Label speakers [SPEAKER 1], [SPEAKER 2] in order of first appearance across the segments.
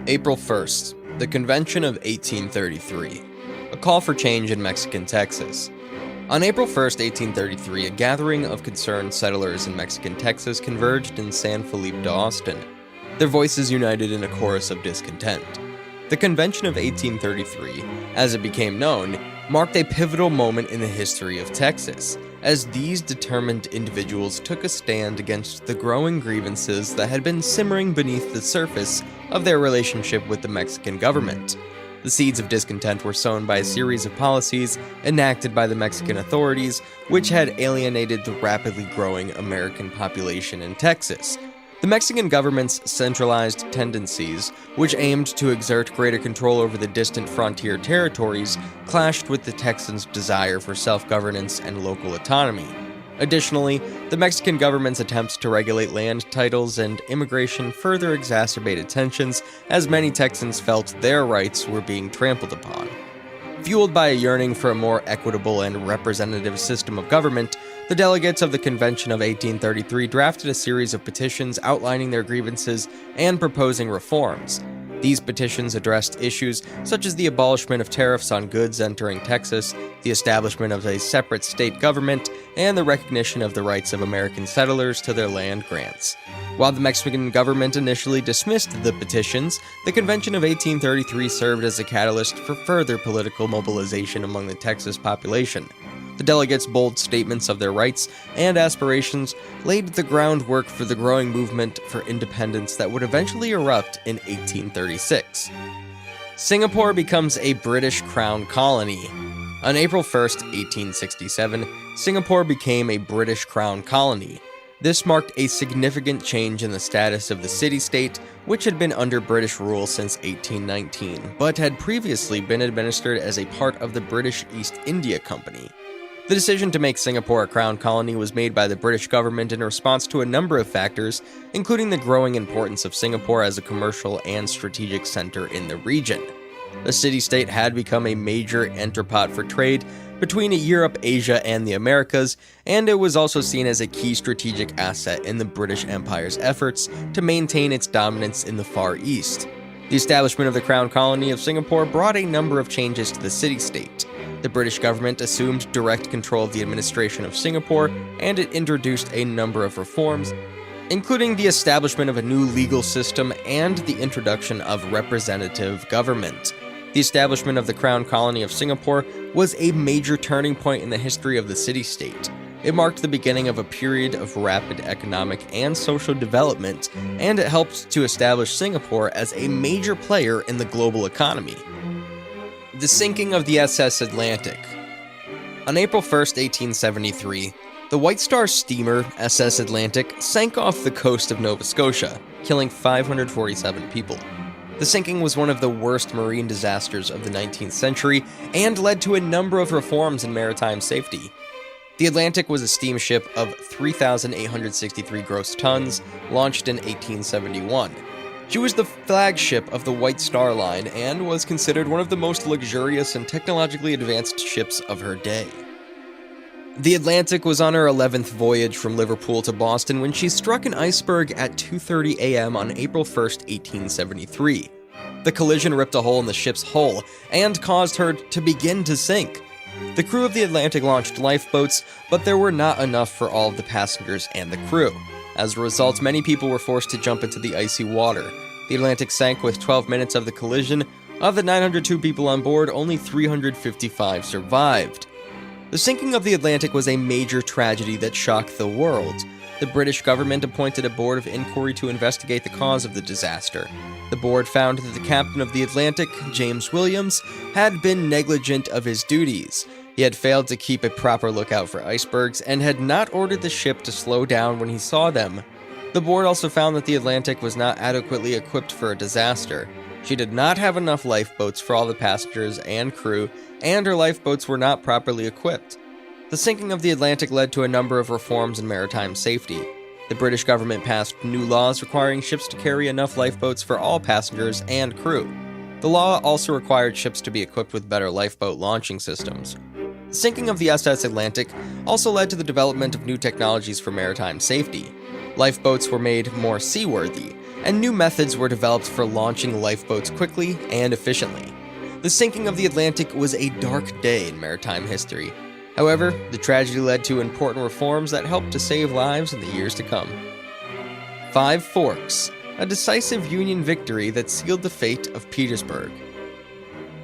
[SPEAKER 1] April 1st, the Convention of 1833, a call for change in Mexican Texas. On April 1st, 1833, a gathering of concerned settlers in Mexican Texas converged in San Felipe de Austin, their voices united in a chorus of discontent. The Convention of 1833, as it became known, marked a pivotal moment in the history of Texas, as these determined individuals took a stand against the growing grievances that had been simmering beneath the surface of their relationship with the Mexican government. The seeds of discontent were sown by a series of policies enacted by the Mexican authorities, which had alienated the rapidly growing American population in Texas. The Mexican government's centralized tendencies, which aimed to exert greater control over the distant frontier territories, clashed with the Texans' desire for self-governance and local autonomy. Additionally, the Mexican government's attempts to regulate land titles and immigration further exacerbated tensions, as many Texans felt their rights were being trampled upon. Fueled by a yearning for a more equitable and representative system of government, the delegates of the Convention of 1833 drafted a series of petitions outlining their grievances and proposing reforms. These petitions addressed issues such as the abolishment of tariffs on goods entering Texas, the establishment of a separate state government, and the recognition of the rights of American settlers to their land grants. While the Mexican government initially dismissed the petitions, the Convention of 1833 served as a catalyst for further political mobilization among the Texas population. The delegates' bold statements of their rights and aspirations laid the groundwork for the growing movement for independence that would eventually erupt in 1836. Singapore becomes a British Crown colony. On April 1st, 1867, Singapore became a British Crown colony. This marked a significant change in the status of the city-state, which had been under British rule since 1819, but had previously been administered as a part of the British East India Company. The decision to make Singapore a crown colony was made by the British government in response to a number of factors, including the growing importance of Singapore as a commercial and strategic center in the region. The city-state had become a major entrepot for trade between Europe, Asia, and the Americas, and it was also seen as a key strategic asset in the British Empire's efforts to maintain its dominance in the Far East. The establishment of the Crown Colony of Singapore brought a number of changes to the city-state. The British government assumed direct control of the administration of Singapore, and it introduced a number of reforms, including the establishment of a new legal system and the introduction of representative government. The establishment of the Crown Colony of Singapore was a major turning point in the history of the city-state. It marked the beginning of a period of rapid economic and social development, and it helped to establish Singapore as a major player in the global economy. The sinking of the SS Atlantic. On April 1st, 1873, the White Star steamer SS Atlantic sank off the coast of Nova Scotia, killing 547 people. The sinking was one of the worst marine disasters of the 19th century and led to a number of reforms in maritime safety. The Atlantic was a steamship of 3,863 gross tons, launched in 1871. She was the flagship of the White Star Line and was considered one of the most luxurious and technologically advanced ships of her day. The Atlantic was on her 11th voyage from Liverpool to Boston when she struck an iceberg at 2:30 a.m. on April 1st, 1873. The collision ripped a hole in the ship's hull and caused her to begin to sink. The crew of the Atlantic launched lifeboats, but there were not enough for all of the passengers and the crew. As a result, many people were forced to jump into the icy water. The Atlantic sank with 12 minutes of the collision. Of the 902 people on board, only 355 survived. The sinking of the Atlantic was a major tragedy that shocked the world. The British government appointed a board of inquiry to investigate the cause of the disaster. The board found that the captain of the Atlantic, James Williams, had been negligent of his duties. He had failed to keep a proper lookout for icebergs and had not ordered the ship to slow down when he saw them. The board also found that the Atlantic was not adequately equipped for a disaster. She did not have enough lifeboats for all the passengers and crew, and her lifeboats were not properly equipped. The sinking of the Atlantic led to a number of reforms in maritime safety. The British government passed new laws requiring ships to carry enough lifeboats for all passengers and crew. The law also required ships to be equipped with better lifeboat launching systems. The sinking of the SS Atlantic also led to the development of new technologies for maritime safety. Lifeboats were made more seaworthy, and new methods were developed for launching lifeboats quickly and efficiently. The sinking of the Atlantic was a dark day in maritime history. However, the tragedy led to important reforms that helped to save lives in the years to come. 5 Forks, a decisive Union victory that sealed the fate of Petersburg.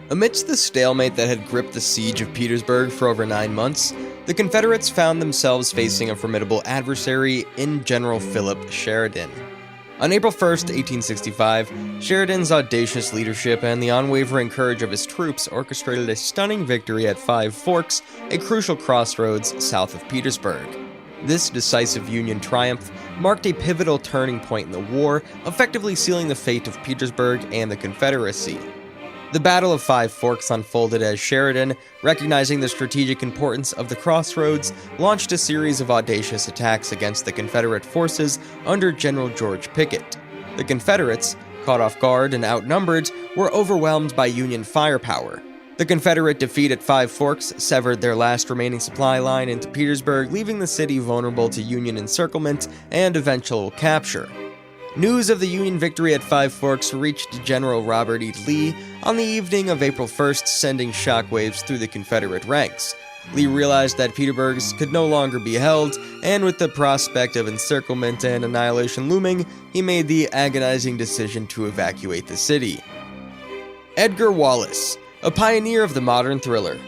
[SPEAKER 1] Amidst the stalemate that had gripped the siege of Petersburg for over 9 months, the Confederates found themselves facing a formidable adversary in General Philip Sheridan. On April 1, 1865, Sheridan's audacious leadership and the unwavering courage of his troops orchestrated a stunning victory at 5 Forks, a crucial crossroads south of Petersburg. This decisive Union triumph marked a pivotal turning point in the war, effectively sealing the fate of Petersburg and the Confederacy. The Battle of 5 Forks unfolded as Sheridan, recognizing the strategic importance of the crossroads, launched a series of audacious attacks against the Confederate forces under General George Pickett. The Confederates, caught off guard and outnumbered, were overwhelmed by Union firepower. The Confederate defeat at 5 Forks severed their last remaining supply line into Petersburg, leaving the city vulnerable to Union encirclement and eventual capture. News of the Union victory at 5 Forks reached General Robert E. Lee on the evening of April 1st, sending shockwaves through the Confederate ranks. Lee realized that Petersburg could no longer be held, and with the prospect of encirclement and annihilation looming, he made the agonizing decision to evacuate the city. Edgar Wallace, a pioneer of the modern thriller.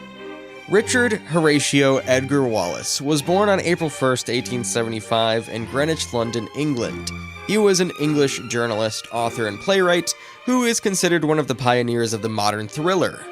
[SPEAKER 1] Richard Horatio Edgar Wallace was born on April 1, 1875, in Greenwich, London, England. He was an English journalist, author, and playwright who is considered one of the pioneers of the modern thriller.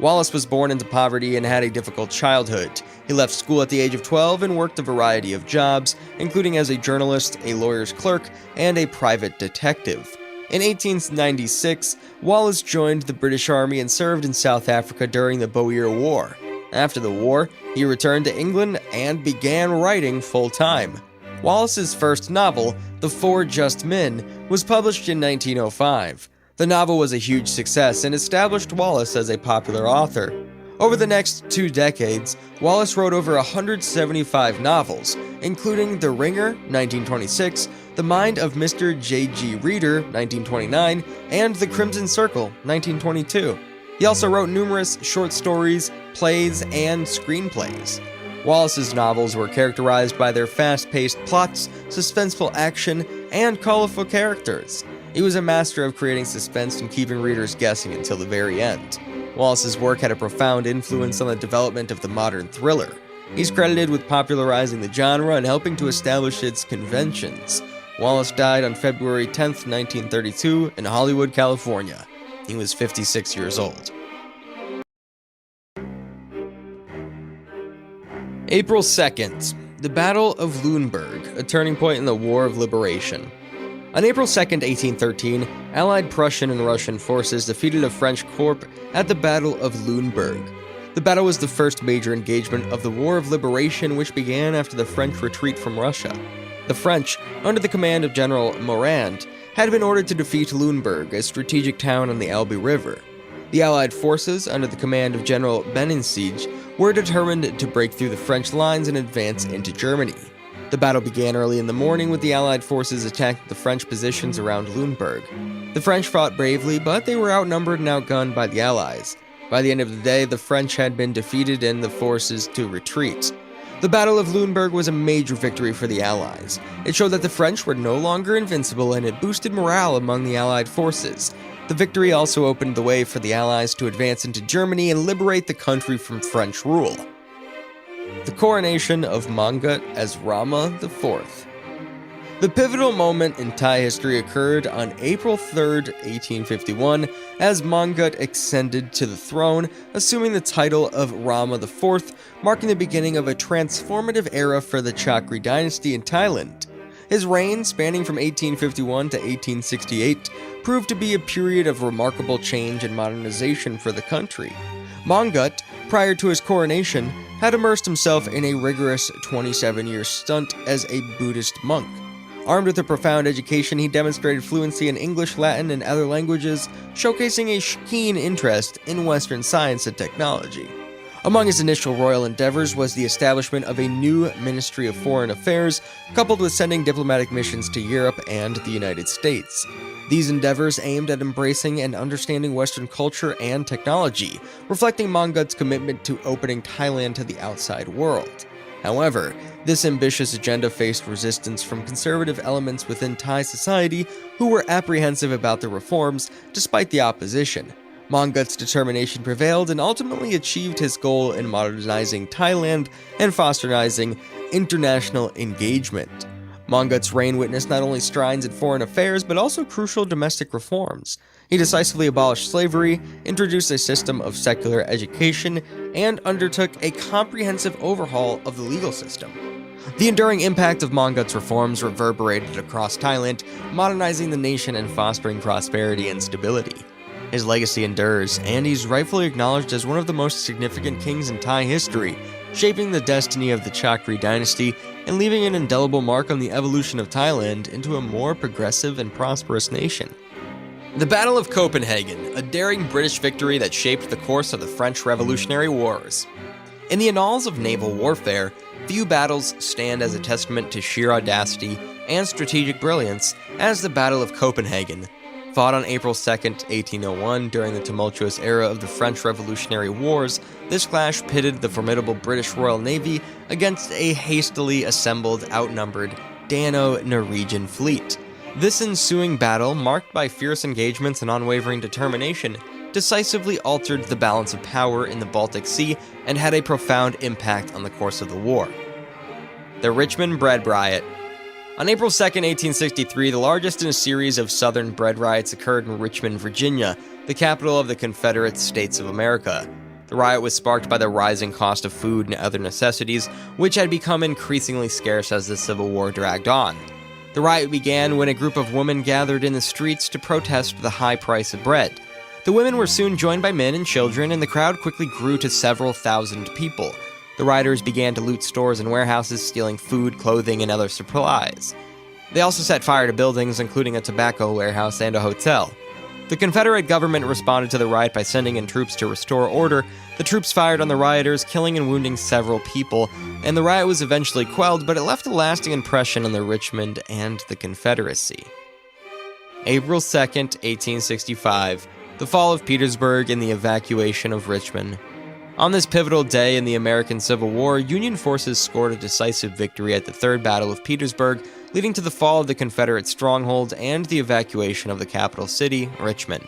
[SPEAKER 1] Wallace was born into poverty and had a difficult childhood. He left school at the age of 12 and worked a variety of jobs, including as a journalist, a lawyer's clerk, and a private detective. In 1896, Wallace joined the British Army and served in South Africa during the Boer War. After the war, he returned to England and began writing full-time. Wallace's first novel, The Four Just Men, was published in 1905. The novel was a huge success and established Wallace as a popular author. Over the next 2 decades, Wallace wrote over 175 novels, including The Ringer, 1926, The Mind of Mr. J.G. Reader, 1929, and The Crimson Circle, 1922. He also wrote numerous short stories, plays, and screenplays. Wallace's novels were characterized by their fast-paced plots, suspenseful action, and colorful characters. He was a master of creating suspense and keeping readers guessing until the very end. Wallace's work had a profound influence on the development of the modern thriller. He's credited with popularizing the genre and helping to establish its conventions. Wallace died on February 10, 1932, in Hollywood, California. He was 56 years old. April 2nd, the Battle of Lüneburg, a turning point in the War of Liberation. On April 2, 1813, Allied Prussian and Russian forces defeated a French corps at the Battle of Lüneburg. The battle was the first major engagement of the War of Liberation, which began after the French retreat from Russia. The French, under the command of General Morand, had been ordered to defeat Lüneburg, a strategic town on the Elbe River. The Allied forces, under the command of General Benensiege, were determined to break through the French lines and advance into Germany. The battle began early in the morning with the Allied forces attacking the French positions around Lüneburg. The French fought bravely, but they were outnumbered and outgunned by the Allies. By the end of the day, the French had been defeated and the forces to retreat. The Battle of Lüneburg was a major victory for the Allies. It showed that the French were no longer invincible, and it boosted morale among the Allied forces. The victory also opened the way for the Allies to advance into Germany and liberate the country from French rule. The coronation of Mongut as Rama IV. The pivotal moment in Thai history occurred on April 3, 1851, as Mongut ascended to the throne, assuming the title of Rama IV, marking the beginning of a transformative era for the Chakri dynasty in Thailand. His reign, spanning from 1851 to 1868, proved to be a period of remarkable change and modernization for the country. Mongut, prior to his coronation, had immersed himself in a rigorous 27-year stunt as a Buddhist monk. Armed with a profound education, he demonstrated fluency in English, Latin, and other languages, showcasing a keen interest in Western science and technology. Among his initial royal endeavors was the establishment of a new Ministry of Foreign Affairs, coupled with sending diplomatic missions to Europe and the United States. These endeavors aimed at embracing and understanding Western culture and technology, reflecting Mongut's commitment to opening Thailand to the outside world. However, this ambitious agenda faced resistance from conservative elements within Thai society who were apprehensive about the reforms despite the opposition. Mongut's determination prevailed and ultimately achieved his goal in modernizing Thailand and fostering international engagement. Mongut's reign witnessed not only strides in foreign affairs, but also crucial domestic reforms. He decisively abolished slavery, introduced a system of secular education, and undertook a comprehensive overhaul of the legal system. The enduring impact of Mongut's reforms reverberated across Thailand, modernizing the nation and fostering prosperity and stability. His legacy endures, and he's rightfully acknowledged as one of the most significant kings in Thai history, shaping the destiny of the Chakri dynasty and leaving an indelible mark on the evolution of Thailand into a more progressive and prosperous nation. The Battle of Copenhagen, a daring British victory that shaped the course of the French Revolutionary Wars. In the annals of naval warfare, few battles stand as a testament to sheer audacity and strategic brilliance as the Battle of Copenhagen. Fought on April 2, 1801, during the tumultuous era of the French Revolutionary Wars, this clash pitted the formidable British Royal Navy against a hastily assembled, outnumbered Dano-Norwegian fleet. This ensuing battle, marked by fierce engagements and unwavering determination, decisively altered the balance of power in the Baltic Sea and had a profound impact on the course of the war. The Richmond Bread Riot. On April 2, 1863, the largest in a series of Southern bread riots occurred in Richmond, Virginia, the capital of the Confederate States of America. The riot was sparked by the rising cost of food and other necessities, which had become increasingly scarce as the Civil War dragged on. The riot began when a group of women gathered in the streets to protest the high price of bread. The women were soon joined by men and children, and the crowd quickly grew to several thousand people. The rioters began to loot stores and warehouses, stealing food, clothing, and other supplies. They also set fire to buildings, including a tobacco warehouse and a hotel. The Confederate government responded to the riot by sending in troops to restore order. The troops fired on the rioters, killing and wounding several people, and the riot was eventually quelled, but it left a lasting impression on the Richmond and the Confederacy. April 2, 1865, the fall of Petersburg and the evacuation of Richmond. On this pivotal day in the American Civil War, Union forces scored a decisive victory at the Third Battle of Petersburg, leading to the fall of the Confederate stronghold and the evacuation of the capital city, Richmond.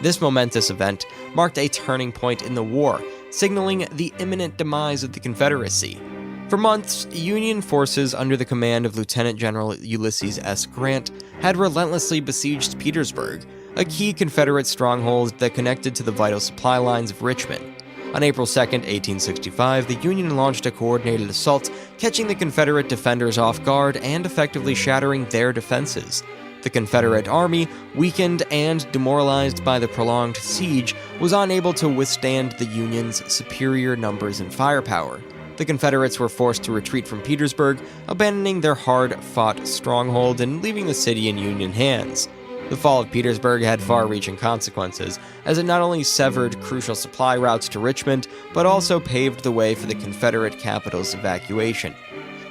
[SPEAKER 1] This momentous event marked a turning point in the war, signaling the imminent demise of the Confederacy. For months, Union forces under the command of Lieutenant General Ulysses S. Grant had relentlessly besieged Petersburg, a key Confederate stronghold that connected to the vital supply lines of Richmond. On April 2, 1865, the Union launched a coordinated assault, catching the Confederate defenders off guard and effectively shattering their defenses. The Confederate Army, weakened and demoralized by the prolonged siege, was unable to withstand the Union's superior numbers and firepower. The Confederates were forced to retreat from Petersburg, abandoning their hard-fought stronghold and leaving the city in Union hands. The fall of Petersburg had far-reaching consequences, as it not only severed crucial supply routes to Richmond, but also paved the way for the Confederate capital's evacuation.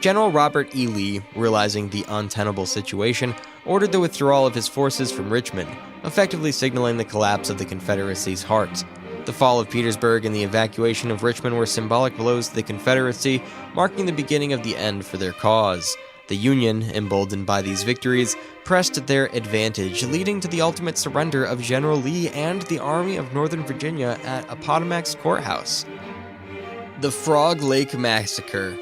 [SPEAKER 1] General Robert E. Lee, realizing the untenable situation, ordered the withdrawal of his forces from Richmond, effectively signaling the collapse of the Confederacy's heart. The fall of Petersburg and the evacuation of Richmond were symbolic blows to the Confederacy, marking the beginning of the end for their cause. The Union, emboldened by these victories, pressed their advantage, leading to the ultimate surrender of General Lee and the Army of Northern Virginia at Appomattox Courthouse. The Frog Lake Massacre.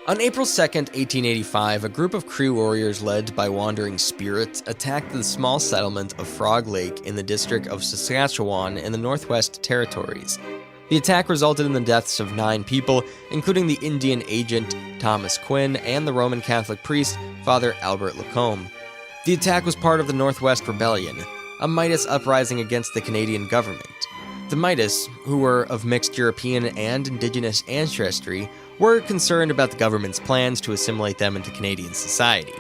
[SPEAKER 1] On April 2, 1885, a group of Cree warriors led by wandering spirits attacked the small settlement of Frog Lake in the district of Saskatchewan in the Northwest Territories. The attack resulted in the deaths of 9 people, including the Indian agent Thomas Quinn and the Roman Catholic priest Father Albert Lacombe. The attack was part of the Northwest Rebellion, a Midas uprising against the Canadian government. The Midas, who were of mixed European and Indigenous ancestry, were concerned about the government's plans to assimilate them into Canadian society.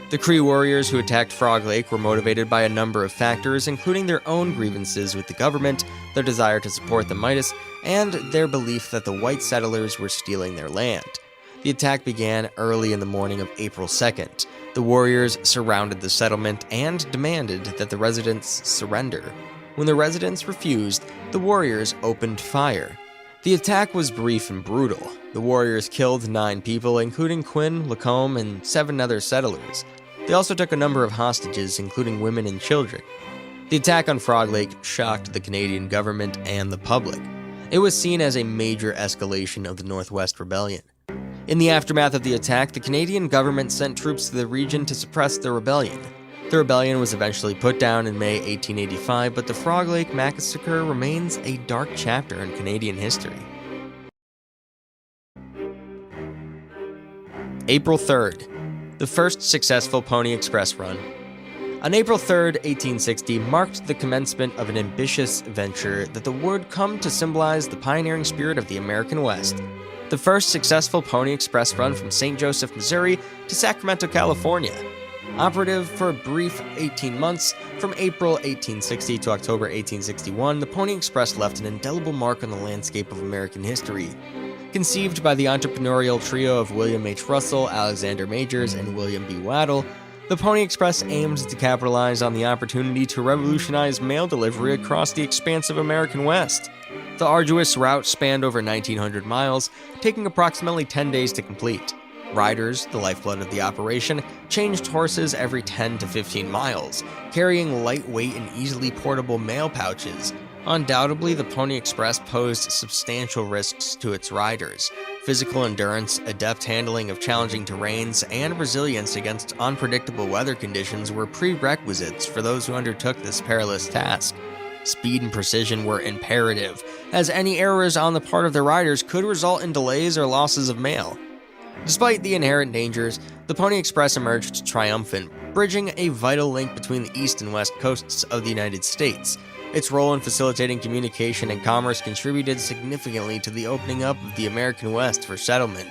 [SPEAKER 1] The Cree warriors who attacked Frog Lake were motivated by a number of factors, including their own grievances with the government, their desire to support the Midas, and their belief that the white settlers were stealing their land. The attack began early in the morning of April 2nd. The warriors surrounded the settlement and demanded that the residents surrender. When the residents refused, the warriors opened fire. The attack was brief and brutal. The warriors killed 9 people, including Quinn, Lacombe, and 7 other settlers. They also took a number of hostages, including women and children. The attack on Frog Lake shocked the Canadian government and the public. It was seen as a major escalation of the Northwest Rebellion. In the aftermath of the attack, the Canadian government sent troops to the region to suppress the rebellion. The rebellion was eventually put down in May 1885, but the Frog Lake Massacre remains a dark chapter in Canadian history. April 3rd, the first successful Pony Express run. On April 3rd, 1860, marked the commencement of an ambitious venture that would come to symbolize the pioneering spirit of the American West. The first successful Pony Express run from St. Joseph, Missouri to Sacramento, California. Operative for a brief 18 months, from April 1860 to October 1861, the Pony Express left an indelible mark on the landscape of American history. Conceived by the entrepreneurial trio of William H. Russell, Alexander Majors, and William B. Waddell, the Pony Express aimed to capitalize on the opportunity to revolutionize mail delivery across the expansive American West. The arduous route spanned over 1,900 miles, taking approximately 10 days to complete. Riders, the lifeblood of the operation, changed horses every 10 to 15 miles, carrying lightweight and easily portable mail pouches. Undoubtedly, the Pony Express posed substantial risks to its riders. Physical endurance, adept handling of challenging terrains, and resilience against unpredictable weather conditions were prerequisites for those who undertook this perilous task. Speed and precision were imperative, as any errors on the part of the riders could result in delays or losses of mail. Despite the inherent dangers, the Pony Express emerged triumphant, bridging a vital link between the east and west coasts of the United States. Its role in facilitating communication and commerce contributed significantly to the opening up of the American West for settlement.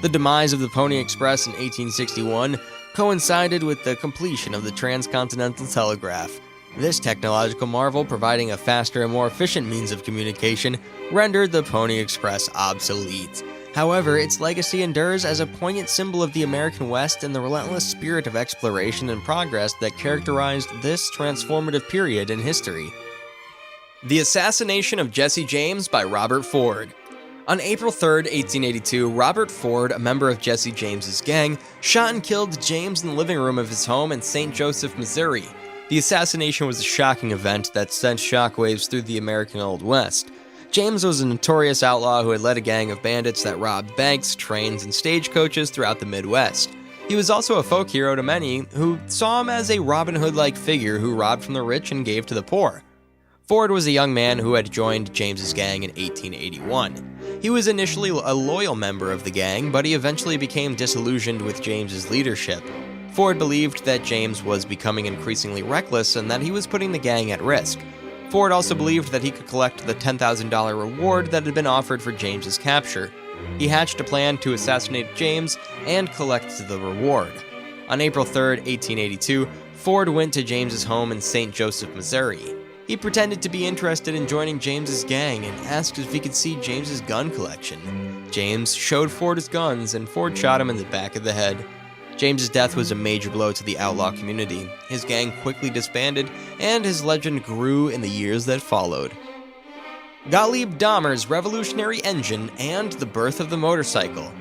[SPEAKER 1] The demise of the Pony Express in 1861 coincided with the completion of the transcontinental telegraph. This technological marvel, providing a faster and more efficient means of communication, rendered the Pony Express obsolete. However, its legacy endures as a poignant symbol of the American West and the relentless spirit of exploration and progress that characterized this transformative period in history. The Assassination of Jesse James by Robert Ford. On April 3, 1882, Robert Ford, a member of Jesse James's gang, shot and killed James in the living room of his home in St. Joseph, Missouri. The assassination was a shocking event that sent shockwaves through the American Old West. James was a notorious outlaw who had led a gang of bandits that robbed banks, trains, and stagecoaches throughout the Midwest. He was also a folk hero to many, who saw him as a Robin Hood-like figure who robbed from the rich and gave to the poor. Ford was a young man who had joined James's gang in 1881. He was initially a loyal member of the gang, but he eventually became disillusioned with James's leadership. Ford believed that James was becoming increasingly reckless and that he was putting the gang at risk. Ford also believed that he could collect the $10,000 reward that had been offered for James's capture. He hatched a plan to assassinate James and collect the reward. On April 3, 1882, Ford went to James's home in St. Joseph, Missouri. He pretended to be interested in joining James's gang and asked if he could see James's gun collection. James showed Ford his guns, and Ford shot him in the back of the head. James's death was a major blow to the outlaw community. His gang quickly disbanded, and his legend grew in the years that followed. Gottlieb Daimler's revolutionary engine and the birth of the motorcycle.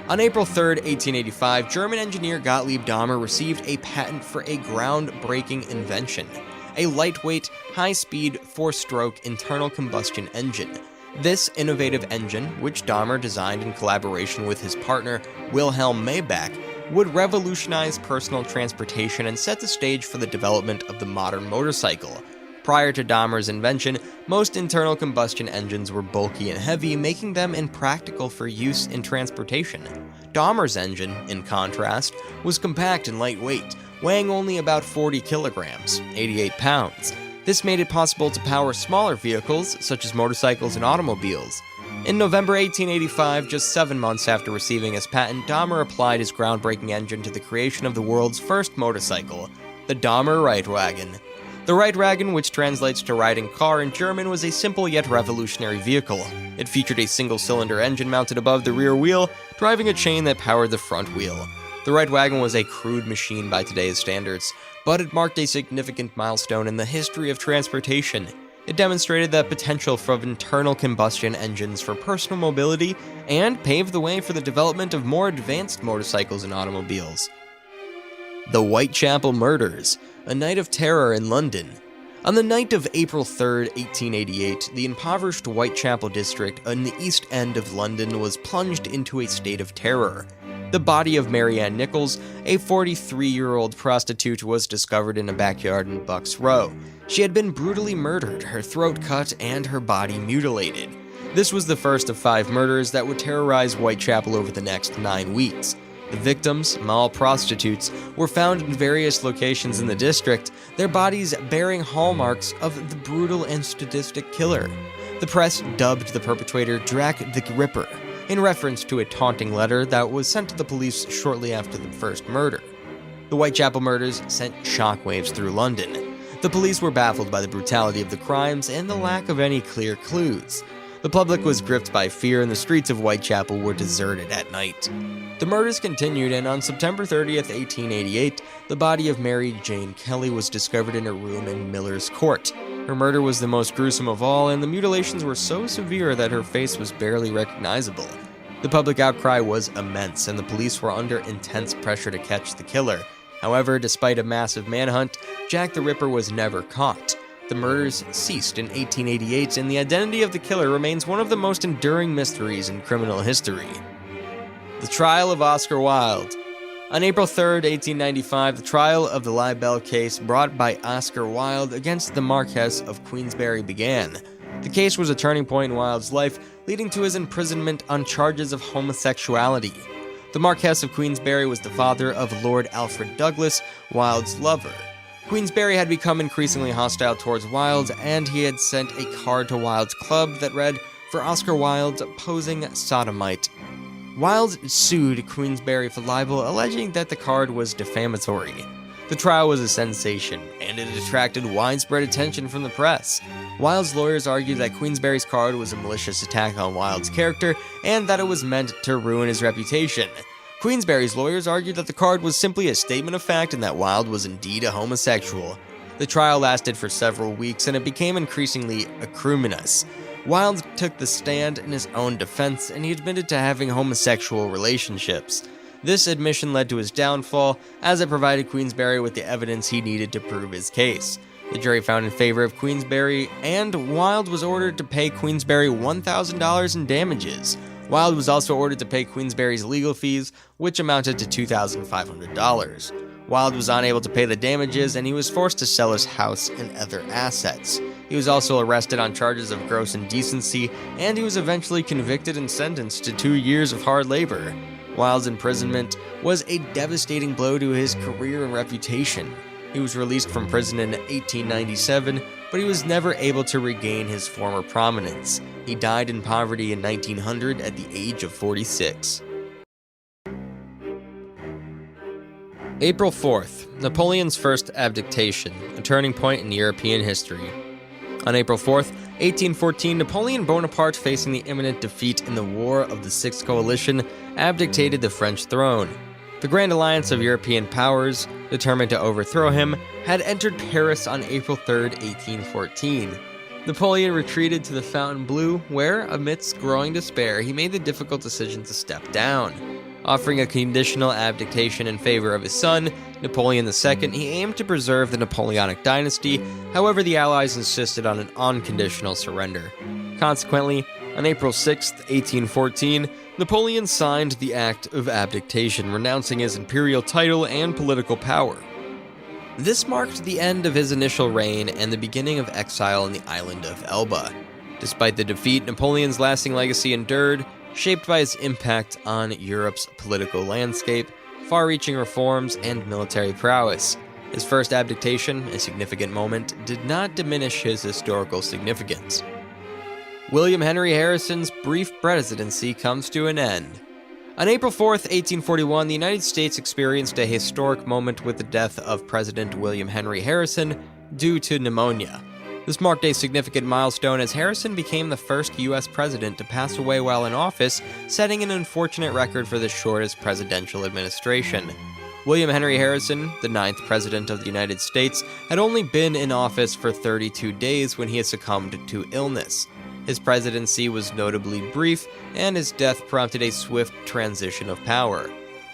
[SPEAKER 1] On April 3, 1885, German engineer Gottlieb Daimler received a patent for a groundbreaking invention, a lightweight, high-speed, 4-stroke internal combustion engine. This innovative engine, which Daimler designed in collaboration with his partner Wilhelm Maybach, would revolutionize personal transportation and set the stage for the development of the modern motorcycle. Prior to Daimler's invention, most internal combustion engines were bulky and heavy, making them impractical for use in transportation. Daimler's engine, in contrast, was compact and lightweight, weighing only about 40 kilograms, 88 pounds. This made it possible to power smaller vehicles, such as motorcycles and automobiles. In November 1885, just 7 months after receiving his patent, Daimler applied his groundbreaking engine to the creation of the world's first motorcycle, the Daimler Reitwagen. The Reitwagen, which translates to riding car in German, was a simple yet revolutionary vehicle. It featured a single-cylinder engine mounted above the rear wheel, driving a chain that powered the front wheel. The Red Wagon was a crude machine by today's standards, but it marked a significant milestone in the history of transportation. It demonstrated the potential for internal combustion engines for personal mobility and paved the way for the development of more advanced motorcycles and automobiles. The Whitechapel Murders, a night of terror in London. On the night of April 3, 1888, the impoverished Whitechapel district in the East End of London was plunged into a state of terror. The body of Mary Ann Nichols, a 43-year-old prostitute, was discovered in a backyard in Bucks Row. She had been brutally murdered, her throat cut, and her body mutilated. This was the first of 5 murders that would terrorize Whitechapel over the next 9 weeks. The victims, male prostitutes, were found in various locations in the district, their bodies bearing hallmarks of the brutal and sadistic killer. The press dubbed the perpetrator Drac the Ripper, in reference to a taunting letter that was sent to the police shortly after the first murder. The Whitechapel murders sent shockwaves through London. The police were baffled by the brutality of the crimes and the lack of any clear clues. The public was gripped by fear and the streets of Whitechapel were deserted at night. The murders continued, and on September 30th, 1888, the body of Mary Jane Kelly was discovered in her room in Miller's Court. Her murder was the most gruesome of all, and the mutilations were so severe that her face was barely recognizable. The public outcry was immense, and the police were under intense pressure to catch the killer. However, despite a massive manhunt, Jack the Ripper was never caught. The murders ceased in 1888, and the identity of the killer remains one of the most enduring mysteries in criminal history. The Trial of Oscar Wilde. On April 3, 1895, the trial of the libel case brought by Oscar Wilde against the Marquess of Queensberry began. The case was a turning point in Wilde's life, leading to his imprisonment on charges of homosexuality. The Marquess of Queensberry was the father of Lord Alfred Douglas, Wilde's lover. Queensberry had become increasingly hostile towards Wilde, and he had sent a card to Wilde's club that read, "For Oscar Wilde, posing sodomite." Wilde sued Queensberry for libel, alleging that the card was defamatory. The trial was a sensation, and it attracted widespread attention from the press. Wilde's lawyers argued that Queensberry's card was a malicious attack on Wilde's character, and that it was meant to ruin his reputation. Queensberry's lawyers argued that the card was simply a statement of fact and that Wilde was indeed a homosexual. The trial lasted for several weeks, and it became increasingly acrimonious. Wilde took the stand in his own defense, and he admitted to having homosexual relationships. This admission led to his downfall, as it provided Queensberry with the evidence he needed to prove his case. The jury found in favor of Queensberry, and Wilde was ordered to pay Queensberry $1,000 in damages. Wilde was also ordered to pay Queensberry's legal fees, which amounted to $2,500. Wilde was unable to pay the damages, and he was forced to sell his house and other assets. He was also arrested on charges of gross indecency, and he was eventually convicted and sentenced to 2 years of hard labor. Wilde's imprisonment was a devastating blow to his career and reputation. He was released from prison in 1897, but he was never able to regain his former prominence. He died in poverty in 1900 at the age of 46. April 4th, Napoleon's first abdication, a turning point in European history. On April 4th, 1814, Napoleon Bonaparte, facing the imminent defeat in the War of the Sixth Coalition, abdicated the French throne. The Grand Alliance of European powers, determined to overthrow him, had entered Paris on April 3, 1814. Napoleon retreated to the Fontainebleau, where, amidst growing despair, he made the difficult decision to step down. Offering a conditional abdication in favor of his son, Napoleon II, he aimed to preserve the Napoleonic dynasty. However, the Allies insisted on an unconditional surrender. Consequently, on April 6, 1814, Napoleon signed the Act of Abdication, renouncing his imperial title and political power. This marked the end of his initial reign and the beginning of exile on the island of Elba. Despite the defeat, Napoleon's lasting legacy endured, shaped by his impact on Europe's political landscape, far-reaching reforms, and military prowess. His first abdication, a significant moment, did not diminish his historical significance. William Henry Harrison's brief presidency comes to an end. On April 4, 1841, the United States experienced a historic moment with the death of President William Henry Harrison due to pneumonia. This marked a significant milestone as Harrison became the first U.S. president to pass away while in office, setting an unfortunate record for the shortest presidential administration. William Henry Harrison, the 9th President of the United States, had only been in office for 32 days when he had succumbed to illness. His presidency was notably brief, and his death prompted a swift transition of power.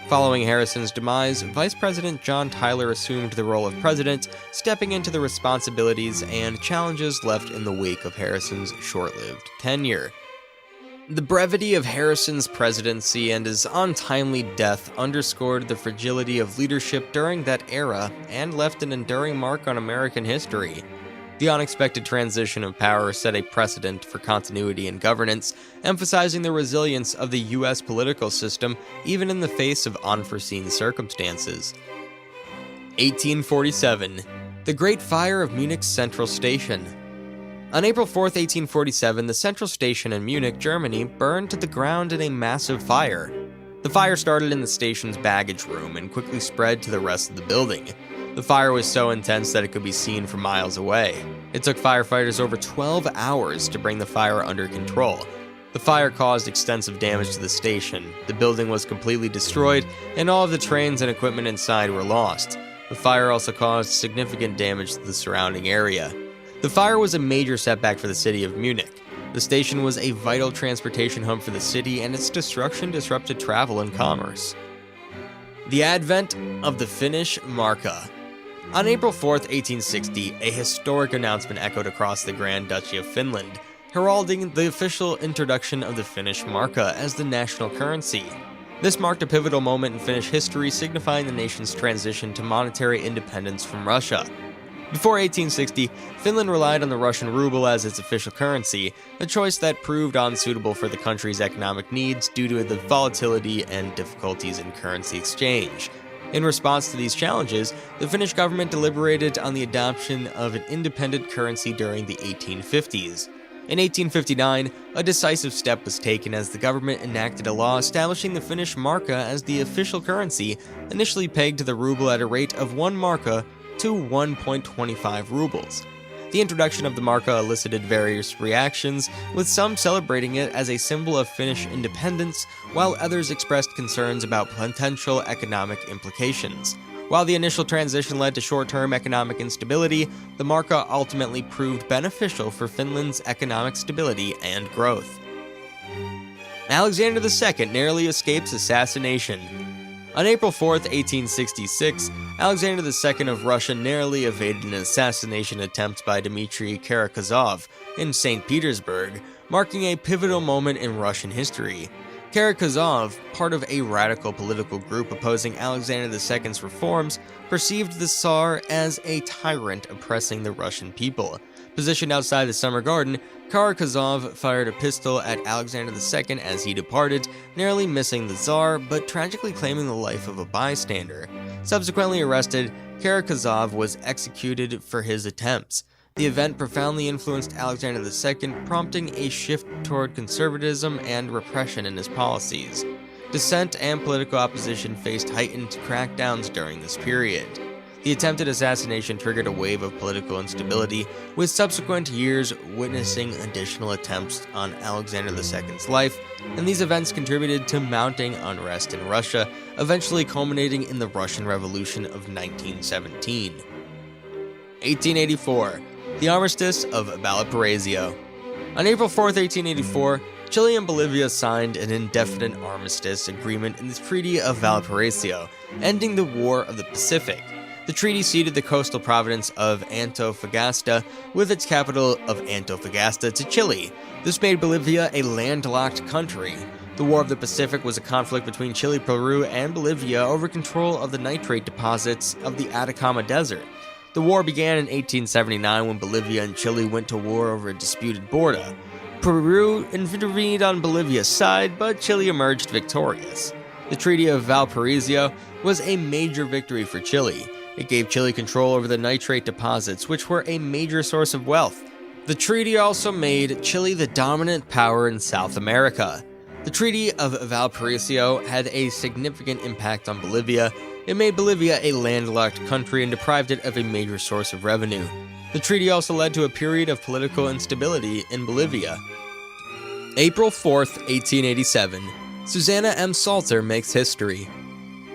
[SPEAKER 1] Following Harrison's demise, Vice President John Tyler assumed the role of president, stepping into the responsibilities and challenges left in the wake of Harrison's short-lived tenure. The brevity of Harrison's presidency and his untimely death underscored the fragility of leadership during that era and left an enduring mark on American history. The unexpected transition of power set a precedent for continuity in governance, emphasizing the resilience of the U.S. political system even in the face of unforeseen circumstances. 1847. The Great Fire of Munich's Central Station. On April 4, 1847, the Central Station in Munich, Germany, burned to the ground in a massive fire. The fire started in the station's baggage room and quickly spread to the rest of the building. The fire was so intense that it could be seen from miles away. It took firefighters over 12 hours to bring the fire under control. The fire caused extensive damage to the station. The building was completely destroyed, and all of the trains and equipment inside were lost. The fire also caused significant damage to the surrounding area. The fire was a major setback for the city of Munich. The station was a vital transportation hub for the city, and its destruction disrupted travel and commerce. The advent of the Finnish marka. On April 4, 1860, a historic announcement echoed across the Grand Duchy of Finland, heralding the official introduction of the Finnish marka as the national currency. This marked a pivotal moment in Finnish history, signifying the nation's transition to monetary independence from Russia. Before 1860, Finland relied on the Russian ruble as its official currency, a choice that proved unsuitable for the country's economic needs due to the volatility and difficulties in currency exchange. In response to these challenges, the Finnish government deliberated on the adoption of an independent currency during the 1850s. In 1859, a decisive step was taken as the government enacted a law establishing the Finnish marka as the official currency, initially pegged to the ruble at a rate of 1 marka to 1.25 rubles. The introduction of the marka elicited various reactions, with some celebrating it as a symbol of Finnish independence, while others expressed concerns about potential economic implications. While the initial transition led to short-term economic instability, the marka ultimately proved beneficial for Finland's economic stability and growth. Alexander II narrowly escapes assassination. On April 4, 1866, Alexander II of Russia narrowly evaded an assassination attempt by Dmitry Karakazov in St. Petersburg, marking a pivotal moment in Russian history. Karakazov, part of a radical political group opposing Alexander II's reforms, perceived the Tsar as a tyrant oppressing the Russian people. Positioned outside the Summer Garden, Karakazov fired a pistol at Alexander II as he departed, narrowly missing the Tsar, but tragically claiming the life of a bystander. Subsequently arrested, Karakazov was executed for his attempts. The event profoundly influenced Alexander II, prompting a shift toward conservatism and repression in his policies. Dissent and political opposition faced heightened crackdowns during this period. The attempted assassination triggered a wave of political instability, with subsequent years witnessing additional attempts on Alexander II's life, and these events contributed to mounting unrest in Russia, eventually culminating in the Russian Revolution of 1917. 1884. The Armistice of Valparaiso. On April 4, 1884, Chile and Bolivia signed an indefinite armistice agreement in the Treaty of Valparaiso, ending the War of the Pacific. The treaty ceded the coastal province of Antofagasta, with its capital of Antofagasta, to Chile. This made Bolivia a landlocked country. The War of the Pacific was a conflict between Chile, Peru, and Bolivia over control of the nitrate deposits of the Atacama Desert. The war began in 1879 when Bolivia and Chile went to war over a disputed border. Peru intervened on Bolivia's side, but Chile emerged victorious. The Treaty of Valparaiso was a major victory for Chile. It gave Chile control over the nitrate deposits, which were a major source of wealth. The treaty also made Chile the dominant power in South America. The Treaty of Valparaiso had a significant impact on Bolivia. It made Bolivia a landlocked country and deprived it of a major source of revenue. The treaty also led to a period of political instability in Bolivia. April 4th, 1887, Susanna M. Salter makes history.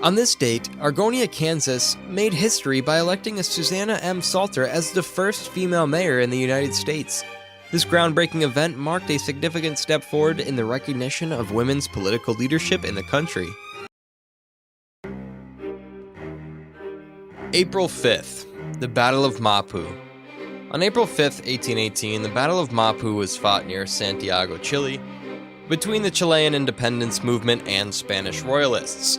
[SPEAKER 1] On this date, Argonia, Kansas made history by electing a Susanna M. Salter as the first female mayor in the United States. This groundbreaking event marked a significant step forward in the recognition of women's political leadership in the country. April 5th, the Battle of Mapu. On April 5th, 1818, the Battle of Mapu was fought near Santiago, Chile, between the Chilean independence movement and Spanish royalists.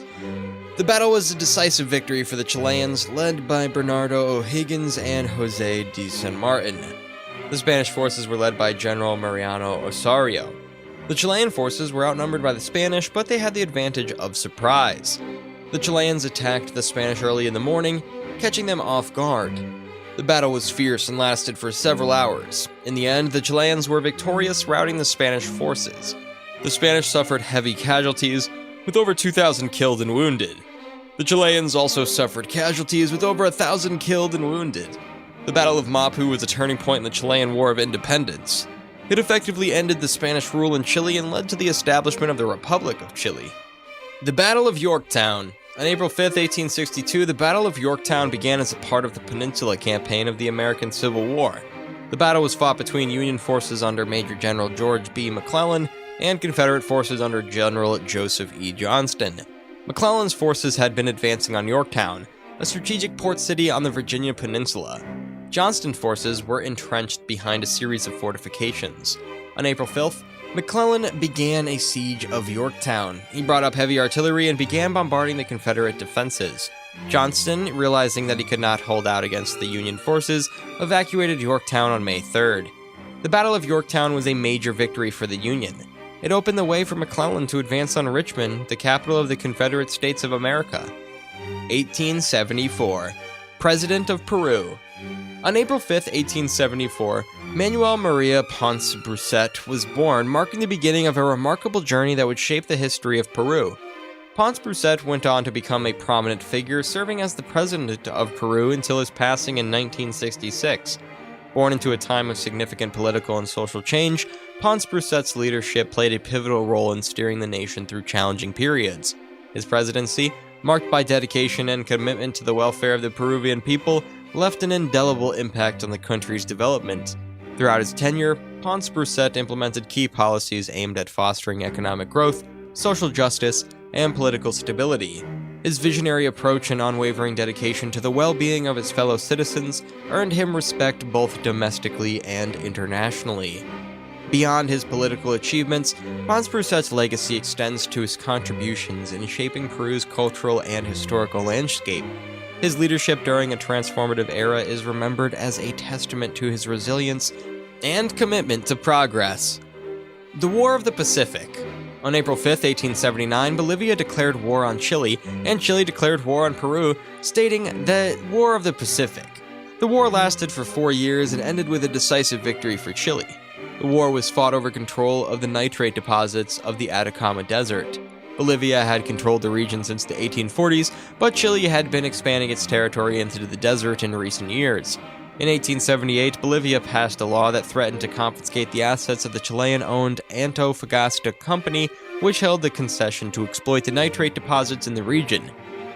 [SPEAKER 1] The battle was a decisive victory for the Chileans, led by Bernardo O'Higgins and José de San Martin. The Spanish forces were led by General Mariano Osorio. The Chilean forces were outnumbered by the Spanish, but they had the advantage of surprise. The Chileans attacked the Spanish early in the morning, catching them off guard. The battle was fierce and lasted for several hours. In the end, the Chileans were victorious, routing the Spanish forces. The Spanish suffered heavy casualties, with over 2,000 killed and wounded. The Chileans also suffered casualties, with over 1,000 killed and wounded. The Battle of Mapu was a turning point in the Chilean War of Independence. It effectively ended the Spanish rule in Chile and led to the establishment of the Republic of Chile. The Battle of Yorktown. On April 5, 1862, the Battle of Yorktown began as a part of the Peninsula Campaign of the American Civil War. The battle was fought between Union forces under Major General George B. McClellan and Confederate forces under General Joseph E. Johnston. McClellan's forces had been advancing on Yorktown, a strategic port city on the Virginia Peninsula. Johnston's forces were entrenched behind a series of fortifications. On April 5th, McClellan began a siege of Yorktown. He brought up heavy artillery and began bombarding the Confederate defenses. Johnston, realizing that he could not hold out against the Union forces, evacuated Yorktown on May 3rd. The Battle of Yorktown was a major victory for the Union. It opened the way for McClellan to advance on Richmond, the capital of the Confederate States of America. 1874. President of Peru. On April 5, 1874, Manuel Maria Ponce Bruset was born, marking the beginning of a remarkable journey that would shape the history of Peru. Ponce Bruset went on to become a prominent figure, serving as the president of Peru until his passing in 1966. Born into a time of significant political and social change, Ponce Bruset's leadership played a pivotal role in steering the nation through challenging periods. His presidency, marked by dedication and commitment to the welfare of the Peruvian people, left an indelible impact on the country's development. Throughout his tenure, Ponce Bruset implemented key policies aimed at fostering economic growth, social justice, and political stability. His visionary approach and unwavering dedication to the well-being of his fellow citizens earned him respect both domestically and internationally. Beyond his political achievements, Ponce Bruset's legacy extends to his contributions in shaping Peru's cultural and historical landscape. His leadership during a transformative era is remembered as a testament to his resilience and commitment to progress. The War of the Pacific. On April 5, 1879, Bolivia declared war on Chile, and Chile declared war on Peru, stating the War of the Pacific. The war lasted for 4 years and ended with a decisive victory for Chile. The war was fought over control of the nitrate deposits of the Atacama Desert. Bolivia had controlled the region since the 1840s, but Chile had been expanding its territory into the desert in recent years. In 1878, Bolivia passed a law that threatened to confiscate the assets of the Chilean-owned Antofagasta Company, which held the concession to exploit the nitrate deposits in the region.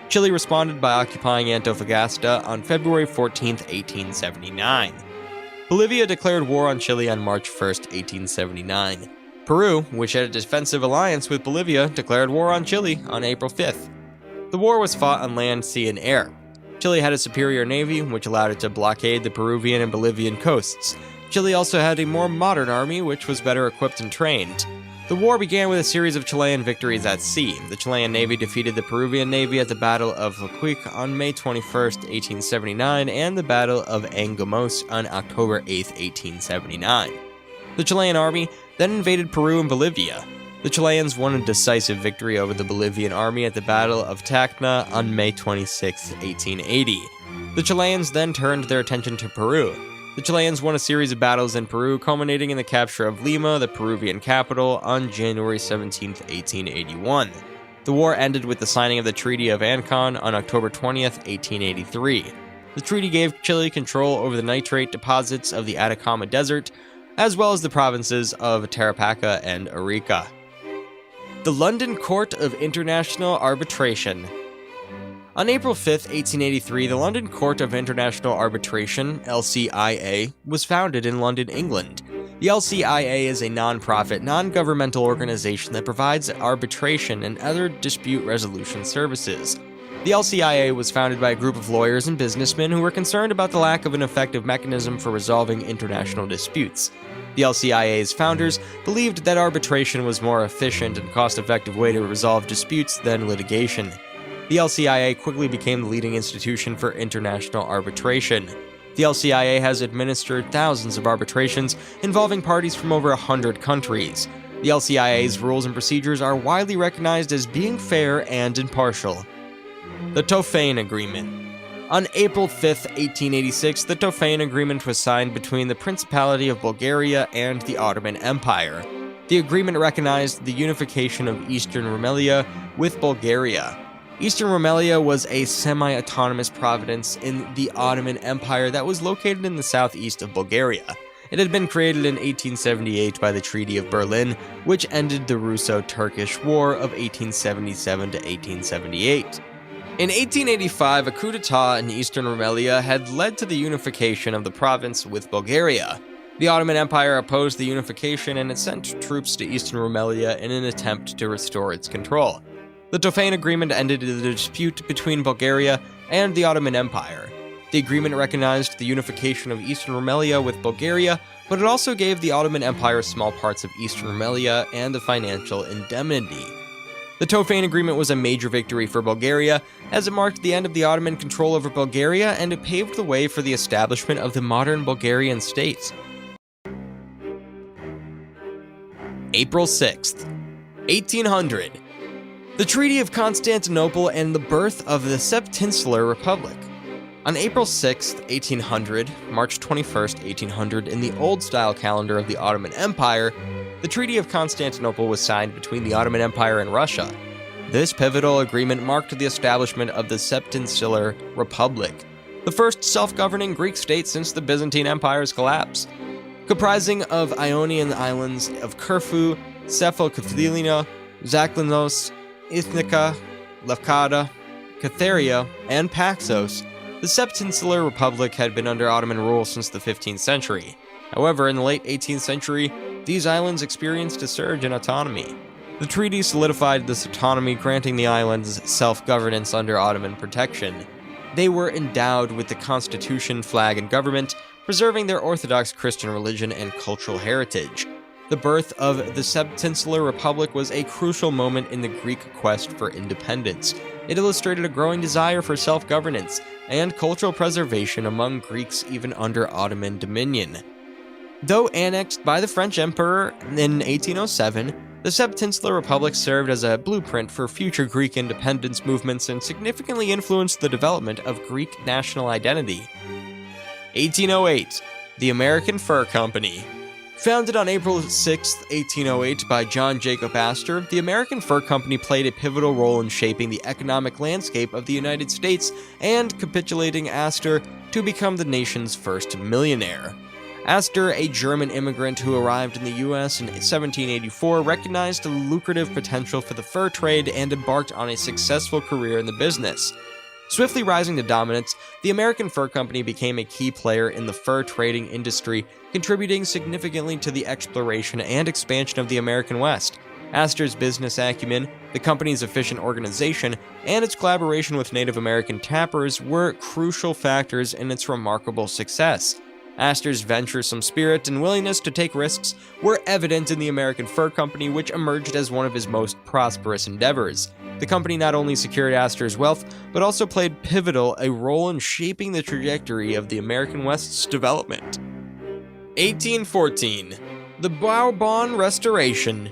[SPEAKER 1] Chile responded by occupying Antofagasta on February 14, 1879. Bolivia declared war on Chile on March 1, 1879. Peru, which had a defensive alliance with Bolivia, declared war on Chile on April 5th. The war was fought on land, sea, and air. Chile had a superior navy, which allowed it to blockade the Peruvian and Bolivian coasts. Chile also had a more modern army, which was better equipped and trained. The war began with a series of Chilean victories at sea. The Chilean Navy defeated the Peruvian Navy at the Battle of Laquique on May 21, 1879, and the Battle of Angamos on October 8, 1879. The Chilean army then invaded Peru and Bolivia. The Chileans won a decisive victory over the Bolivian army at the Battle of Tacna on May 26, 1880. The Chileans then turned their attention to Peru. The Chileans won a series of battles in Peru, culminating in the capture of Lima, the Peruvian capital, on January 17, 1881. The war ended with the signing of the Treaty of Ancon on October 20, 1883. The treaty gave Chile control over the nitrate deposits of the Atacama Desert, as well as the provinces of Tarapacá and Arica. The London Court of International Arbitration. On April 5, 1883, the London Court of International Arbitration, LCIA, was founded in London, England. The LCIA is a non-profit, non-governmental organization that provides arbitration and other dispute resolution services. The LCIA was founded by a group of lawyers and businessmen who were concerned about the lack of an effective mechanism for resolving international disputes. The LCIA's founders believed that arbitration was a more efficient and cost-effective way to resolve disputes than litigation. The LCIA quickly became the leading institution for international arbitration. The LCIA has administered thousands of arbitrations involving parties from over 100 countries. The LCIA's rules and procedures are widely recognized as being fair and impartial. The Tofane Agreement. On April 5, 1886, the Tofane Agreement was signed between the Principality of Bulgaria and the Ottoman Empire. The agreement recognized the unification of Eastern Rumelia with Bulgaria. Eastern Rumelia was a semi-autonomous province in the Ottoman Empire that was located in the southeast of Bulgaria. It had been created in 1878 by the Treaty of Berlin, which ended the Russo-Turkish War of 1877 to 1878. In 1885, a coup d'etat in Eastern Rumelia had led to the unification of the province with Bulgaria. The Ottoman Empire opposed the unification and it sent troops to Eastern Rumelia in an attempt to restore its control. The Tofane Agreement ended the dispute between Bulgaria and the Ottoman Empire. The agreement recognized the unification of Eastern Rumelia with Bulgaria, but it also gave the Ottoman Empire small parts of Eastern Rumelia and the financial indemnity. The Tofane Agreement was a major victory for Bulgaria, as it marked the end of the Ottoman control over Bulgaria and it paved the way for the establishment of the modern Bulgarian state. April 6th, 1800. The Treaty of Constantinople and the birth of the Septinsular Republic. On April 6, 1800, March 21, 1800, in the old-style calendar of the Ottoman Empire, the Treaty of Constantinople was signed between the Ottoman Empire and Russia. This pivotal agreement marked the establishment of the Septinsular Republic, the first self-governing Greek state since the Byzantine Empire's collapse. Comprising of Ionian islands of Corfu, Cephalkefalina, Zakynthos, Ithnica, Lefkada, Katharia, and Paxos, the Septinsular Republic had been under Ottoman rule since the 15th century. However, in the late 18th century, these islands experienced a surge in autonomy. The treaty solidified this autonomy, granting the islands self-governance under Ottoman protection. They were endowed with the constitution, flag, and government, preserving their Orthodox Christian religion and cultural heritage. The birth of the Septinsular Republic was a crucial moment in the Greek quest for independence. It illustrated a growing desire for self-governance and cultural preservation among Greeks even under Ottoman dominion. Though annexed by the French Emperor in 1807, the Septinsular Republic served as a blueprint for future Greek independence movements and significantly influenced the development of Greek national identity. 1808, the American Fur Company. Founded on April 6, 1808 by John Jacob Astor, the American Fur Company played a pivotal role in shaping the economic landscape of the United States and capitulating Astor to become the nation's first millionaire. Astor, a German immigrant who arrived in the U.S. in 1784, recognized the lucrative potential for the fur trade and embarked on a successful career in the business. Swiftly rising to dominance, the American Fur Company became a key player in the fur trading industry, contributing significantly to the exploration and expansion of the American West. Astor's business acumen, the company's efficient organization, and its collaboration with Native American tappers were crucial factors in its remarkable success. Astor's venturesome spirit and willingness to take risks were evident in the American Fur Company, which emerged as one of his most prosperous endeavors. The company not only secured Astor's wealth, but also played a role in shaping the trajectory of the American West's development. 1814. The Bourbon Restoration.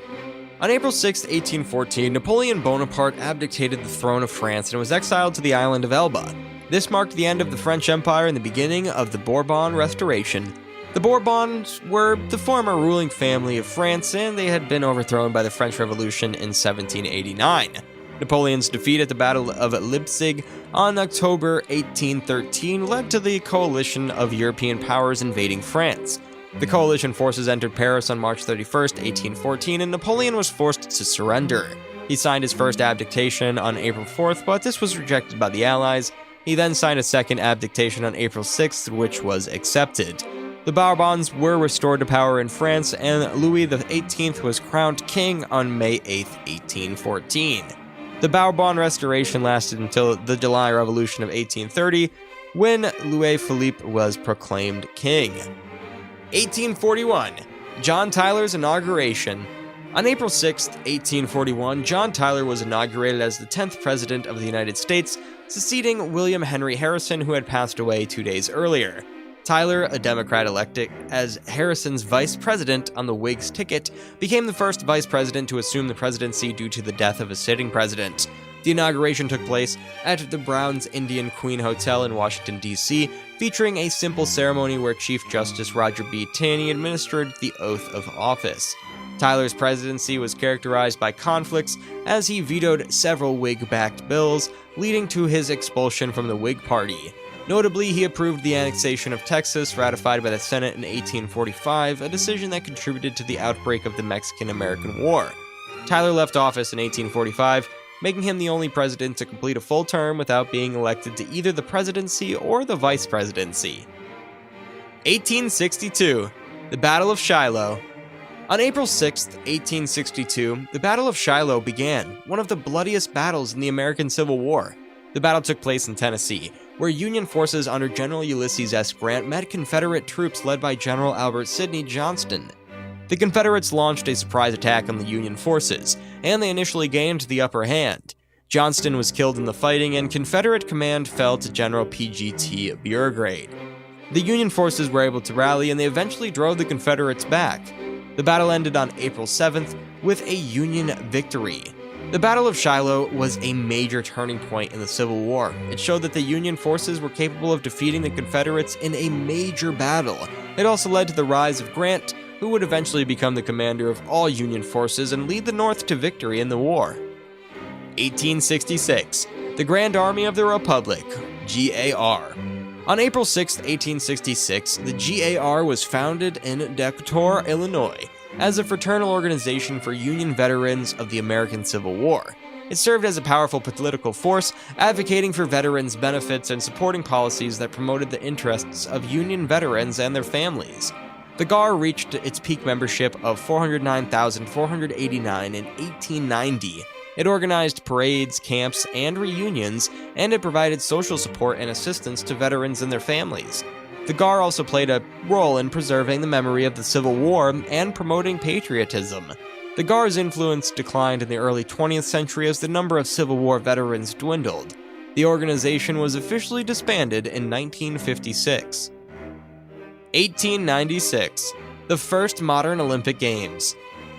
[SPEAKER 1] On April 6, 1814, Napoleon Bonaparte abdicated the throne of France and was exiled to the island of Elba. This marked the end of the French Empire and the beginning of the Bourbon Restoration. The Bourbons were the former ruling family of France, and they had been overthrown by the French Revolution in 1789. Napoleon's defeat at the Battle of Leipzig on October 1813 led to the coalition of European powers invading France. The coalition forces entered Paris on March 31st, 1814, and Napoleon was forced to surrender. He signed his first abdication on April 4th, but this was rejected by the Allies. He then signed a second abdication on April 6th, which was accepted. The Bourbons were restored to power in France, and Louis XVIII was crowned king on May 8, 1814. The Bourbon restoration lasted until the July Revolution of 1830, when Louis Philippe was proclaimed king. 1841. John Tyler's inauguration. On April 6, 1841, John Tyler was inaugurated as the 10th President of the United States, succeeding William Henry Harrison, who had passed away 2 days earlier. Tyler, a Democrat elected as Harrison's vice president on the Whigs ticket, became the first vice president to assume the presidency due to the death of a sitting president. The inauguration took place at the Browns Indian Queen Hotel in Washington, D.C., featuring a simple ceremony where Chief Justice Roger B. Taney administered the oath of office. Tyler's presidency was characterized by conflicts as he vetoed several Whig-backed bills, leading to his expulsion from the Whig Party. Notably, he approved the annexation of Texas, ratified by the Senate in 1845, a decision that contributed to the outbreak of the Mexican-American War. Tyler left office in 1845, making him the only president to complete a full term without being elected to either the presidency or the vice presidency. 1862. The Battle of Shiloh. On April 6, 1862, the Battle of Shiloh began, one of the bloodiest battles in the American Civil War. The battle took place in Tennessee, where Union forces under General Ulysses S. Grant met Confederate troops led by General Albert Sidney Johnston. The Confederates launched a surprise attack on the Union forces, and they initially gained the upper hand. Johnston was killed in the fighting, and Confederate command fell to General P.G.T. Beauregard. The Union forces were able to rally, and they eventually drove the Confederates back. The battle ended on April 7th with a Union victory. The Battle of Shiloh was a major turning point in the Civil War. It showed that the Union forces were capable of defeating the Confederates in a major battle. It also led to the rise of Grant, who would eventually become the commander of all Union forces and lead the North to victory in the war. 1866. The Grand Army of the Republic, GAR. On April 6, 1866, the GAR was founded in Decatur, Illinois, as a fraternal organization for Union veterans of the American Civil War. It served as a powerful political force, advocating for veterans' benefits and supporting policies that promoted the interests of Union veterans and their families. The GAR reached its peak membership of 409,489 in 1890. It organized parades, camps, and reunions, and it provided social support and assistance to veterans and their families. The GAR also played a role in preserving the memory of the Civil War and promoting patriotism. The GAR's influence declined in the early 20th century as the number of Civil War veterans dwindled. The organization was officially disbanded in 1956. 1896. The first modern Olympic Games.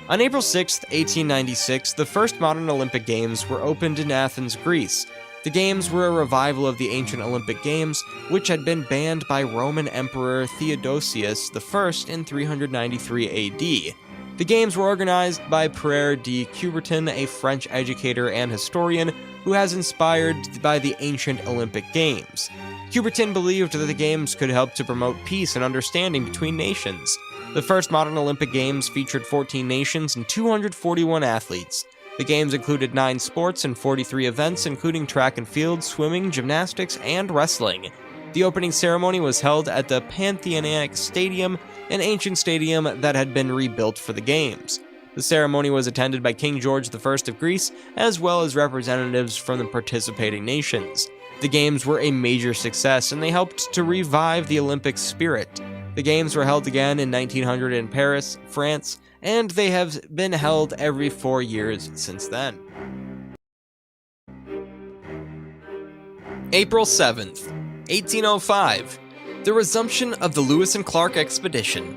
[SPEAKER 1] On April 6, 1896, the first modern Olympic Games were opened in Athens, Greece. The Games were a revival of the ancient Olympic Games, which had been banned by Roman Emperor Theodosius I in 393 AD. The Games were organized by Pierre de Coubertin, a French educator and historian who has inspired by the ancient Olympic Games. Coubertin believed that the Games could help to promote peace and understanding between nations. The first modern Olympic Games featured 14 nations and 241 athletes. The Games included 9 sports and 43 events, including track and field, swimming, gymnastics, and wrestling. The opening ceremony was held at the Pantheonic Stadium, an ancient stadium that had been rebuilt for the Games. The ceremony was attended by King George I of Greece, as well as representatives from the participating nations. The Games were a major success, and they helped to revive the Olympic spirit. The Games were held again in 1900 in Paris, France, and they have been held every 4 years since then. April 7th, 1805. The resumption of the Lewis and Clark Expedition.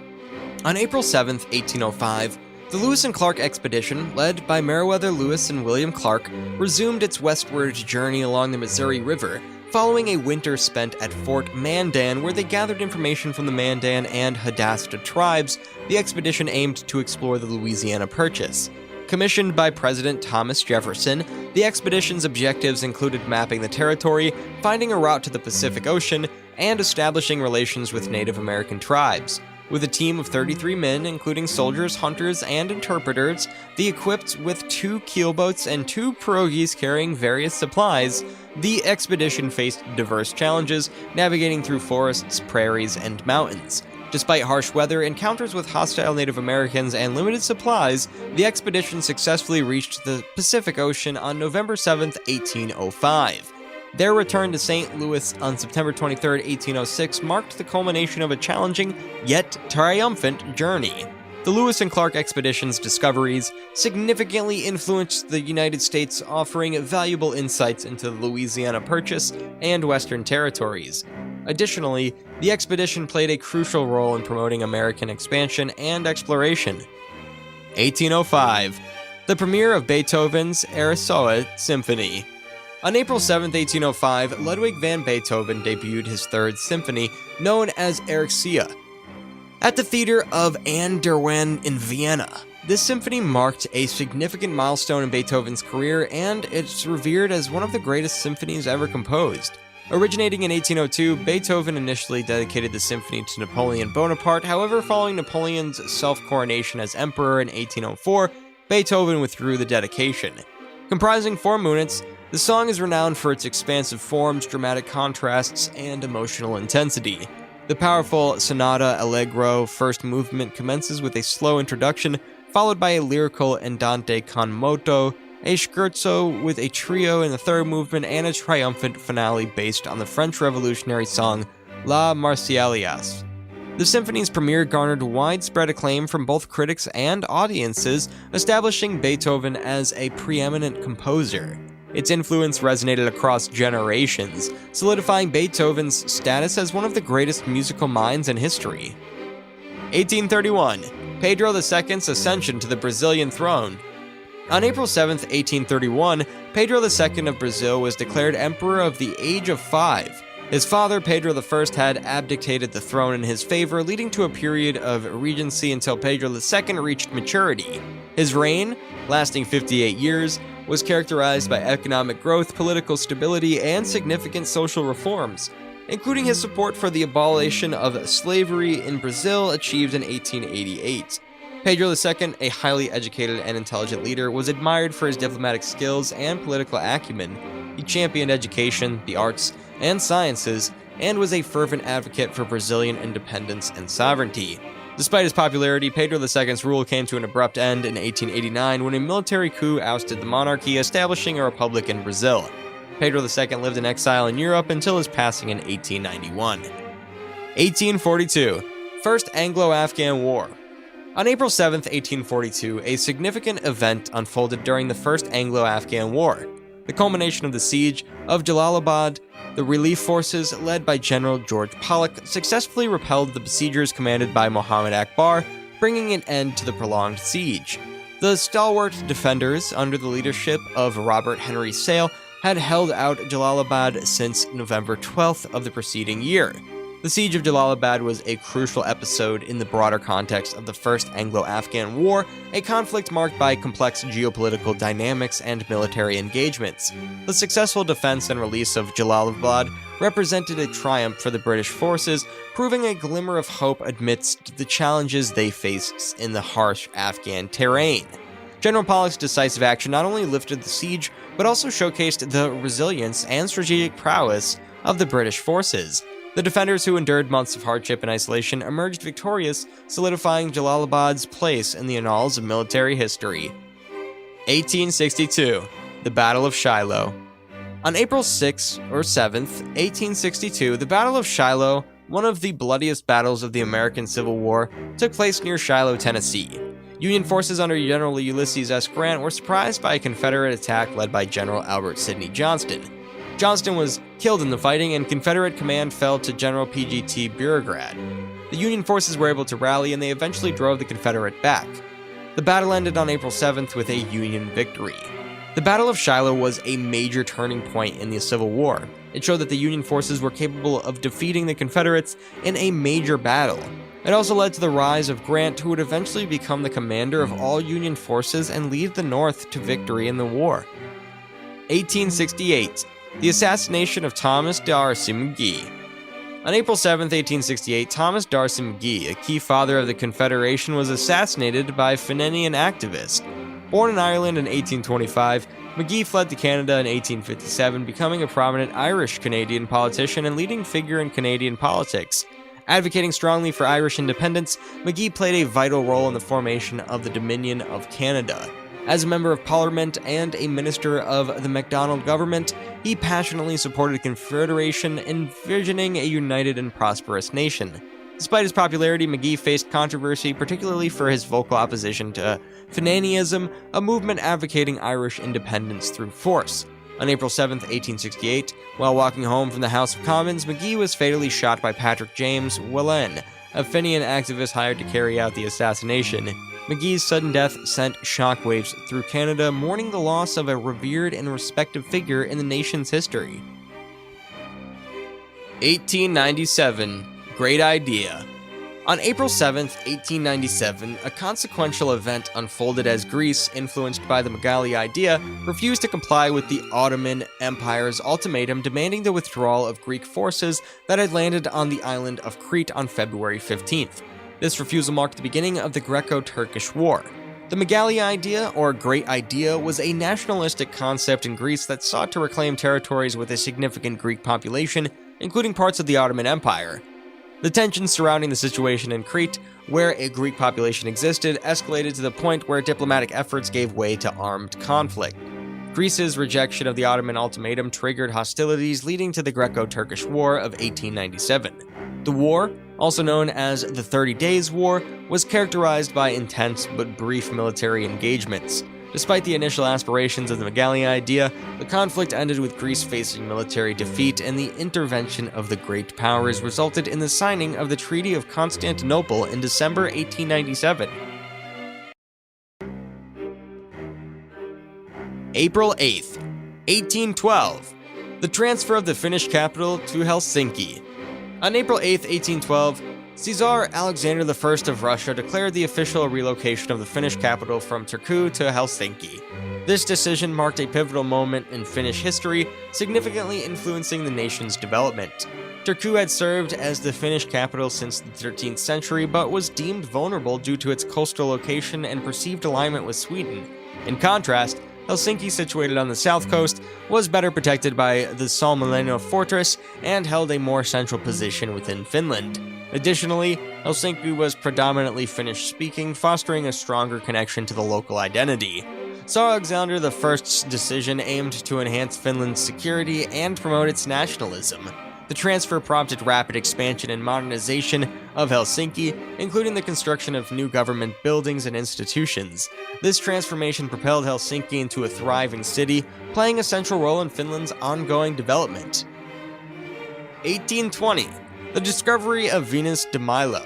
[SPEAKER 1] On April 7th, 1805, the Lewis and Clark Expedition, led by Meriwether Lewis and William Clark, resumed its westward journey along the Missouri River, following a winter spent at Fort Mandan, where they gathered information from the Mandan and Hadasta tribes. The expedition aimed to explore the Louisiana Purchase. Commissioned by President Thomas Jefferson, the expedition's objectives included mapping the territory, finding a route to the Pacific Ocean, and establishing relations with Native American tribes. With a team of 33 men, including soldiers, hunters, and interpreters, equipped with 2 keelboats and 2 pirogues carrying various supplies, the expedition faced diverse challenges, navigating through forests, prairies, and mountains. Despite harsh weather, encounters with hostile Native Americans, and limited supplies, the expedition successfully reached the Pacific Ocean on November 7, 1805. Their return to St. Louis on September 23, 1806 marked the culmination of a challenging, yet triumphant journey. The Lewis and Clark expedition's discoveries significantly influenced the United States, offering valuable insights into the Louisiana Purchase and Western Territories. Additionally, the expedition played a crucial role in promoting American expansion and exploration. 1805. The premiere of Beethoven's Arisoa Symphony. On April 7, 1805, Ludwig van Beethoven debuted his Third Symphony, known as Arisoa, at the theater of An der Wen in Vienna. This symphony marked a significant milestone in Beethoven's career, and it's revered as one of the greatest symphonies ever composed. Originating in 1802, Beethoven initially dedicated the symphony to Napoleon Bonaparte. However, following Napoleon's self-coronation as emperor in 1804, Beethoven withdrew the dedication. Comprising 4 movements, the song is renowned for its expansive forms, dramatic contrasts, and emotional intensity. The powerful sonata allegro first movement commences with a slow introduction, followed by a lyrical andante con moto, a scherzo with a trio in the third movement, and a triumphant finale based on the French Revolutionary song La Marseillaise. The symphony's premiere garnered widespread acclaim from both critics and audiences, establishing Beethoven as a preeminent composer. Its influence resonated across generations, solidifying Beethoven's status as one of the greatest musical minds in history. 1831. Pedro II's ascension to the Brazilian throne. On April 7, 1831, Pedro II of Brazil was declared emperor of the age of 5. His father, Pedro I, had abdicated the throne in his favor, leading to a period of regency until Pedro II reached maturity. His reign, lasting 58 years, was characterized by economic growth, political stability, and significant social reforms, including his support for the abolition of slavery in Brazil achieved in 1888. Pedro II, a highly educated and intelligent leader, was admired for his diplomatic skills and political acumen. He championed education, the arts, and sciences, and was a fervent advocate for Brazilian independence and sovereignty. Despite his popularity, Pedro II's rule came to an abrupt end in 1889 when a military coup ousted the monarchy, establishing a republic in Brazil. Pedro II lived in exile in Europe until his passing in 1891. 1842. First Anglo-Afghan War. On April 7, 1842, a significant event unfolded during the First Anglo-Afghan War. The culmination of the siege of Jalalabad, the relief forces, led by General George Pollock, successfully repelled the besiegers commanded by Muhammad Akbar, bringing an end to the prolonged siege. The stalwart defenders, under the leadership of Robert Henry Sale, had held out Jalalabad since November 12th of the preceding year. The siege of Jalalabad was a crucial episode in the broader context of the First Anglo-Afghan War, a conflict marked by complex geopolitical dynamics and military engagements. The successful defense and release of Jalalabad represented a triumph for the British forces, proving a glimmer of hope amidst the challenges they faced in the harsh Afghan terrain. General Pollock's decisive action not only lifted the siege, but also showcased the resilience and strategic prowess of the British forces. The defenders, who endured months of hardship and isolation, emerged victorious, solidifying Jalalabad's place in the annals of military history. 1862. The Battle of Shiloh. On April 6 or 7th, 1862, the Battle of Shiloh, one of the bloodiest battles of the American Civil War, took place near Shiloh, Tennessee. Union forces under General Ulysses S. Grant were surprised by a Confederate attack led by General Albert Sidney Johnston. Johnston was killed in the fighting, and Confederate command fell to General P.G.T. Beauregard. The Union forces were able to rally, and they eventually drove the Confederate back. The battle ended on April 7th with a Union victory. The Battle of Shiloh was a major turning point in the Civil War. It showed that the Union forces were capable of defeating the Confederates in a major battle. It also led to the rise of Grant, who would eventually become the commander of all Union forces and lead the North to victory in the war. 1868. The assassination of Thomas D'Arcy McGee. On April 7, 1868, Thomas D'Arcy McGee, a key father of the Confederation, was assassinated by a Fenian activist. Born in Ireland in 1825, McGee fled to Canada in 1857, becoming a prominent Irish-Canadian politician and leading figure in Canadian politics. Advocating strongly for Irish independence, McGee played a vital role in the formation of the Dominion of Canada. As a member of Parliament and a minister of the Macdonald government, he passionately supported Confederation, envisioning a united and prosperous nation. Despite his popularity, McGee faced controversy, particularly for his vocal opposition to Fenianism, a movement advocating Irish independence through force. On April 7, 1868, while walking home from the House of Commons, McGee was fatally shot by Patrick James Whelan, a Fenian activist hired to carry out the assassination. McGee's sudden death sent shockwaves through Canada, mourning the loss of a revered and respected figure in the nation's history. 1897. Great idea. On April 7, 1897, a consequential event unfolded as Greece, influenced by the McQuarrie idea, refused to comply with the Ottoman Empire's ultimatum demanding the withdrawal of Greek forces that had landed on the island of Crete on February 15th. This refusal marked the beginning of the Greco-Turkish War. The McQuarrie idea, or Great Idea, was a nationalistic concept in Greece that sought to reclaim territories with a significant Greek population, including parts of the Ottoman Empire. The tensions surrounding the situation in Crete, where a Greek population existed, escalated to the point where diplomatic efforts gave way to armed conflict. Greece's rejection of the Ottoman ultimatum triggered hostilities, leading to the Greco-Turkish War of 1897. The war, also known as the 30 Days' War, was characterized by intense but brief military engagements. Despite the initial aspirations of the McQuarrie idea, the conflict ended with Greece facing military defeat, and the intervention of the Great Powers resulted in the signing of the Treaty of Constantinople in December 1897. April 8th, 1812. The transfer of the Finnish capital to Helsinki. On April 8, 1812, Caesar Alexander I of Russia declared the official relocation of the Finnish capital from Turku to Helsinki. This decision marked a pivotal moment in Finnish history, significantly influencing the nation's development. Turku had served as the Finnish capital since the 13th century, but was deemed vulnerable due to its coastal location and perceived alignment with Sweden. In contrast, Helsinki, situated on the south coast, was better protected by the Salmileno fortress and held a more central position within Finland. Additionally, Helsinki was predominantly Finnish-speaking, fostering a stronger connection to the local identity. Tsar Alexander I's decision aimed to enhance Finland's security and promote its nationalism. The transfer prompted rapid expansion and modernization of Helsinki, including the construction of new government buildings and institutions. This transformation propelled Helsinki into a thriving city, playing a central role in Finland's ongoing development. 1820. The discovery of Venus de Milo.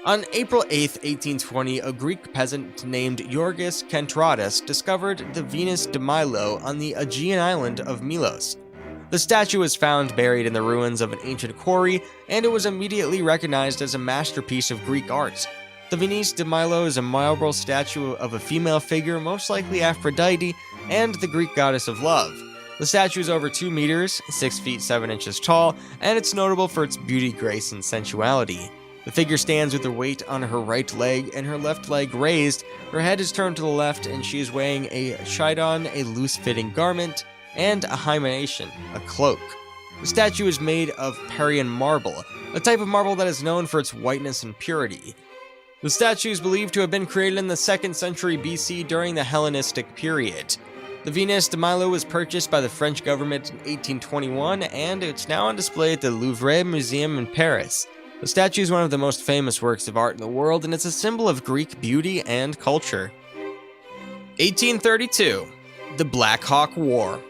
[SPEAKER 1] On April 8, 1820, a Greek peasant named Yorgos Kentradis discovered the Venus de Milo on the Aegean island of Milos. The statue was found buried in the ruins of an ancient quarry, and it was immediately recognized as a masterpiece of Greek art. The Venus de Milo is a marble statue of a female figure, most likely Aphrodite, and the Greek goddess of love. The statue is over 2 meters, 6 feet 7 inches tall, and it's notable for its beauty, grace, and sensuality. The figure stands with her weight on her right leg and her left leg raised, her head is turned to the left, and she is wearing a chiton, a loose-fitting garment, and a hymenation, a cloak. The statue is made of Parian marble, a type of marble that is known for its whiteness and purity. The statue is believed to have been created in the 2nd century BC during the Hellenistic period. The Venus de Milo was purchased by the French government in 1821, and it's now on display at the Louvre Museum in Paris. The statue is one of the most famous works of art in the world, and it's a symbol of Greek beauty and culture. 1832. The Black Hawk War.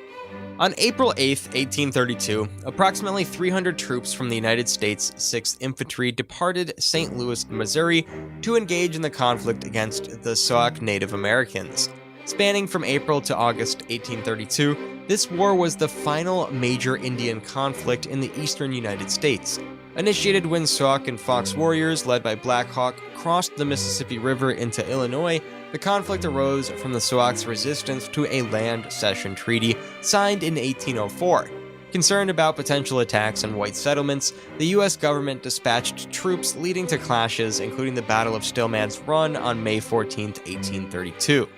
[SPEAKER 1] On April 8, 1832, approximately 300 troops from the United States 6th Infantry departed St. Louis, Missouri, to engage in the conflict against the Sauk Native Americans. Spanning from April to August 1832, this war was the final major Indian conflict in the eastern United States. initiated when Sauk and Fox warriors, led by Black Hawk, crossed the Mississippi River into Illinois. The conflict arose from the Sauk's resistance to a land cession treaty signed in 1804. Concerned about potential attacks on white settlements, the U.S. government dispatched troops, leading to clashes, including the Battle of Stillman's Run on May 14, 1832.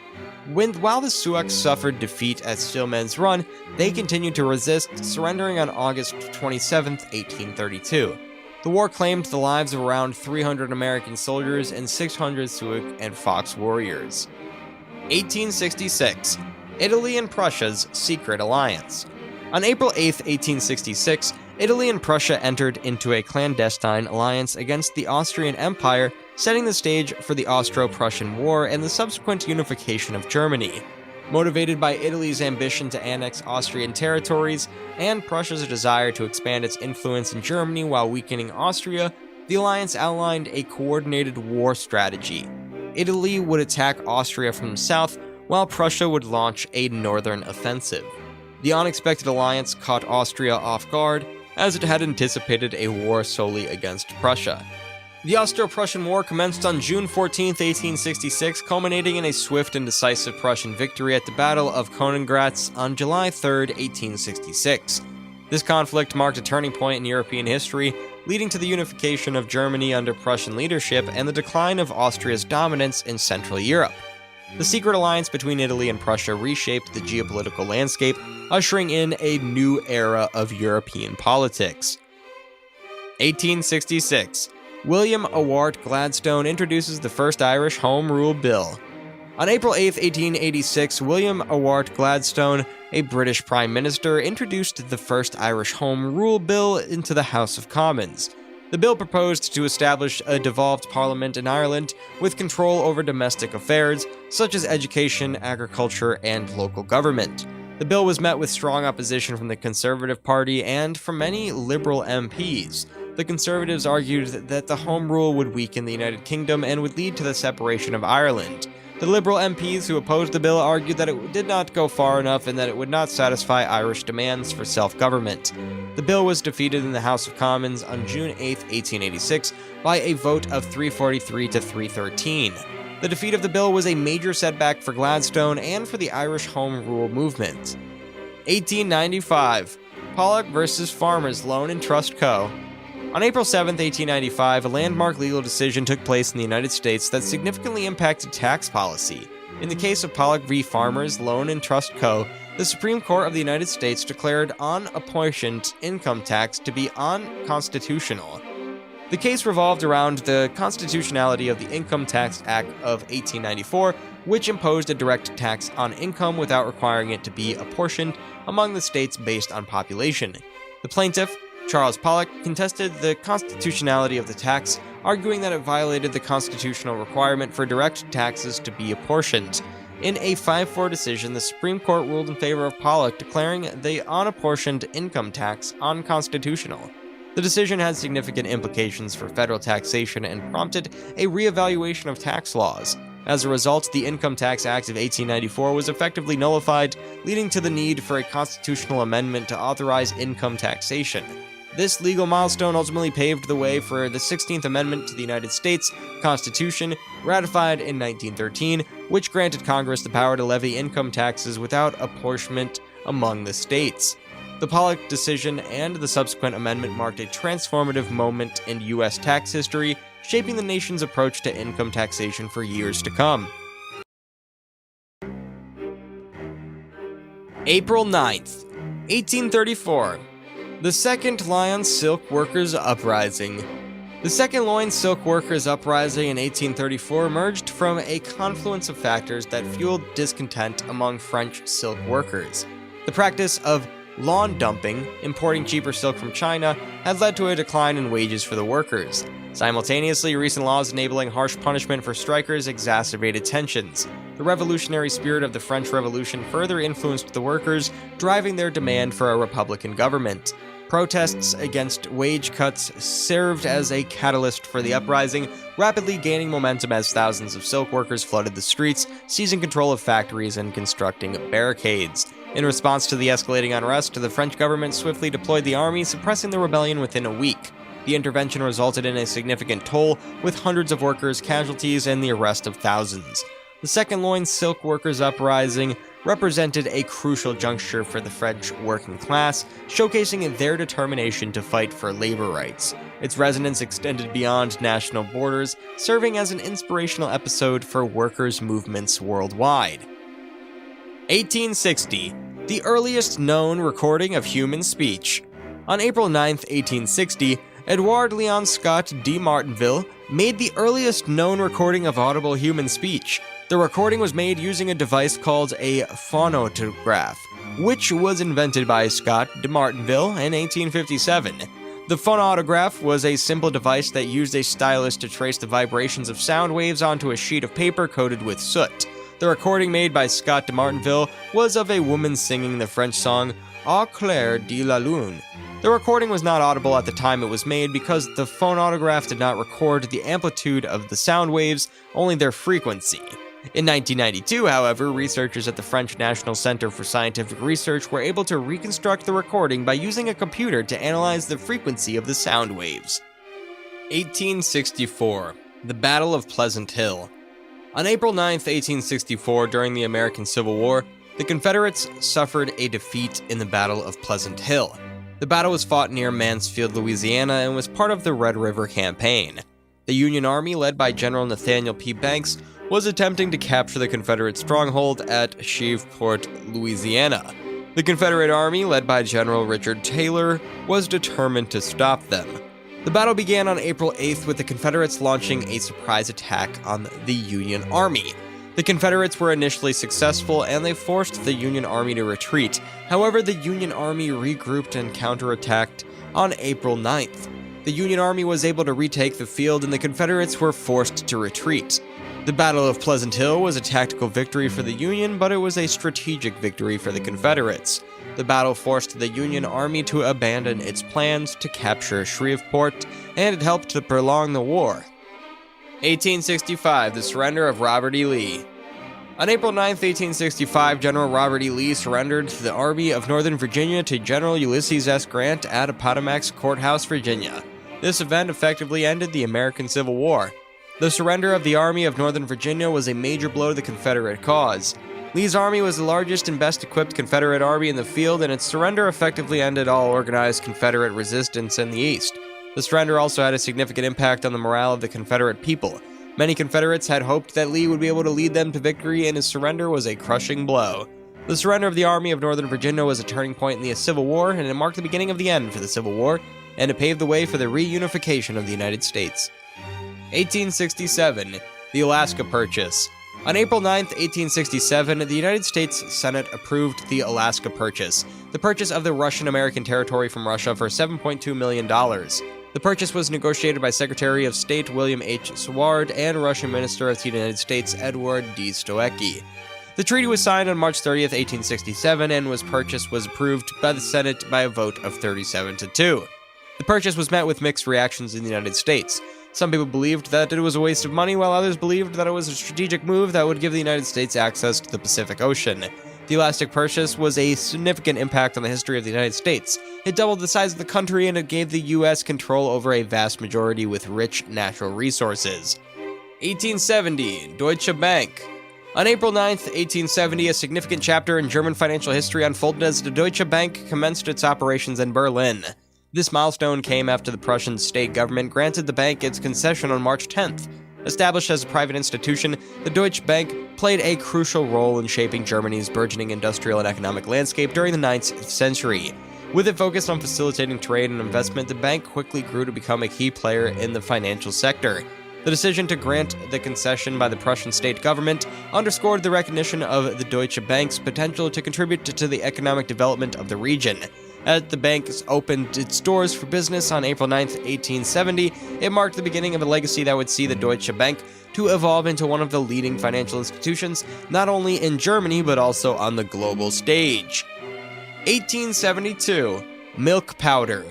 [SPEAKER 1] While the Sioux suffered defeat at Stillman's Run, they continued to resist, surrendering on August 27, 1832. The war claimed the lives of around 300 American soldiers and 600 Sioux and Fox warriors. 1866. Italy and Prussia's secret alliance. On April 8, 1866, Italy and Prussia entered into a clandestine alliance against the Austrian Empire, setting the stage for the Austro-Prussian War and the subsequent unification of Germany. Motivated by Italy's ambition to annex Austrian territories and Prussia's desire to expand its influence in Germany while weakening Austria, the alliance outlined a coordinated war strategy. Italy would attack Austria from the south, while Prussia would launch a northern offensive. The unexpected alliance caught Austria off guard, as it had anticipated a war solely against Prussia. The Austro-Prussian War commenced on June 14, 1866, culminating in a swift and decisive Prussian victory at the Battle of Königgrätz on July 3, 1866. This conflict marked a turning point in European history, leading to the unification of Germany under Prussian leadership and the decline of Austria's dominance in Central Europe. The secret alliance between Italy and Prussia reshaped the geopolitical landscape, ushering in a new era of European politics. 1866. William Ewart Gladstone introduces the first Irish Home Rule Bill. On April 8, 1886, William Ewart Gladstone, a British Prime Minister, introduced the first Irish Home Rule Bill into the House of Commons. The bill proposed to establish a devolved parliament in Ireland with control over domestic affairs, such as education, agriculture, and local government. The bill was met with strong opposition from the Conservative Party and from many Liberal MPs. The Conservatives argued that the Home Rule would weaken the United Kingdom and would lead to the separation of Ireland. The Liberal MPs who opposed the bill argued that it did not go far enough and that it would not satisfy Irish demands for self-government. The bill was defeated in the House of Commons on June 8, 1886, by a vote of 343 to 313. The defeat of the bill was a major setback for Gladstone and for the Irish Home Rule movement. 1895. Pollock versus Farmers Loan and Trust Co. On April 7, 1895, a landmark legal decision took place in the United States that significantly impacted tax policy. In the case of Pollock v. Farmers Loan and Trust Co., the Supreme Court of the United States declared unapportioned income tax to be unconstitutional. The case revolved around the constitutionality of the Income Tax Act of 1894, which imposed a direct tax on income without requiring it to be apportioned among the states based on population. The plaintiff, Charles Pollock, contested the constitutionality of the tax, arguing that it violated the constitutional requirement for direct taxes to be apportioned. In a 5-4 decision, the Supreme Court ruled in favor of Pollock, declaring the unapportioned income tax unconstitutional. The decision had significant implications for federal taxation and prompted a reevaluation of tax laws. As a result, the Income Tax Act of 1894 was effectively nullified, leading to the need for a constitutional amendment to authorize income taxation. This legal milestone ultimately paved the way for the 16th Amendment to the United States Constitution, ratified in 1913, which granted Congress the power to levy income taxes without apportionment among the states. The Pollock decision and the subsequent amendment marked a transformative moment in U.S. tax history, shaping the nation's approach to income taxation for years to come. April 9th, 1834. The Second Lyons Silk Workers Uprising. The Second Lyons Silk Workers Uprising in 1834 emerged from a confluence of factors that fueled discontent among French silk workers. The practice of lawn dumping, importing cheaper silk from China, had led to a decline in wages for the workers. Simultaneously, recent laws enabling harsh punishment for strikers exacerbated tensions. The revolutionary spirit of the French Revolution further influenced the workers, driving their demand for a republican government. Protests against wage cuts served as a catalyst for the uprising, rapidly gaining momentum as thousands of silk workers flooded the streets, seizing control of factories and constructing barricades. In response to the escalating unrest, the French government swiftly deployed the army, suppressing the rebellion within a week. The intervention resulted in a significant toll, with hundreds of workers' casualties and the arrest of thousands. The Second Loin Silk Workers' Uprising represented a crucial juncture for the French working class, showcasing their determination to fight for labor rights. Its resonance extended beyond national borders, serving as an inspirational episode for workers' movements worldwide. 1860, the earliest known recording of human speech. On April 9, 1860, Edward Leon Scott de Martinville made the earliest known recording of audible human speech. The recording was made using a device called a phonautograph, which was invented by Scott de Martinville in 1857. The phonautograph was a simple device that used a stylus to trace the vibrations of sound waves onto a sheet of paper coated with soot. The recording made by Scott de Martinville was of a woman singing the French song Au clair de la lune. The recording was not audible at the time it was made because the phonautograph did not record the amplitude of the sound waves, only their frequency. In 1992, however, researchers at the French National Center for Scientific Research were able to reconstruct the recording by using a computer to analyze the frequency of the sound waves. 1864, the Battle of Pleasant Hill. On April 9, 1864, during the American Civil War, the Confederates suffered a defeat in the Battle of Pleasant Hill. The battle was fought near Mansfield, Louisiana, and was part of the Red River Campaign. The Union Army, led by General Nathaniel P. Banks, was attempting to capture the Confederate stronghold at Shreveport, Louisiana. The Confederate Army, led by General Richard Taylor, was determined to stop them. The battle began on April 8th with the Confederates launching a surprise attack on the Union Army. The Confederates were initially successful, and they forced the Union Army to retreat. However, the Union Army regrouped and counterattacked on April 9th. The Union Army was able to retake the field, and the Confederates were forced to retreat. The Battle of Pleasant Hill was a tactical victory for the Union, but it was a strategic victory for the Confederates. The battle forced the Union Army to abandon its plans to capture Shreveport, and it helped to prolong the war. 1865, the surrender of Robert E. Lee. On April 9, 1865, General Robert E. Lee surrendered the Army of Northern Virginia to General Ulysses S. Grant at Appomattox Courthouse, Virginia. This event effectively ended the American Civil War. The surrender of the Army of Northern Virginia was a major blow to the Confederate cause. Lee's army was the largest and best-equipped Confederate army in the field, and its surrender effectively ended all organized Confederate resistance in the East. The surrender also had a significant impact on the morale of the Confederate people. Many Confederates had hoped that Lee would be able to lead them to victory, and his surrender was a crushing blow. The surrender of the Army of Northern Virginia was a turning point in the Civil War, and it marked the beginning of the end for the Civil War, and it paved the way for the reunification of the United States. 1867, the Alaska Purchase. On April 9, 1867, the United States Senate approved the Alaska Purchase, the purchase of the Russian-American territory from Russia for $7.2 million. The purchase was negotiated by Secretary of State William H. Seward and Russian Minister to the United States Edward D. Stoecki. The treaty was signed on March 30, 1867, and was approved by the Senate by a vote of 37-2. The purchase was met with mixed reactions in the United States. Some people believed that it was a waste of money, while others believed that it was a strategic move that would give the United States access to the Pacific Ocean. The Alaska Purchase was a significant impact on the history of the United States. It doubled the size of the country, and it gave the U.S. control over a vast majority with rich natural resources. 1870, Deutsche Bank. On April 9, 1870, a significant chapter in German financial history unfolded as the Deutsche Bank commenced its operations in Berlin. This milestone came after the Prussian state government granted the bank its concession on March 10th. Established as a private institution, the Deutsche Bank played a crucial role in shaping Germany's burgeoning industrial and economic landscape during the 9th century. With it focused on facilitating trade and investment, the bank quickly grew to become a key player in the financial sector. The decision to grant the concession by the Prussian state government underscored the recognition of the Deutsche Bank's potential to contribute to the economic development of the region. As the bank opened its doors for business on April 9, 1870, it marked the beginning of a legacy that would see the Deutsche Bank to evolve into one of the leading financial institutions, not only in Germany, but also on the global stage. 1872, Milk Powder.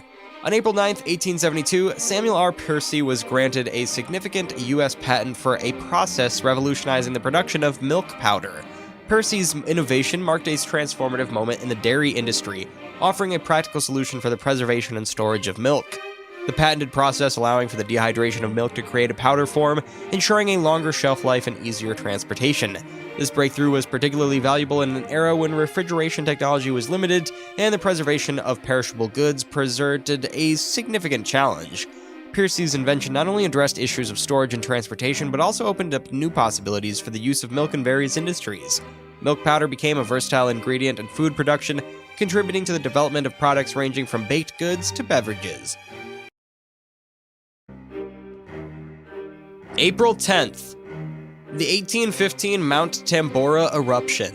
[SPEAKER 1] On April 9, 1872, Samuel R. Percy was granted a significant U.S. patent for a process revolutionizing the production of milk powder. Percy's innovation marked a transformative moment in the dairy industry, offering a practical solution for the preservation and storage of milk. the patented process allowing for the dehydration of milk to create a powder form, ensuring a longer shelf life and easier transportation. This breakthrough was particularly valuable in an era when refrigeration technology was limited and the preservation of perishable goods presented a significant challenge. Piercy's invention not only addressed issues of storage and transportation, but also opened up new possibilities for the use of milk in various industries. Milk powder became a versatile ingredient in food production, contributing to the development of products ranging from baked goods to beverages. April 10th. The 1815 Mount Tambora eruption.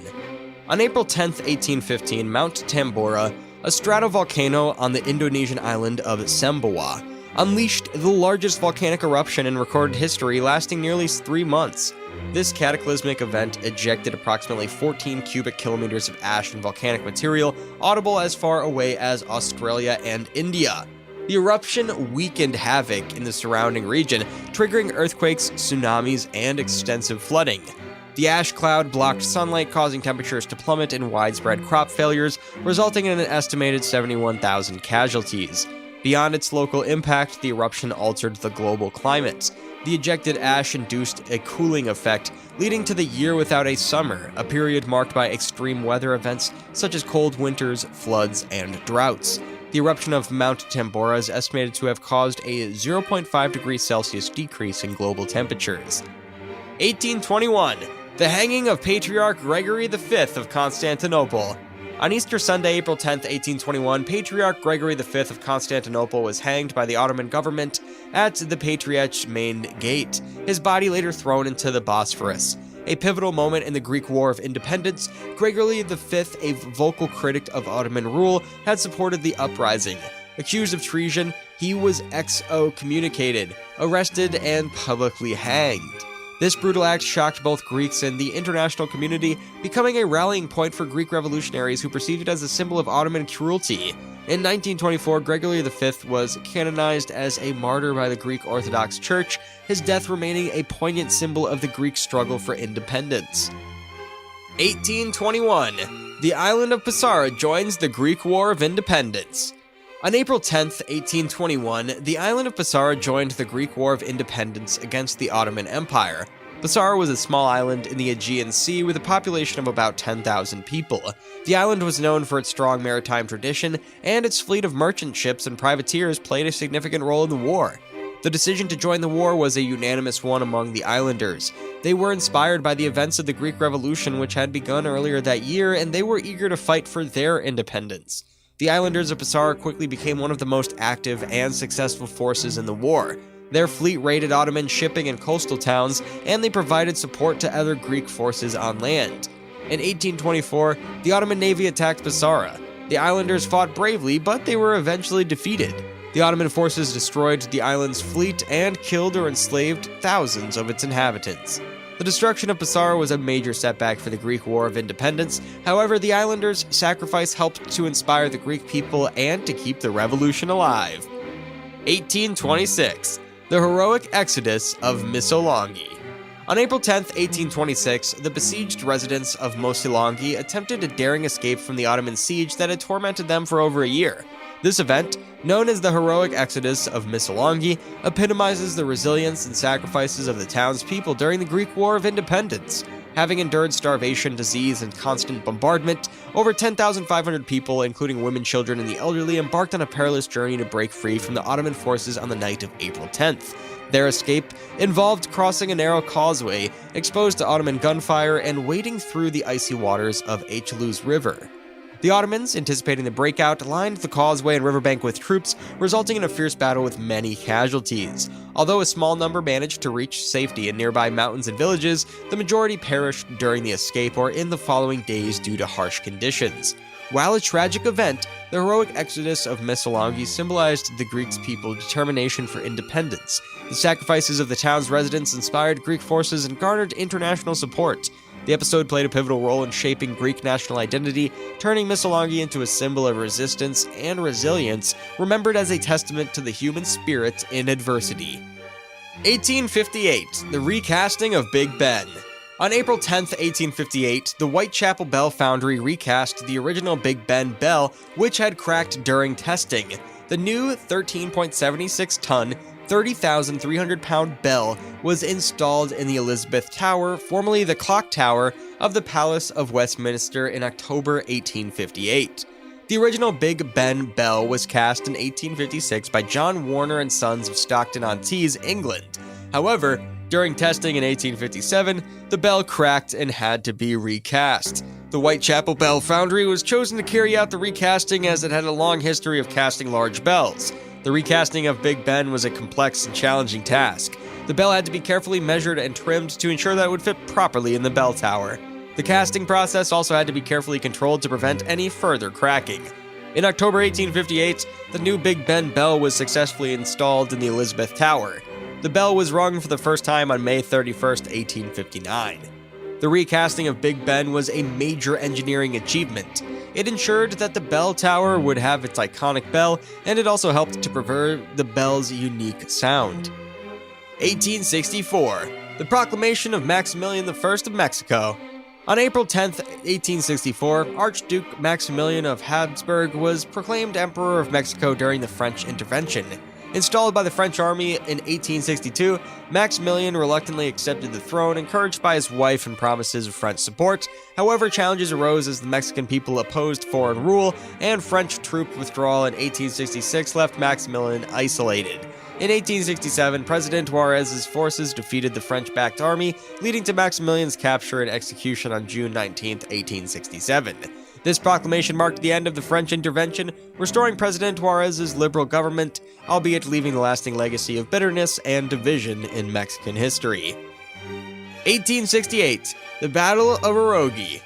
[SPEAKER 1] On April 10th, 1815, Mount Tambora, a stratovolcano on the Indonesian island of Sumbawa, unleashed the largest volcanic eruption in recorded history, lasting nearly 3 months. This cataclysmic event ejected approximately 14 cubic kilometers of ash and volcanic material, audible as far away as Australia and India. The eruption weakened havoc in the surrounding region, triggering earthquakes, tsunamis, and extensive flooding. The ash cloud blocked sunlight, causing temperatures to plummet and widespread crop failures, resulting in an estimated 71,000 casualties. Beyond its local impact, the eruption altered the global climate. The ejected ash induced a cooling effect, leading to the year without a summer, a period marked by extreme weather events such as cold winters, floods, and droughts. The eruption of Mount Tambora is estimated to have caused a 0.5 degrees Celsius decrease in global temperatures. 1821. The hanging of Patriarch Gregory V of Constantinople. On Easter Sunday, April 10, 1821, Patriarch Gregory V of Constantinople was hanged by the Ottoman government at the Patriarch's main gate, his body later thrown into the Bosphorus. A pivotal moment in the Greek War of Independence, Gregory V, a vocal critic of Ottoman rule, had supported the uprising. Accused of treason, he was excommunicated, arrested, and publicly hanged. This brutal act shocked both Greeks and the international community, becoming a rallying point for Greek revolutionaries who perceived it as a symbol of Ottoman cruelty. In 1924, Gregory V was canonized as a martyr by the Greek Orthodox Church, his death remaining a poignant symbol of the Greek struggle for independence. 1821. The island of Pesara joins the Greek War of Independence. On April 10, 1821, the island of Pesara joined the Greek War of Independence against the Ottoman Empire. Pesara was a small island in the Aegean Sea with a population of about 10,000 people. The island was known for its strong maritime tradition, and its fleet of merchant ships and privateers played a significant role in the war. The decision to join the war was a unanimous one among the islanders. They were inspired by the events of the Greek Revolution, which had begun earlier that year, and they were eager to fight for their independence. The islanders of Pesara quickly became one of the most active and successful forces in the war. Their fleet raided Ottoman shipping and coastal towns, and they provided support to other Greek forces on land. In 1824, the Ottoman navy attacked Pesara. The islanders fought bravely, but they were eventually defeated. The Ottoman forces destroyed the island's fleet and killed or enslaved thousands of its inhabitants. The destruction of Pesara was a major setback for the Greek War of Independence. However, the islanders' sacrifice helped to inspire the Greek people and to keep the revolution alive. 1826. The heroic exodus of Missolonghi. On April 10, 1826, the besieged residents of Missolonghi attempted a daring escape from the Ottoman siege that had tormented them for over a year. This event, known as the heroic exodus of Missolonghi, epitomizes the resilience and sacrifices of the townspeople during the Greek War of Independence. Having endured starvation, disease, and constant bombardment, over 10,500 people, including women, children, and the elderly, embarked on a perilous journey to break free from the Ottoman forces on the night of April 10th. Their escape involved crossing a narrow causeway, exposed to Ottoman gunfire, and wading through the icy waters of Achelous River. The Ottomans, anticipating the breakout, lined the causeway and riverbank with troops, resulting in a fierce battle with many casualties. Although a small number managed to reach safety in nearby mountains and villages, the majority perished during the escape or in the following days due to harsh conditions. While a tragic event, the heroic exodus of Missolonghi symbolized the Greek people's determination for independence. The sacrifices of the town's residents inspired Greek forces and garnered international support. The episode played a pivotal role in shaping Greek national identity, turning Missolonghi into a symbol of resistance and resilience, remembered as a testament to the human spirit in adversity. 1858. The recasting of Big Ben. On April 10, 1858, the Whitechapel Bell Foundry recast the original Big Ben bell, which had cracked during testing. The new 13.76-ton, 30,300-pound bell was installed in the Elizabeth Tower, formerly the Clock Tower, of the Palace of Westminster in October 1858. The original Big Ben bell was cast in 1856 by John Warner and Sons of Stockton-on-Tees, England. However, during testing in 1857, the bell cracked and had to be recast. The Whitechapel Bell Foundry was chosen to carry out the recasting as it had a long history of casting large bells. The recasting of Big Ben was a complex and challenging task. The bell had to be carefully measured and trimmed to ensure that it would fit properly in the bell tower. The casting process also had to be carefully controlled to prevent any further cracking. In October 1858, the new Big Ben bell was successfully installed in the Elizabeth Tower. The bell was rung for the first time on May 31, 1859. The recasting of Big Ben was a major engineering achievement. It ensured that the bell tower would have its iconic bell, and it also helped to preserve the bell's unique sound. 1864. The proclamation of Maximilian I of Mexico. On April 10, 1864, Archduke Maximilian of Habsburg was proclaimed Emperor of Mexico during the French intervention. Installed by the French army in 1862, Maximilian reluctantly accepted the throne, encouraged by his wife and promises of French support. However, challenges arose as the Mexican people opposed foreign rule, and French troop withdrawal in 1866 left Maximilian isolated. In 1867, President Juarez's forces defeated the French-backed army, leading to Maximilian's capture and execution on June 19, 1867. This proclamation marked the end of the French intervention, restoring President Juarez's liberal government, albeit leaving a lasting legacy of bitterness and division in Mexican history. 1868. The Battle of Orogi.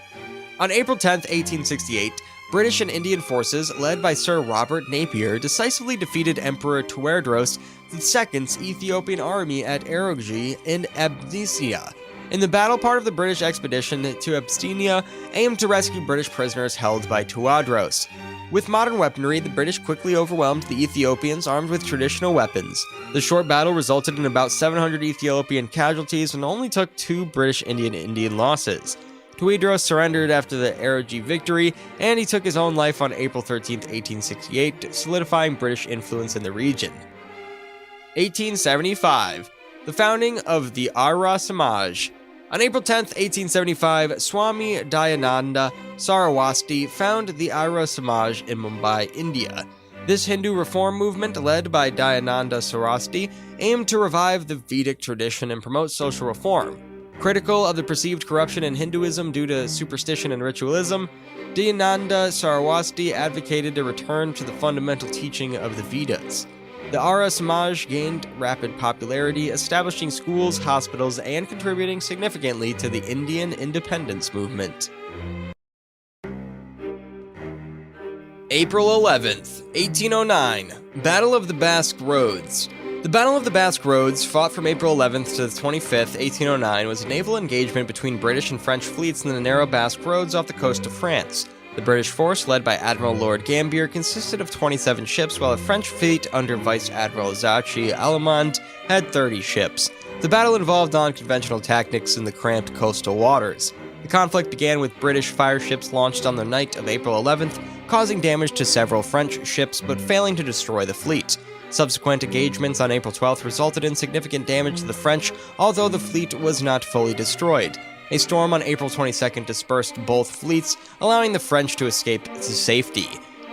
[SPEAKER 1] On April 10, 1868, British and Indian forces, led by Sir Robert Napier, decisively defeated Emperor Tewodros II's Ethiopian army at Orogi in Abyssinia. In the battle, part of the British expedition to Abyssinia aimed to rescue British prisoners held by Tewodros. With modern weaponry, the British quickly overwhelmed the Ethiopians armed with traditional weapons. The short battle resulted in about 700 Ethiopian casualties and only took 2 British Indian losses. Tewodros surrendered after the Orogi victory, and he took his own life on April 13, 1868, solidifying British influence in the region. 1875. The founding of the Arya Samaj. On April 10, 1875, Swami Dayananda Saraswati founded the Arya Samaj in Mumbai, India. This Hindu reform movement, led by Dayananda Saraswati, aimed to revive the Vedic tradition and promote social reform. Critical of the perceived corruption in Hinduism due to superstition and ritualism, Dayananda Saraswati advocated a return to the fundamental teaching of the Vedas. The Arya Samaj gained rapid popularity, establishing schools, hospitals, and contributing significantly to the Indian independence movement. April 11th, 1809. Battle of the Basque Roads. The Battle of the Basque Roads, fought from April 11th to the 25th, 1809, was a naval engagement between British and French fleets in the narrow Basque Roads off the coast of France. The British force, led by Admiral Lord Gambier, consisted of 27 ships, while the French fleet under Vice Admiral Zachi Allemande had 30 ships. The battle involved unconventional tactics in the cramped coastal waters. The conflict began with British fire ships launched on the night of April 11th, causing damage to several French ships but failing to destroy the fleet. Subsequent engagements on April 12th resulted in significant damage to the French, although the fleet was not fully destroyed. A storm on April 22nd dispersed both fleets, allowing the French to escape to safety.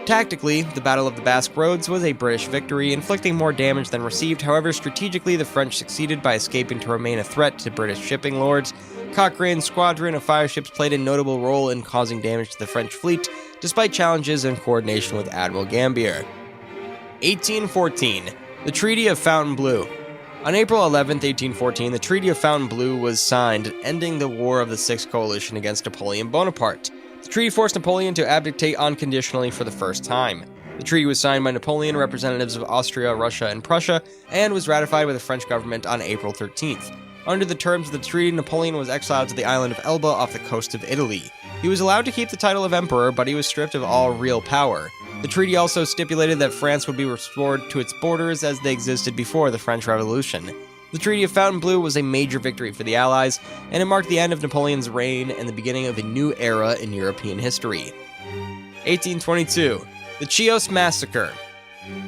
[SPEAKER 1] Tactically, the Battle of the Basque Roads was a British victory, inflicting more damage than received. However, strategically, the French succeeded by escaping to remain a threat to British shipping lords. Cochrane's squadron of fire ships played a notable role in causing damage to the French fleet, despite challenges in coordination with Admiral Gambier. 1814. The Treaty of Fontainebleau. On April 11, 1814, the Treaty of Fontainebleau was signed, ending the War of the Sixth Coalition against Napoleon Bonaparte. The treaty forced Napoleon to abdicate unconditionally for the first time. The treaty was signed by Napoleon, representatives of Austria, Russia, and Prussia, and was ratified by the French government on April 13th. Under the terms of the treaty, Napoleon was exiled to the island of Elba off the coast of Italy. He was allowed to keep the title of emperor, but he was stripped of all real power. The treaty also stipulated that France would be restored to its borders as they existed before the French Revolution. The Treaty of Fontainebleau was a major victory for the Allies, and it marked the end of Napoleon's reign and the beginning of a new era in European history. 1822. The Chios Massacre.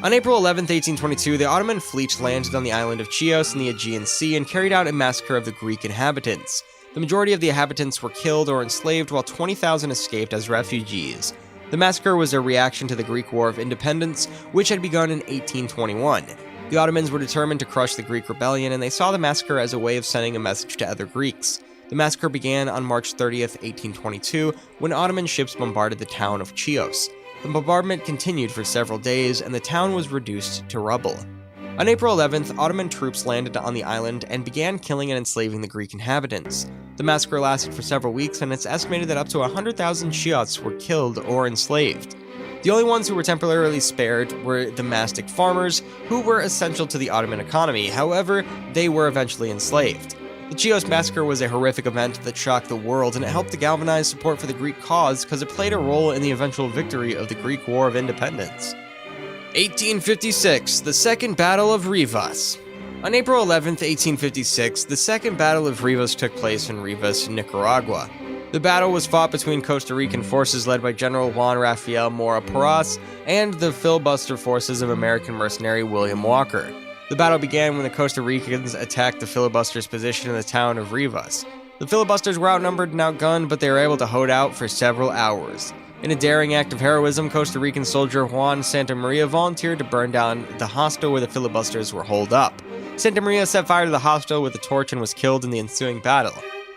[SPEAKER 1] On April 11, 1822, the Ottoman fleet landed on the island of Chios in the Aegean Sea and carried out a massacre of the Greek inhabitants. The majority of the inhabitants were killed or enslaved, while 20,000 escaped as refugees. The massacre was a reaction to the Greek War of Independence, which had begun in 1821. The Ottomans were determined to crush the Greek rebellion, and they saw the massacre as a way of sending a message to other Greeks. The massacre began on March 30th, 1822, when Ottoman ships bombarded the town of Chios. The bombardment continued for several days, and the town was reduced to rubble. On April 11th, Ottoman troops landed on the island and began killing and enslaving the Greek inhabitants. The massacre lasted for several weeks, and it's estimated that up to 100,000 Chiots were killed or enslaved. The only ones who were temporarily spared were the domestic farmers, who were essential to the Ottoman economy. However, they were eventually enslaved. The Chios massacre was a horrific event that shocked the world, and it helped to galvanize support for the Greek cause because it played a role in the eventual victory of the Greek War of Independence. 1856, the Second Battle of Rivas. On April 11, 1856, the Second Battle of Rivas took place in Rivas, Nicaragua. The battle was fought between Costa Rican forces led by General Juan Rafael Mora Porras and the filibuster forces of American mercenary William Walker. The battle began when the Costa Ricans attacked the filibusters' position in the town of Rivas. The filibusters were outnumbered and outgunned, but they were able to hold out for several hours. In a daring act of heroism, Costa Rican soldier Juan Santamaria volunteered to burn down the hostel where the filibusters were holed up. Santamaria set fire to the hostel with a torch and was killed in the ensuing battle.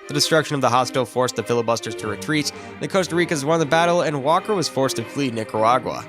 [SPEAKER 1] The destruction of the hostel forced the filibusters to retreat. The Costa Ricans won the battle, and Walker was forced to flee Nicaragua.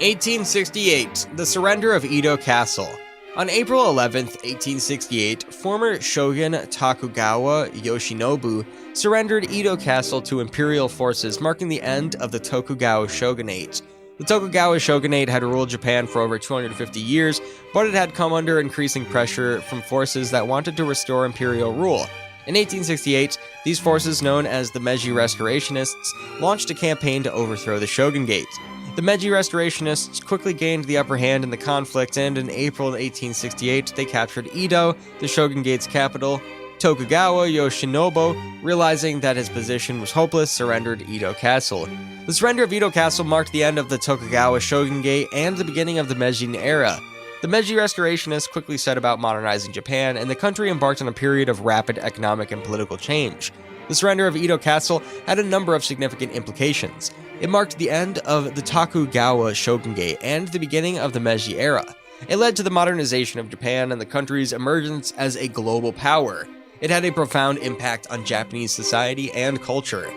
[SPEAKER 1] 1868, the surrender of Edo Castle. On April 11, 1868, former shogun Tokugawa Yoshinobu surrendered Edo Castle to imperial forces, marking the end of the Tokugawa shogunate. The Tokugawa shogunate had ruled Japan for over 250 years, but it had come under increasing pressure from forces that wanted to restore imperial rule. In 1868, these forces, known as the Meiji Restorationists, launched a campaign to overthrow the shogunate. The Meiji Restorationists quickly gained the upper hand in the conflict, and in April 1868, they captured Edo, the shogunate's capital. Tokugawa Yoshinobu, realizing that his position was hopeless, surrendered Edo Castle. The surrender of Edo Castle marked the end of the Tokugawa shogunate and the beginning of the Meiji era. The Meiji Restorationists quickly set about modernizing Japan, and the country embarked on a period of rapid economic and political change. The surrender of Edo Castle had a number of significant implications. It marked the end of the Tokugawa shogunate and the beginning of the Meiji era. It led to the modernization of Japan and the country's emergence as a global power. It had a profound impact on Japanese society and culture.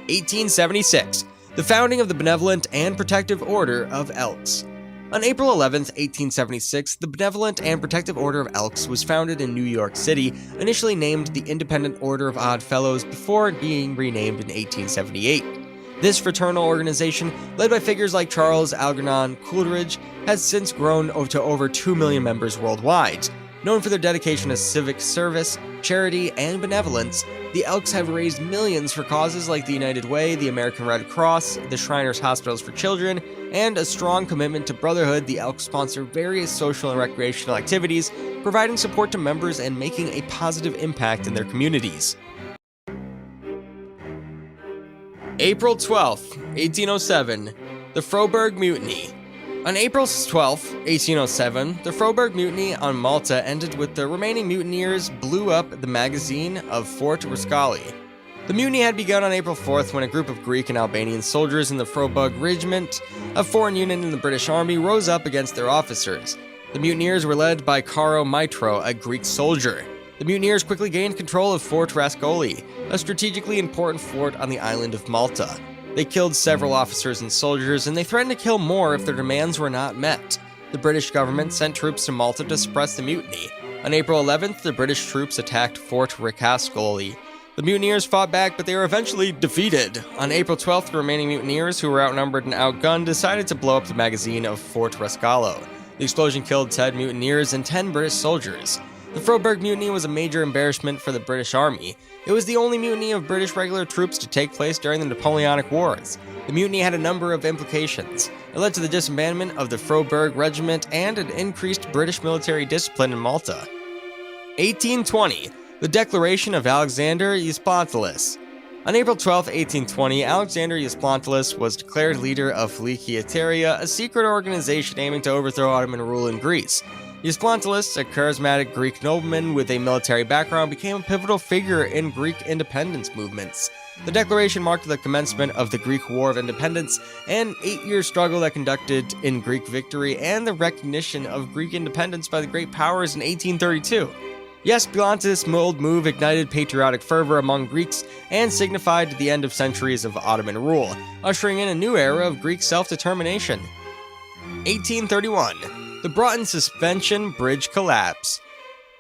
[SPEAKER 1] 1876, the founding of the Benevolent and Protective Order of Elks. On April 11, 1876, the Benevolent and Protective Order of Elks was founded in New York City, initially named the Independent Order of Odd Fellows before being renamed in 1878. This fraternal organization, led by figures like Charles Algernon Coleridge, has since grown to over 2 million members worldwide. Known for their dedication to civic service, charity, and benevolence, the Elks have raised millions for causes like the United Way, the American Red Cross, the Shriners Hospitals for Children, and a strong commitment to brotherhood. The Elks sponsor various social and recreational activities, providing support to members and making a positive impact in their communities. April 12, 1807, the Froberg Mutiny. On April 12, 1807, the Froberg Mutiny on Malta ended with the remaining mutineers blew up the magazine of Fort Rascali. The mutiny had begun on April 4th when a group of Greek and Albanian soldiers in the Froberg Regiment, a foreign unit in the British Army, rose up against their officers. The mutineers were led by Karo Mitro, a Greek soldier. The mutineers quickly gained control of Fort Rascoli, a strategically important fort on the island of Malta. They killed several officers and soldiers, and they threatened to kill more if their demands were not met. The British government sent troops to Malta to suppress the mutiny. On April 11th, the British troops attacked Fort Ricascoli. The mutineers fought back, but they were eventually defeated. On April 12th, the remaining mutineers, who were outnumbered and outgunned, decided to blow up the magazine of Fort Rascalo. The explosion killed 10 mutineers and 10 British soldiers. The Froberg Mutiny was a major embarrassment for the British Army. It was the only mutiny of British regular troops to take place during the Napoleonic Wars. The mutiny had a number of implications. It led to the disbandment of the Froberg Regiment and an increased British military discipline in Malta. 1820, the Declaration of Alexander Euspatulus. On April 12, 1820, Alexander Yasplantalis was declared leader of Flikietaria, a secret organization aiming to overthrow Ottoman rule in Greece. Yasplantalis, a charismatic Greek nobleman with a military background, became a pivotal figure in Greek independence movements. The declaration marked the commencement of the Greek War of Independence, an 8-year struggle that conducted in Greek victory and the recognition of Greek independence by the great powers in 1832. Yasplantalis' move ignited patriotic fervor among Greeks and signified the end of centuries of Ottoman rule, ushering in a new era of Greek self-determination. 1831. The Broughton Suspension Bridge Collapse.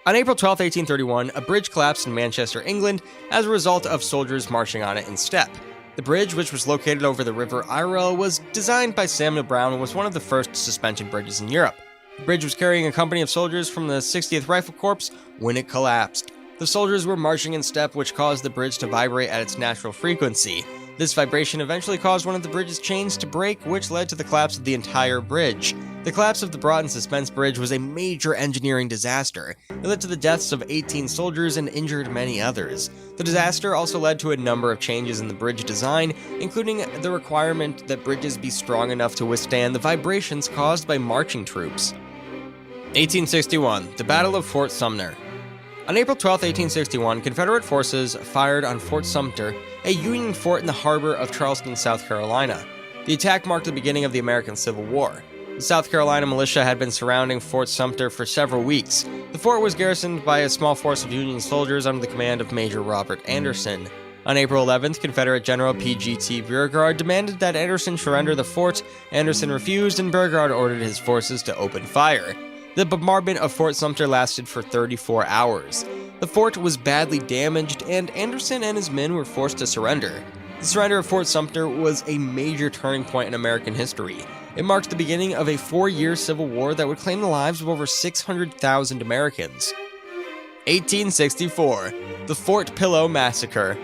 [SPEAKER 1] On April 12, 1831, a bridge collapsed in Manchester, England, as a result of soldiers marching on it in step. The bridge, which was located over the River Irel, was designed by Samuel Brown and was one of the first suspension bridges in Europe. The bridge was carrying a company of soldiers from the 60th Rifle Corps when it collapsed. The soldiers were marching in step, which caused the bridge to vibrate at its natural frequency. This vibration eventually caused one of the bridge's chains to break, which led to the collapse of the entire bridge. The collapse of the Broughton Suspense Bridge was a major engineering disaster. It led to the deaths of 18 soldiers and injured many others. The disaster also led to a number of changes in the bridge design, including the requirement that bridges be strong enough to withstand the vibrations caused by marching troops. 1861. The Battle of Fort Sumner. On April 12, 1861, Confederate forces fired on Fort Sumter, a Union fort in the harbor of Charleston, South Carolina. The attack marked the beginning of the American Civil War. The South Carolina militia had been surrounding Fort Sumter for several weeks. The fort was garrisoned by a small force of Union soldiers under the command of Major Robert Anderson. On April 11th, Confederate General P.G.T. Beauregard demanded that Anderson surrender the fort. Anderson refused, and Beauregard ordered his forces to open fire. The bombardment of Fort Sumter lasted for 34 hours. The fort was badly damaged, and Anderson and his men were forced to surrender. The surrender of Fort Sumter was a major turning point in American history. It marked the beginning of a 4-year civil war that would claim the lives of over 600,000 Americans. 1864. The Fort Pillow Massacre.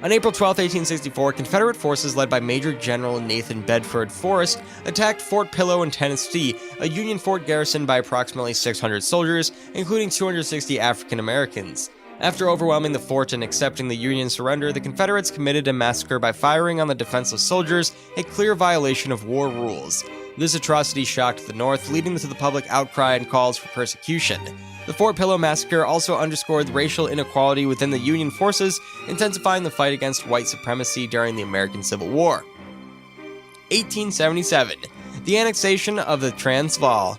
[SPEAKER 1] On April 12, 1864, Confederate forces led by Major General Nathan Bedford Forrest attacked Fort Pillow in Tennessee, a Union fort garrisoned by approximately 600 soldiers, including 260 African Americans. After overwhelming the fort and accepting the Union surrender, the Confederates committed a massacre by firing on the defenseless soldiers, a clear violation of war rules. This atrocity shocked the North, leading to the public outcry and calls for persecution. The Fort Pillow Massacre also underscored racial inequality within the Union forces, intensifying the fight against white supremacy during the American Civil War. 1877. The Annexation of the Transvaal.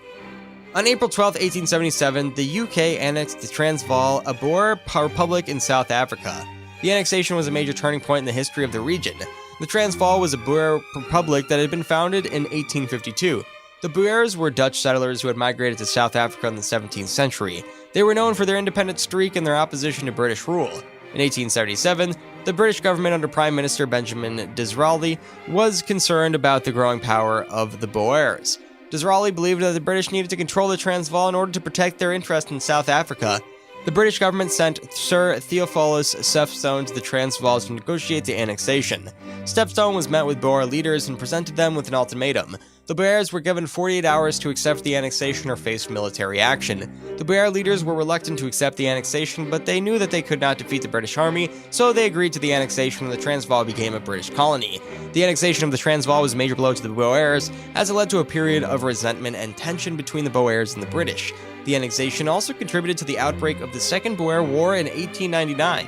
[SPEAKER 1] On April 12, 1877, the UK annexed the Transvaal, a Boer republic in South Africa. The annexation was a major turning point in the history of the region. The Transvaal was a Boer republic that had been founded in 1852. The Byers were Dutch settlers who had migrated to South Africa in the 17th century. They were known for their independent streak and their opposition to British rule. In 1877, the British government under Prime Minister Benjamin Disraeli was concerned about the growing power of the Boers. Disraeli believed that the British needed to control the Transvaal in order to protect their interest in South Africa. The British government sent Sir Theophilus Stepstone to the Transvaal to negotiate the annexation. Stepstone was met with Boer leaders and presented them with an ultimatum. The Boers were given 48 hours to accept the annexation or face military action. The Boer leaders were reluctant to accept the annexation, but they knew that they could not defeat the British army, so they agreed to the annexation and the Transvaal became a British colony. The annexation of the Transvaal was a major blow to the Boers, as it led to a period of resentment and tension between the Boers and the British. The annexation also contributed to the outbreak of the Second Boer War in 1899.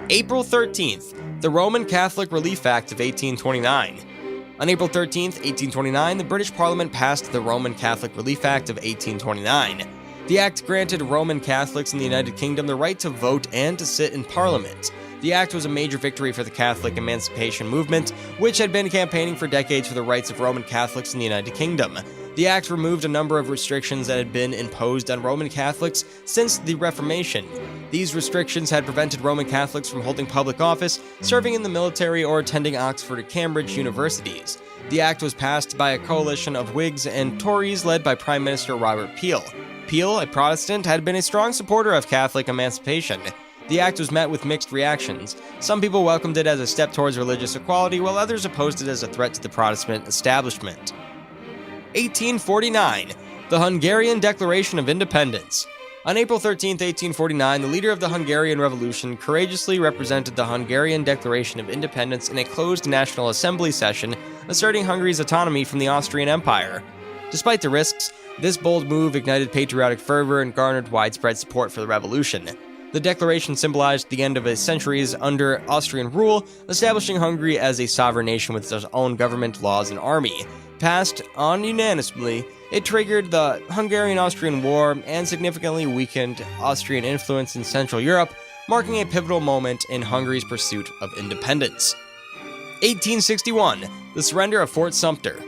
[SPEAKER 1] April 13th. The Roman Catholic Relief Act of 1829. On April 13th, 1829, the British Parliament passed the Roman Catholic Relief Act of 1829. The act granted Roman Catholics in the United Kingdom the right to vote and to sit in Parliament. The act was a major victory for the Catholic emancipation movement, which had been campaigning for decades for the rights of Roman Catholics in the United Kingdom. The act removed a number of restrictions that had been imposed on Roman Catholics since the Reformation. These restrictions had prevented Roman Catholics from holding public office, serving in the military, or attending Oxford and Cambridge universities. The act was passed by a coalition of Whigs and Tories led by Prime Minister Robert Peel. Peel, a Protestant, had been a strong supporter of Catholic emancipation. The act was met with mixed reactions. Some people welcomed it as a step towards religious equality, while others opposed it as a threat to the Protestant establishment. 1849. The Hungarian Declaration of Independence. On April 13, 1849, the leader of the Hungarian Revolution courageously represented the Hungarian Declaration of Independence in a closed National Assembly session, asserting Hungary's autonomy from the Austrian Empire. Despite the risks, this bold move ignited patriotic fervor and garnered widespread support for the revolution. The declaration symbolized the end of a centuries under Austrian rule, establishing Hungary as a sovereign nation with its own government, laws, and army. Passed unanimously, it triggered the Hungarian-Austrian War and significantly weakened Austrian influence in Central Europe, marking a pivotal moment in Hungary's pursuit of independence. 1861, the surrender of Fort Sumter.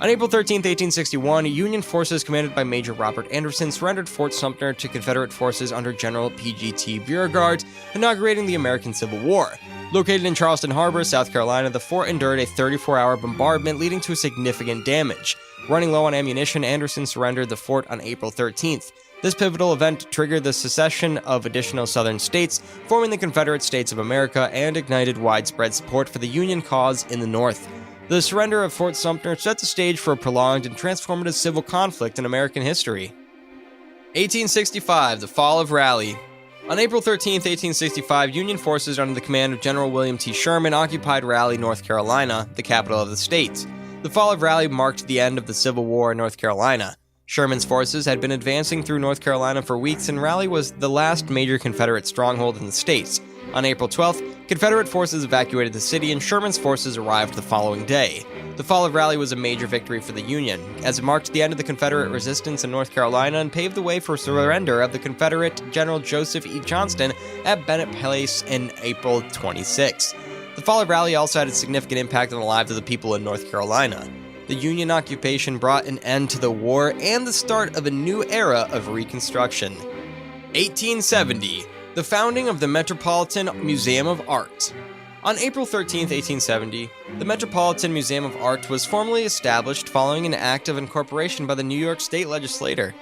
[SPEAKER 1] On April 13, 1861, Union forces commanded by Major Robert Anderson surrendered Fort Sumter to Confederate forces under General P.G.T. Beauregard, inaugurating the American Civil War. Located in Charleston Harbor, South Carolina, the fort endured a 34-hour bombardment leading to significant damage. Running low on ammunition, Anderson surrendered the fort on April 13th. This pivotal event triggered the secession of additional southern states, forming the Confederate States of America, and ignited widespread support for the Union cause in the North. The surrender of Fort Sumter set the stage for a prolonged and transformative civil conflict in American history. 1865, the fall of Raleigh. On April 13, 1865, Union forces under the command of General William T. Sherman occupied Raleigh, North Carolina, the capital of the state. The fall of Raleigh marked the end of the Civil War in North Carolina. Sherman's forces had been advancing through North Carolina for weeks, and Raleigh was the last major Confederate stronghold in the states. On April 12th, Confederate forces evacuated the city, and Sherman's forces arrived the following day. The fall of Raleigh was a major victory for the Union, as it marked the end of the Confederate resistance in North Carolina and paved the way for surrender of the Confederate General Joseph E. Johnston at Bennett Place in April 26. The fall of Raleigh also had a significant impact on the lives of the people in North Carolina. The Union occupation brought an end to the war and the start of a new era of Reconstruction. 1870. The founding of the Metropolitan Museum of Art. On April 13, 1870, the Metropolitan Museum of Art was formally established following an act of incorporation by the New York State Legislature.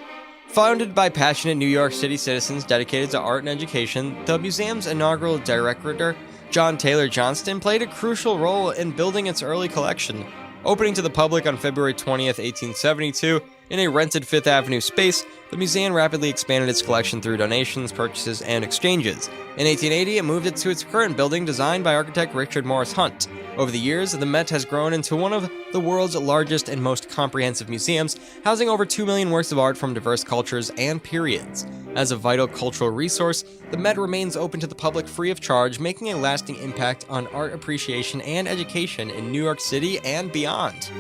[SPEAKER 1] Founded by passionate New York City citizens dedicated to art and education, the museum's inaugural director, John Taylor Johnston, played a crucial role in building its early collection. Opening to the public on February 20th, 1872, in a rented Fifth Avenue space, the museum rapidly expanded its collection through donations, purchases, and exchanges. In 1880, it moved it to its current building, designed by architect Richard Morris Hunt. Over the years, the Met has grown into one of the world's largest and most comprehensive museums, housing over 2 million works of art from diverse cultures and periods. As a vital cultural resource, the Met remains open to the public free of charge, making a lasting impact on art appreciation and education in New York City and beyond.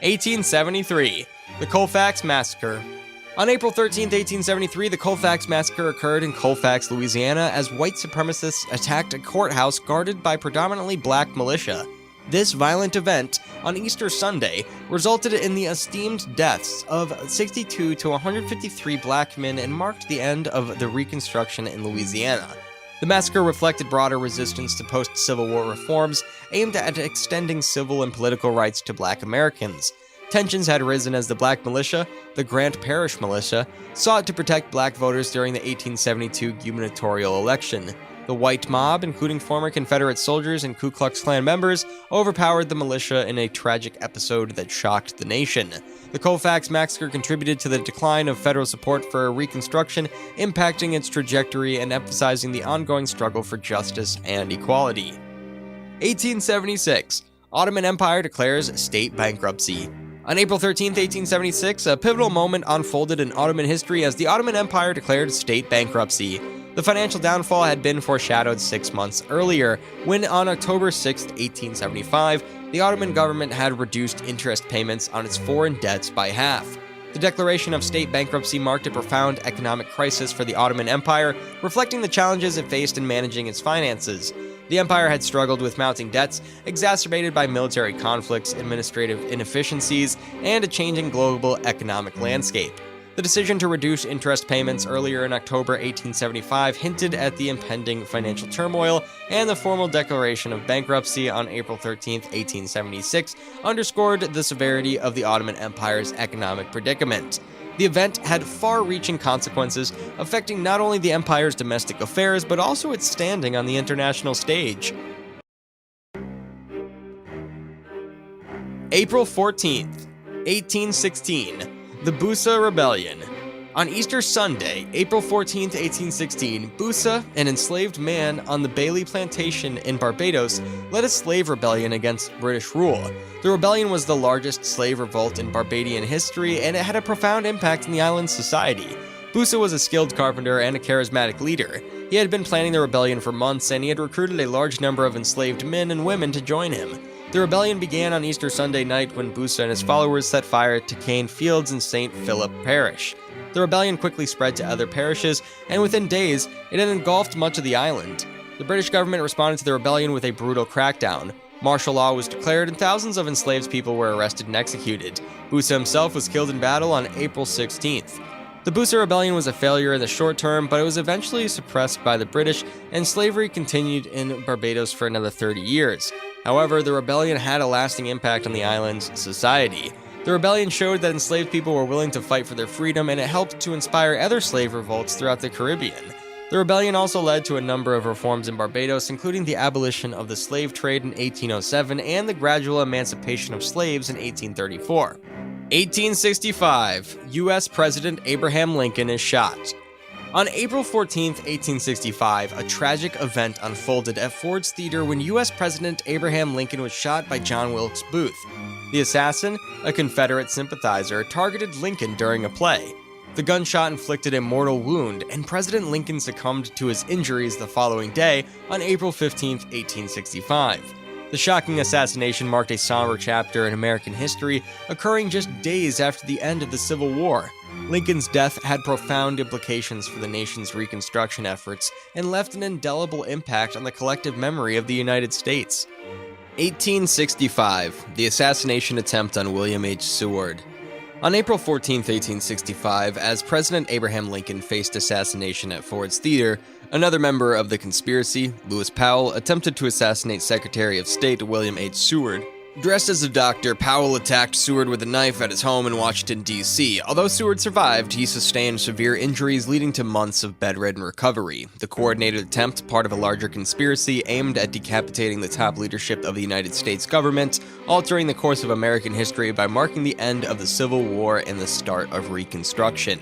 [SPEAKER 1] 1873. The Colfax Massacre. On April 13, 1873, the Colfax Massacre occurred in Colfax, Louisiana, as white supremacists attacked a courthouse guarded by predominantly black militia. This violent event, on Easter Sunday, resulted in the esteemed deaths of 62 to 153 black men and marked the end of the Reconstruction in Louisiana. The massacre reflected broader resistance to post-Civil War reforms aimed at extending civil and political rights to black Americans. Tensions had risen as the black militia, the Grant Parish Militia, sought to protect black voters during the 1872 gubernatorial election. The white mob, including former Confederate soldiers and Ku Klux Klan members, overpowered the militia in a tragic episode that shocked the nation. The Colfax Massacre contributed to the decline of federal support for Reconstruction, impacting its trajectory and emphasizing the ongoing struggle for justice and equality. 1876. Ottoman Empire declares state bankruptcy. On April 13, 1876, a pivotal moment unfolded in Ottoman history as the Ottoman Empire declared state bankruptcy. The financial downfall had been foreshadowed 6 months earlier, when on October 6, 1875, the Ottoman government had reduced interest payments on its foreign debts by half. The declaration of state bankruptcy marked a profound economic crisis for the Ottoman Empire, reflecting the challenges it faced in managing its finances. The empire had struggled with mounting debts, exacerbated by military conflicts, administrative inefficiencies, and a changing global economic landscape. The decision to reduce interest payments earlier in October 1875 hinted at the impending financial turmoil, and the formal declaration of bankruptcy on April 13, 1876, underscored the severity of the Ottoman Empire's economic predicament. The event had far-reaching consequences, affecting not only the empire's domestic affairs, but also its standing on the international stage. April 14th, 1816. The Busa Rebellion. On Easter Sunday, April 14, 1816, Busa, an enslaved man on the Bailey Plantation in Barbados, led a slave rebellion against British rule. The rebellion was the largest slave revolt in Barbadian history, and it had a profound impact on the island's society. Busa was a skilled carpenter and a charismatic leader. He had been planning the rebellion for months, and he had recruited a large number of enslaved men and women to join him. The rebellion began on Easter Sunday night when Busa and his followers set fire to cane fields in St. Philip Parish. The rebellion quickly spread to other parishes, and within days, it had engulfed much of the island. The British government responded to the rebellion with a brutal crackdown. Martial law was declared, and thousands of enslaved people were arrested and executed. Busa himself was killed in battle on April 16th. The Busa rebellion was a failure in the short term, but it was eventually suppressed by the British, and slavery continued in Barbados for another 30 years. However, the rebellion had a lasting impact on the island's society. The rebellion showed that enslaved people were willing to fight for their freedom, and it helped to inspire other slave revolts throughout the Caribbean. The rebellion also led to a number of reforms in Barbados, including the abolition of the slave trade in 1807 and the gradual emancipation of slaves in 1834. 1865, U.S. President Abraham Lincoln is shot. On April 14, 1865, a tragic event unfolded at Ford's Theater when U.S. President Abraham Lincoln was shot by John Wilkes Booth. The assassin, a Confederate sympathizer, targeted Lincoln during a play. The gunshot inflicted a mortal wound, and President Lincoln succumbed to his injuries the following day on April 15, 1865. The shocking assassination marked a somber chapter in American history, occurring just days after the end of the Civil War. Lincoln's death had profound implications for the nation's Reconstruction efforts and left an indelible impact on the collective memory of the United States. 1865, the assassination attempt on William H. Seward. On April 14, 1865, as President Abraham Lincoln faced assassination at Ford's Theater, another member of the conspiracy, Lewis Powell, attempted to assassinate Secretary of State William H. Seward. Dressed as a doctor, Powell attacked Seward with a knife at his home in Washington, D.C. Although Seward survived, he sustained severe injuries leading to months of bedridden recovery. The coordinated attempt, part of a larger conspiracy aimed at decapitating the top leadership of the United States government, altering the course of American history by marking the end of the Civil War and the start of Reconstruction.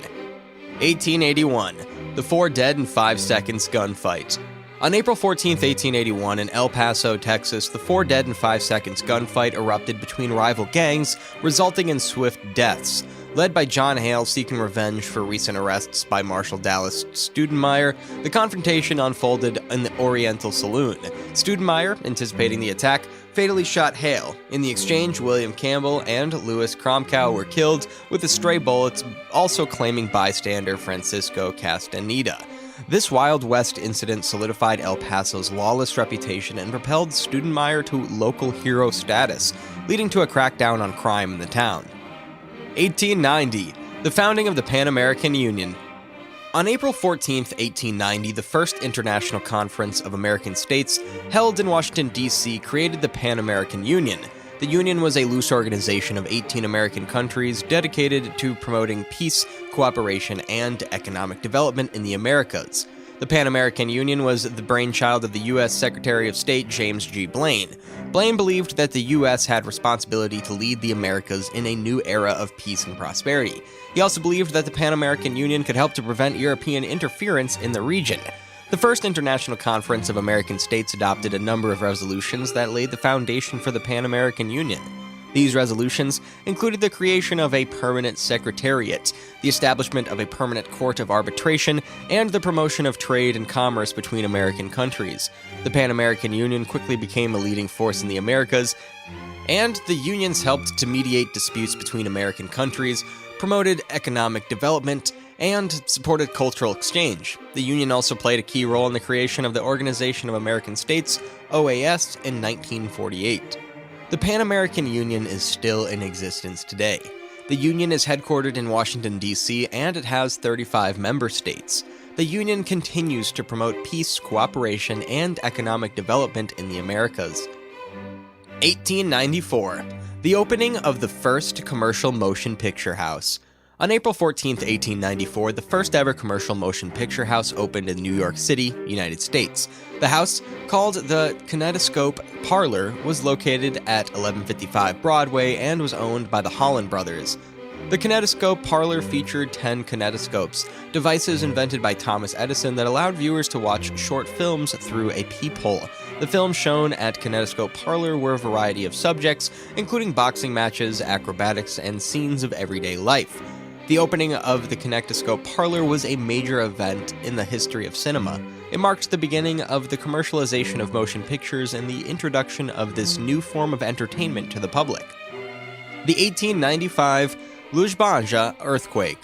[SPEAKER 1] 1881, the 4 dead in 5 seconds gunfight. On April 14, 1881, in El Paso, Texas, the 4 dead in 5 seconds gunfight erupted between rival gangs, resulting in swift deaths. Led by John Hale seeking revenge for recent arrests by Marshal Dallas Studemeyer, the confrontation unfolded in the Oriental Saloon. Studemeyer, anticipating the attack, fatally shot Hale. In the exchange, William Campbell and Louis Cromcow were killed, with the stray bullets also claiming bystander Francisco Castaneda. This Wild West incident solidified El Paso's lawless reputation and propelled Studemeyer to local hero status, leading to a crackdown on crime in the town. 1890, the founding of the Pan American Union. On April 14, 1890, the First International Conference of American States, held in Washington, D.C., created the Pan American Union. The Union was a loose organization of 18 American countries dedicated to promoting peace, cooperation, and economic development in the Americas. The Pan American Union was the brainchild of the U.S. Secretary of State James G. Blaine. Blaine believed that the U.S. had responsibility to lead the Americas in a new era of peace and prosperity. He also believed that the Pan American Union could help to prevent European interference in the region. The First International Conference of American States adopted a number of resolutions that laid the foundation for the Pan American Union. These resolutions included the creation of a permanent secretariat, the establishment of a permanent court of arbitration, and the promotion of trade and commerce between American countries. The Pan American Union quickly became a leading force in the Americas, and the unions helped to mediate disputes between American countries, promoted economic development, and supported cultural exchange. The Union also played a key role in the creation of the Organization of American States, OAS, in 1948. The Pan American Union is still in existence today. The Union is headquartered in Washington, D.C., and it has 35 member states. The Union continues to promote peace, cooperation, and economic development in the Americas. 1894, the opening of the first commercial motion picture house. On April 14, 1894, the first ever commercial motion picture house opened in New York City, United States. The house, called the Kinetoscope Parlor, was located at 1155 Broadway and was owned by the Holland brothers. The kinetoscope parlor featured 10 kinetoscopes, devices invented by Thomas Edison that allowed viewers to watch short films through a peephole. The films shown at kinetoscope parlor were a variety of subjects, including boxing matches, acrobatics, and scenes of everyday life. The opening of the kinetoscope parlor was a major event in the history of cinema. It marked the beginning of the commercialization of motion pictures and the introduction of this new form of entertainment to the public. The 1895 Ljubljana earthquake.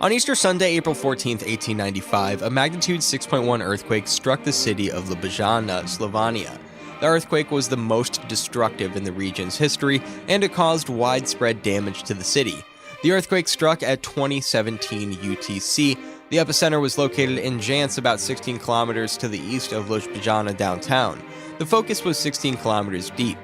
[SPEAKER 1] On Easter Sunday, April 14, 1895, a magnitude 6.1 earthquake struck the city of Ljubljana, Slovenia. The earthquake was the most destructive in the region's history, and it caused widespread damage to the city. The earthquake struck at 2017 UTC. The epicenter was located in Jance, about 16 kilometers to the east of Ljubljana downtown. The focus was 16 kilometers deep.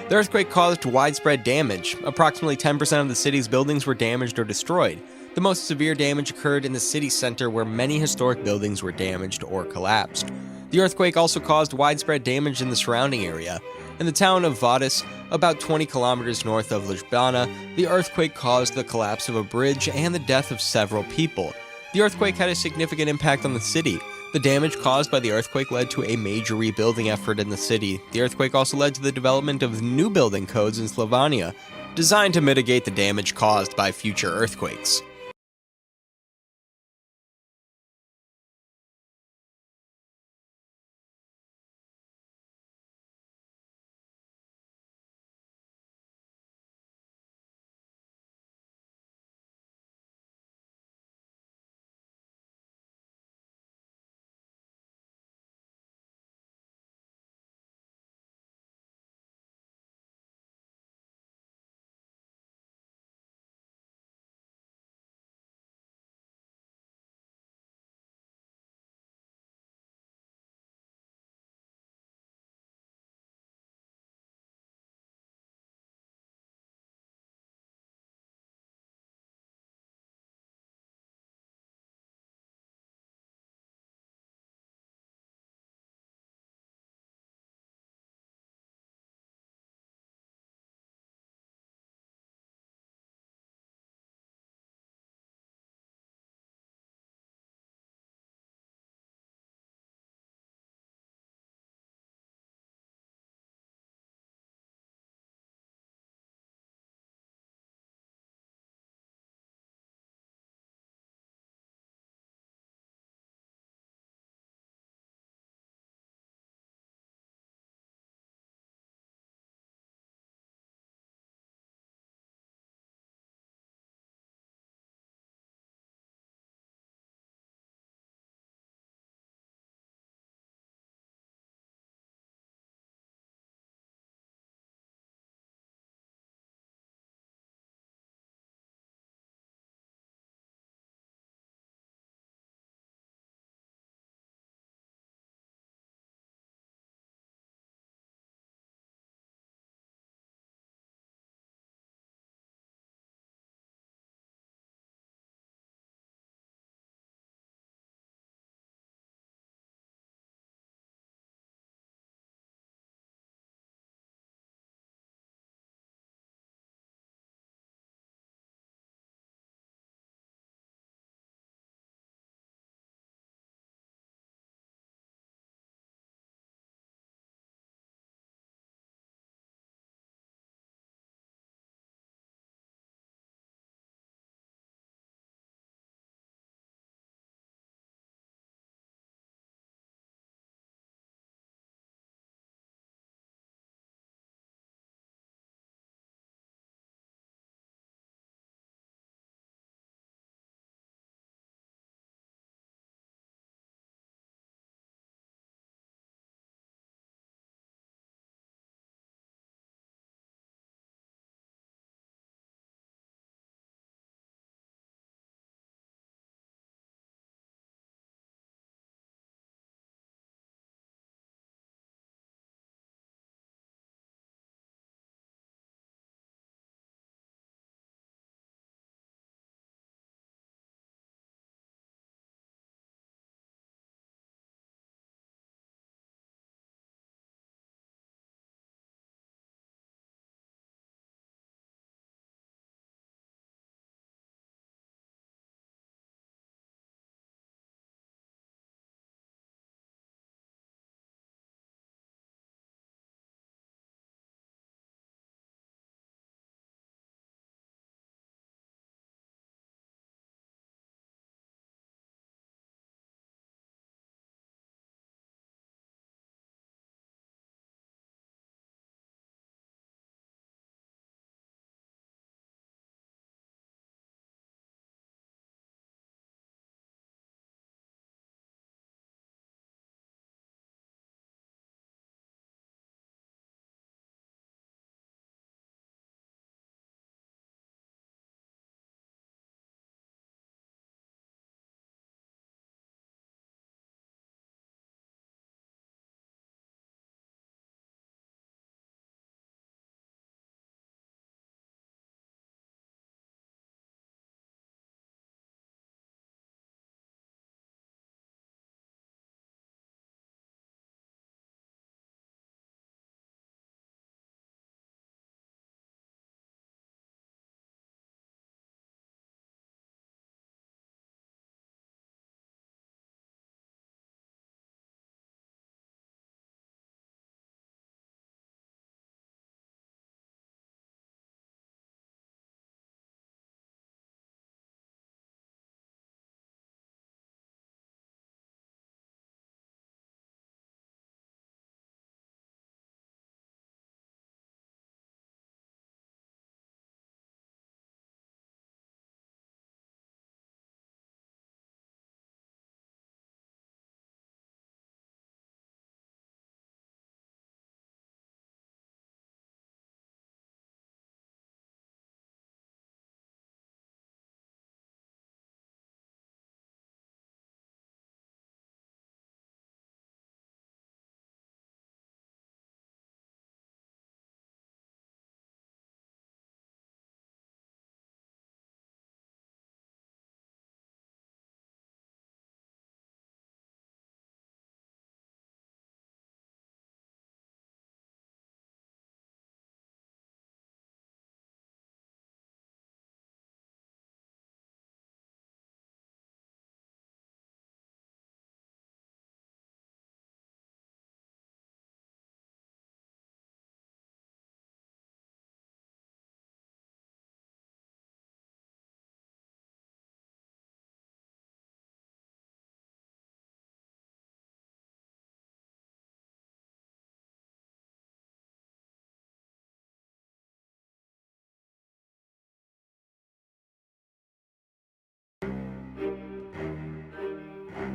[SPEAKER 1] The earthquake caused widespread damage. Approximately 10% of the city's buildings were damaged or destroyed. The most severe damage occurred in the city center, where many historic buildings were damaged or collapsed. The earthquake also caused widespread damage in the surrounding area. In the town of Vadis, about 20 kilometers north of Ljubljana, the earthquake caused the collapse of a bridge and the death of several people. The earthquake had a significant impact on the city. The damage caused by the earthquake led to a major rebuilding effort in the city. The earthquake also led to the development of new building codes in Slovenia, designed to mitigate the damage caused by future earthquakes.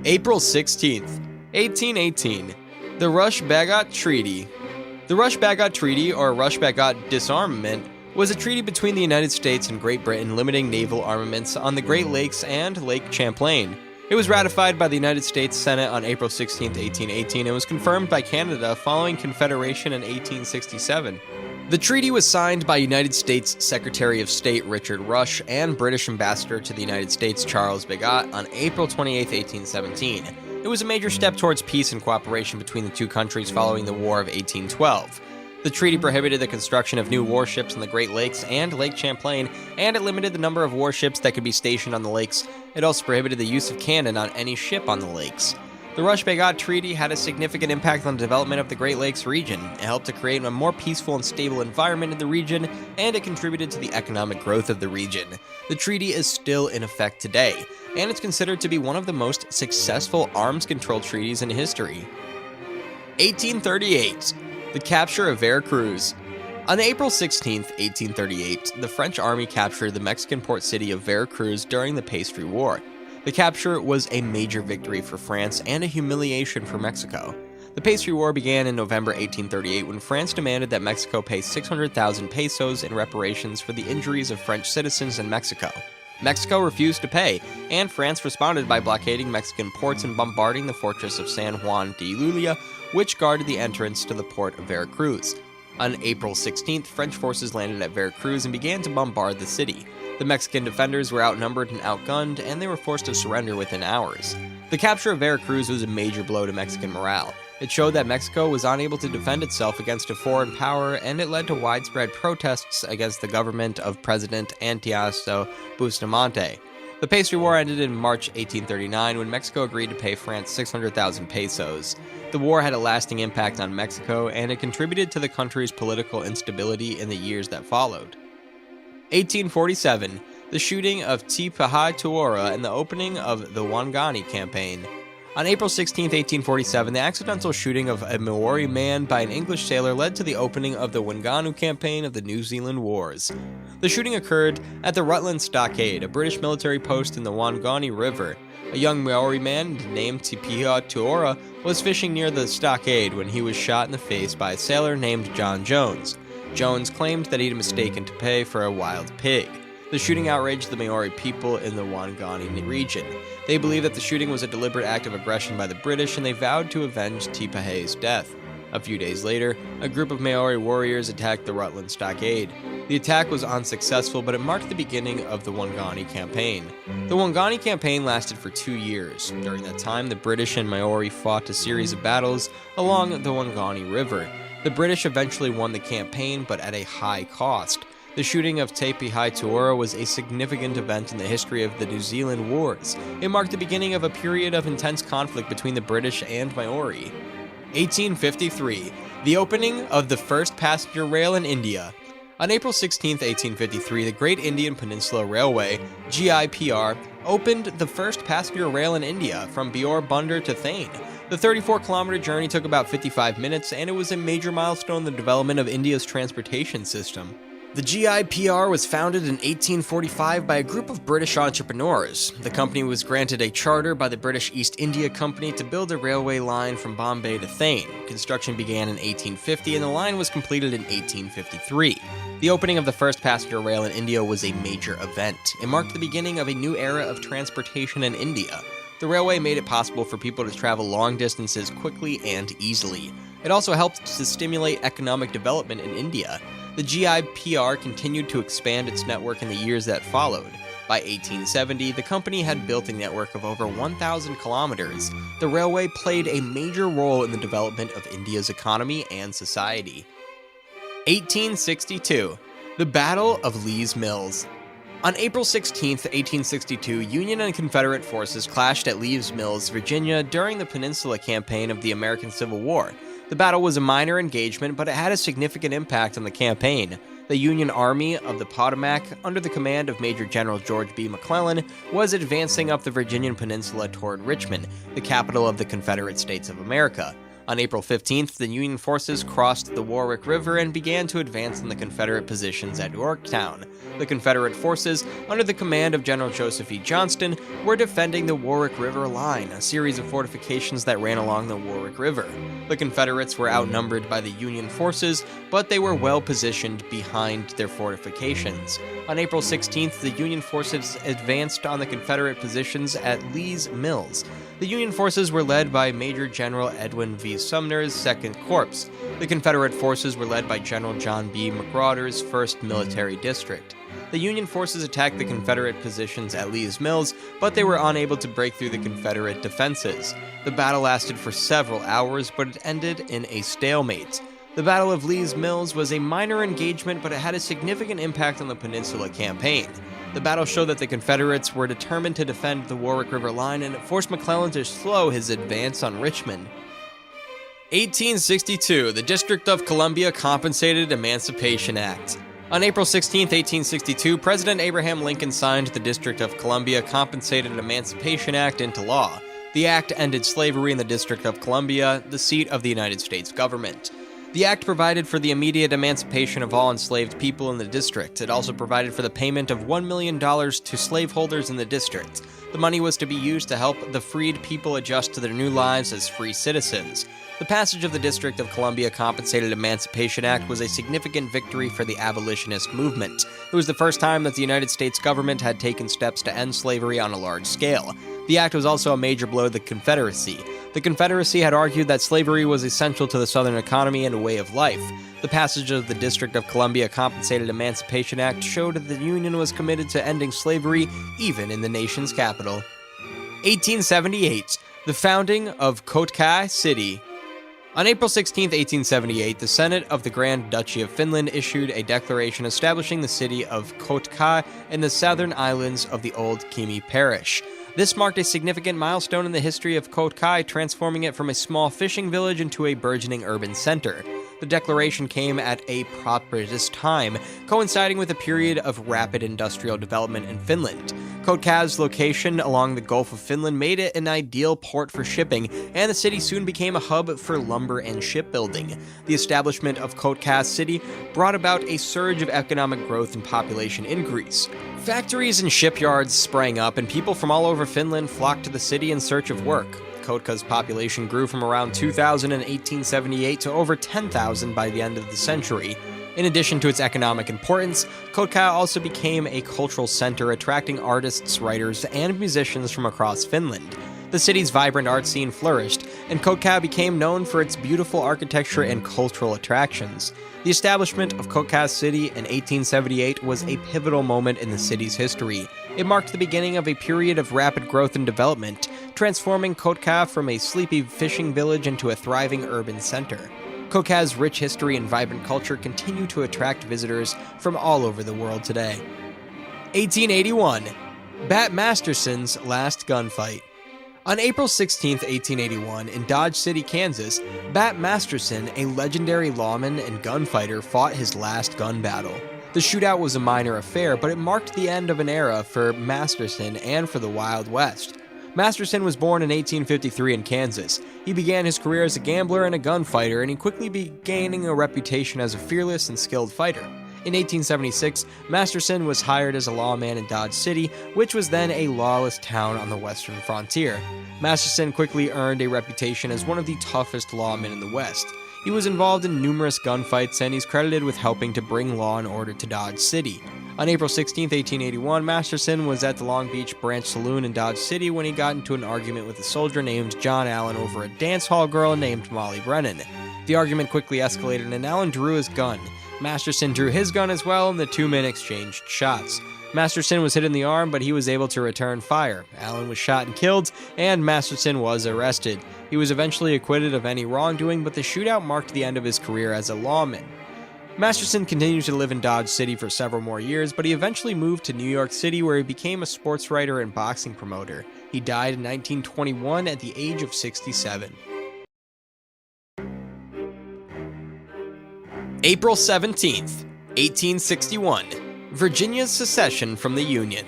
[SPEAKER 1] April 16th, 1818, the Rush-Bagot Treaty. The Rush-Bagot Treaty, or Rush-Bagot Disarmament, was a treaty between the United States and Great Britain limiting naval armaments on the Great Lakes and Lake Champlain. It was ratified by the United States Senate on April 16, 1818, and was confirmed by Canada following Confederation in 1867. The treaty was signed by United States Secretary of State Richard Rush and British Ambassador to the United States Charles Bagot on April 28, 1817. It was a major step towards peace and cooperation between the two countries following the War of 1812. The treaty prohibited the construction of new warships in the Great Lakes and Lake Champlain, and it limited the number of warships that could be stationed on the lakes. It also prohibited the use of cannon on any ship on the lakes. The Rush-Bagot Treaty had a significant impact on the development of the Great Lakes region. It helped to create a more peaceful and stable environment in the region, and it contributed to the economic growth of the region. The treaty is still in effect today, and it's considered to be one of the most successful arms control treaties in history. 1838. The capture of Veracruz. On April 16, 1838, the French army captured the Mexican port city of Veracruz during the Pastry War. The capture was a major victory for France and a humiliation for Mexico. The Pastry War began in November 1838 when France demanded that Mexico pay 600,000 pesos in reparations for the injuries of French citizens in Mexico. Mexico refused to pay, and France responded by blockading Mexican ports and bombarding the fortress of San Juan de Ulua, which guarded the entrance to the port of Veracruz. On April 16th, French forces landed at Veracruz and began to bombard the city. The Mexican defenders were outnumbered and outgunned, and they were forced to surrender within hours. The capture of Veracruz was a major blow to Mexican morale. It showed that Mexico was unable to defend itself against a foreign power, and it led to widespread protests against the government of President Antiasto Bustamante. The Pastry War ended in March 1839 when Mexico agreed to pay France 600,000 pesos. The war had a lasting impact on Mexico, and it contributed to the country's political instability in the years that followed. 1847. The shooting of Tipahai Tuora and the opening of the Wangani Campaign. On April 16, 1847, the accidental shooting of a McQuarrie man by an English sailor led to the opening of the Wanganu Campaign of the New Zealand Wars. The shooting occurred at the Rutland Stockade, a British military post in the Wangani River. A young Maori man named Tipahai Tuora was fishing near the stockade when he was shot in the face by a sailor named John Jones. Jones claimed that he'd mistaken to pay for a wild pig. The shooting outraged the Maori people in the Wangani region. They believed that the shooting was a deliberate act of aggression by the British, and they vowed to avenge Tipahai's death. A few days later, a group of Maori warriors attacked the Rutland Stockade. The attack was unsuccessful, but it marked the beginning of the Wangani Campaign. The Wangani Campaign lasted for 2 years. During that time, the British and Maori fought a series of battles along the Wangani River. The British eventually won the campaign, but at a high cost. The shooting of Tipahai Tuora was a significant event in the history of the New Zealand Wars. It marked the beginning of a period of intense conflict between the British and Maori. 1853. The opening of the first passenger rail in India. On April 16, 1853, the Great Indian Peninsula Railway, GIPR, opened the first passenger rail in India from Bior Bunder to Thane. The 34-kilometer journey took about 55 minutes, and it was a major milestone in the development of India's transportation system. The GIPR was founded in 1845 by a group of British entrepreneurs. The company was granted a charter by the British East India Company to build a railway line from Bombay to Thane. Construction began in 1850 and the line was completed in 1853. The opening of the first passenger rail in India was a major event. It marked the beginning of a new era of transportation in India. The railway made it possible for people to travel long distances quickly and easily. It also helped to stimulate economic development in India. The GIPR continued to expand its network in the years that followed. By 1870, the company had built a network of over 1,000 kilometers. The railway played a major role in the development of India's economy and society. 1862. The Battle of Lee's Mills. On April 16, 1862, Union and Confederate forces clashed at Lee's Mills, Virginia, during the Peninsula Campaign of the American Civil War. The battle was a minor engagement, but it had a significant impact on the campaign. The Union Army of the Potomac, under the command of Major General George B. McClellan, was advancing up the Virginian Peninsula toward Richmond, the capital of the Confederate States of America. On April 15th, the Union forces crossed the Warwick River and began to advance on the Confederate positions at Yorktown. The Confederate forces, under the command of General Joseph E. Johnston, were defending the Warwick River Line, a series of fortifications that ran along the Warwick River. The Confederates were outnumbered by the Union forces, but they were well positioned behind their fortifications. On April 16th, the Union forces advanced on the Confederate positions at Lee's Mills. The Union forces were led by Major General Edwin V. Sumner's 2nd Corps. The Confederate forces were led by General John B. McWhorter's 1st Military District. The Union forces attacked the Confederate positions at Lee's Mills, but they were unable to break through the Confederate defenses. The battle lasted for several hours, but it ended in a stalemate. The Battle of Lee's Mills was a minor engagement, but it had a significant impact on the Peninsula Campaign. The battle showed that the Confederates were determined to defend the Warwick River line, and it forced McClellan to slow his advance on Richmond. 1862, the District of Columbia Compensated Emancipation Act. On April 16, 1862, President Abraham Lincoln signed the District of Columbia Compensated Emancipation Act into law. The act ended slavery in the District of Columbia, the seat of the United States government. The act provided for the immediate emancipation of all enslaved people in the district. It also provided for the payment of $1 million to slaveholders in the district. The money was to be used to help the freed people adjust to their new lives as free citizens. The passage of the District of Columbia Compensated Emancipation Act was a significant victory for the abolitionist movement. It was the first time that the United States government had taken steps to end slavery on a large scale. The act was also a major blow to the Confederacy. The Confederacy had argued that slavery was essential to the Southern economy and a way of life. The passage of the District of Columbia Compensated Emancipation Act showed that the Union was committed to ending slavery even in the nation's capital. 1878, the founding of Kotka City. On April 16, 1878, the Senate of the Grand Duchy of Finland issued a declaration establishing the city of Kotka in the southern islands of the old Kymi parish. This marked a significant milestone in the history of Kotka, transforming it from a small fishing village into a burgeoning urban center. The declaration came at a propitious time, coinciding with a period of rapid industrial development in Finland. Kotka's location along the Gulf of Finland made it an ideal port for shipping, and the city soon became a hub for lumber and shipbuilding. The establishment of Kotka City brought about a surge of economic growth and population increase. Factories and shipyards sprang up, and people from all over Finland flocked to the city in search of work. Kotka's population grew from around 2,000 in 1878 to over 10,000 by the end of the century. In addition to its economic importance, Kotka also became a cultural center, attracting artists, writers, and musicians from across Finland. The city's vibrant art scene flourished, and Kotka became known for its beautiful architecture and cultural attractions. The establishment of Kotka City in 1878 was a pivotal moment in the city's history. It marked the beginning of a period of rapid growth and development, transforming Kotka from a sleepy fishing village into a thriving urban center. Kotka's rich history and vibrant culture continue to attract visitors from all over the world today. 1881. Bat Masterson's last gunfight. On April 16, 1881, in Dodge City, Kansas, Bat Masterson, a legendary lawman and gunfighter, fought his last gun battle. The shootout was a minor affair, but it marked the end of an era for Masterson and for the Wild West. Masterson was born in 1853 in Kansas. He began his career as a gambler and a gunfighter, and he quickly began gaining a reputation as a fearless and skilled fighter. In 1876, Masterson was hired as a lawman in Dodge City, which was then a lawless town on the western frontier. Masterson quickly earned a reputation as one of the toughest lawmen in the West. He was involved in numerous gunfights, and he's credited with helping to bring law and order to Dodge City. On April 16, 1881, Masterson was at the Long Beach Branch Saloon in Dodge City when he got into an argument with a soldier named John Allen over a dance hall girl named Molly Brennan. The argument quickly escalated, and Allen drew his gun. Masterson drew his gun as well, and the two men exchanged shots. Masterson was hit in the arm, but he was able to return fire. Allen was shot and killed, and Masterson was arrested. He was eventually acquitted of any wrongdoing, but the shootout marked the end of his career as a lawman. Masterson continued to live in Dodge City for several more years, but he eventually moved to New York City, where he became a sports writer and boxing promoter. He died in 1921 at the age of 67. April 17th, 1861. Virginia's secession from the Union.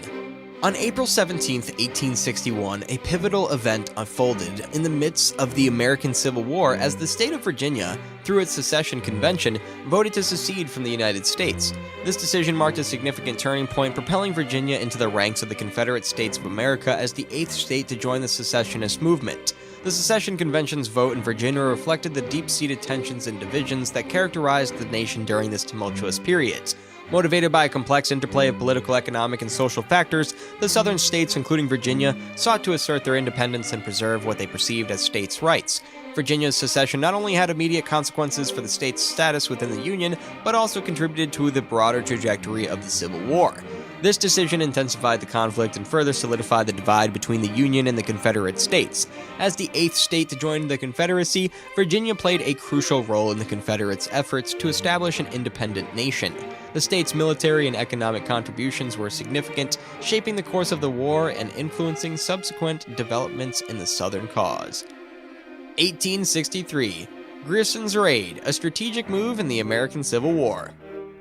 [SPEAKER 1] On April 17, 1861, a pivotal event unfolded in the midst of the American Civil War as the state of Virginia, through its secession convention, voted to secede from the United States. This decision marked a significant turning point, propelling Virginia into the ranks of the Confederate States of America as the 8th state to join the secessionist movement. The secession convention's vote in Virginia reflected the deep-seated tensions and divisions that characterized the nation during this tumultuous period. Motivated by a complex interplay of political, economic, and social factors, the southern states, including Virginia, sought to assert their independence and preserve what they perceived as states' rights. Virginia's secession not only had immediate consequences for the state's status within the Union, but also contributed to the broader trajectory of the Civil War. This decision intensified the conflict and further solidified the divide between the Union and the Confederate States. As the 8th state to join the Confederacy, Virginia played a crucial role in the Confederates' efforts to establish an independent nation. The state's military and economic contributions were significant, shaping the course of the war and influencing subsequent developments in the Southern cause. 1863. Grierson's Raid, a strategic move in the American Civil War.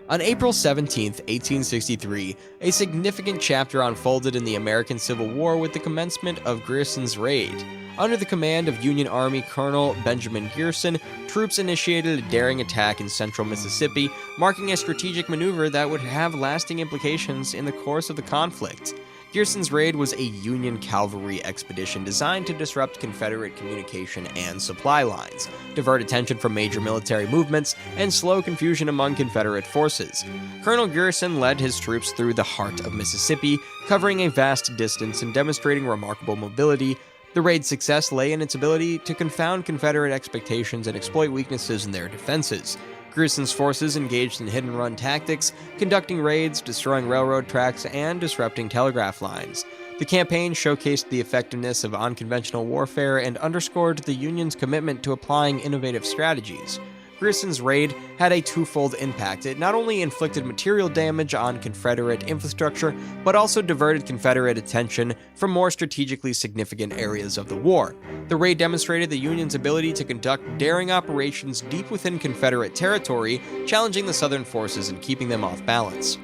[SPEAKER 1] On April 17, 1863, a significant chapter unfolded in the American Civil War with the commencement of Grierson's Raid. Under the command of Union Army Colonel Benjamin Grierson, troops initiated a daring attack in central Mississippi, marking a strategic maneuver that would have lasting implications in the course of the conflict. Grierson's raid was a Union cavalry expedition designed to disrupt Confederate communication and supply lines, divert attention from major military movements, and slow confusion among Confederate forces. Colonel Grierson led his troops through the heart of Mississippi, covering a vast distance and demonstrating remarkable mobility. The raid's success lay in its ability to confound Confederate expectations and exploit weaknesses in their defenses. Grierson's forces engaged in hit-and-run tactics, conducting raids, destroying railroad tracks, and disrupting telegraph lines. The campaign showcased the effectiveness of unconventional warfare and underscored the Union's commitment to applying innovative strategies. Grierson's raid had a twofold impact. It not only inflicted material damage on Confederate infrastructure, but also diverted Confederate attention from more strategically significant areas of the war. The raid demonstrated the Union's ability to conduct daring operations deep within Confederate territory, challenging the Southern forces and keeping them off balance.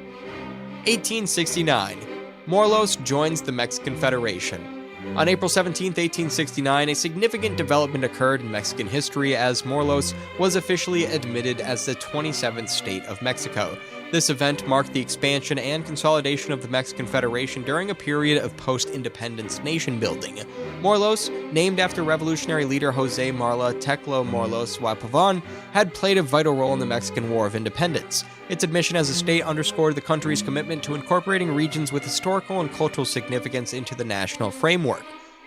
[SPEAKER 1] 1869. Morelos joins the Mexican Federation. On April 17, 1869, a significant development occurred in Mexican history as Morelos was officially admitted as the 27th state of Mexico. This event marked the expansion and consolidation of the Mexican Federation during a period of post-independence nation-building. Morelos, named after revolutionary leader Jose Marla Teclo Morelos y Pavon, had played a vital role in the Mexican War of Independence. Its admission as a state underscored the country's commitment to incorporating regions with historical and cultural significance into the national framework.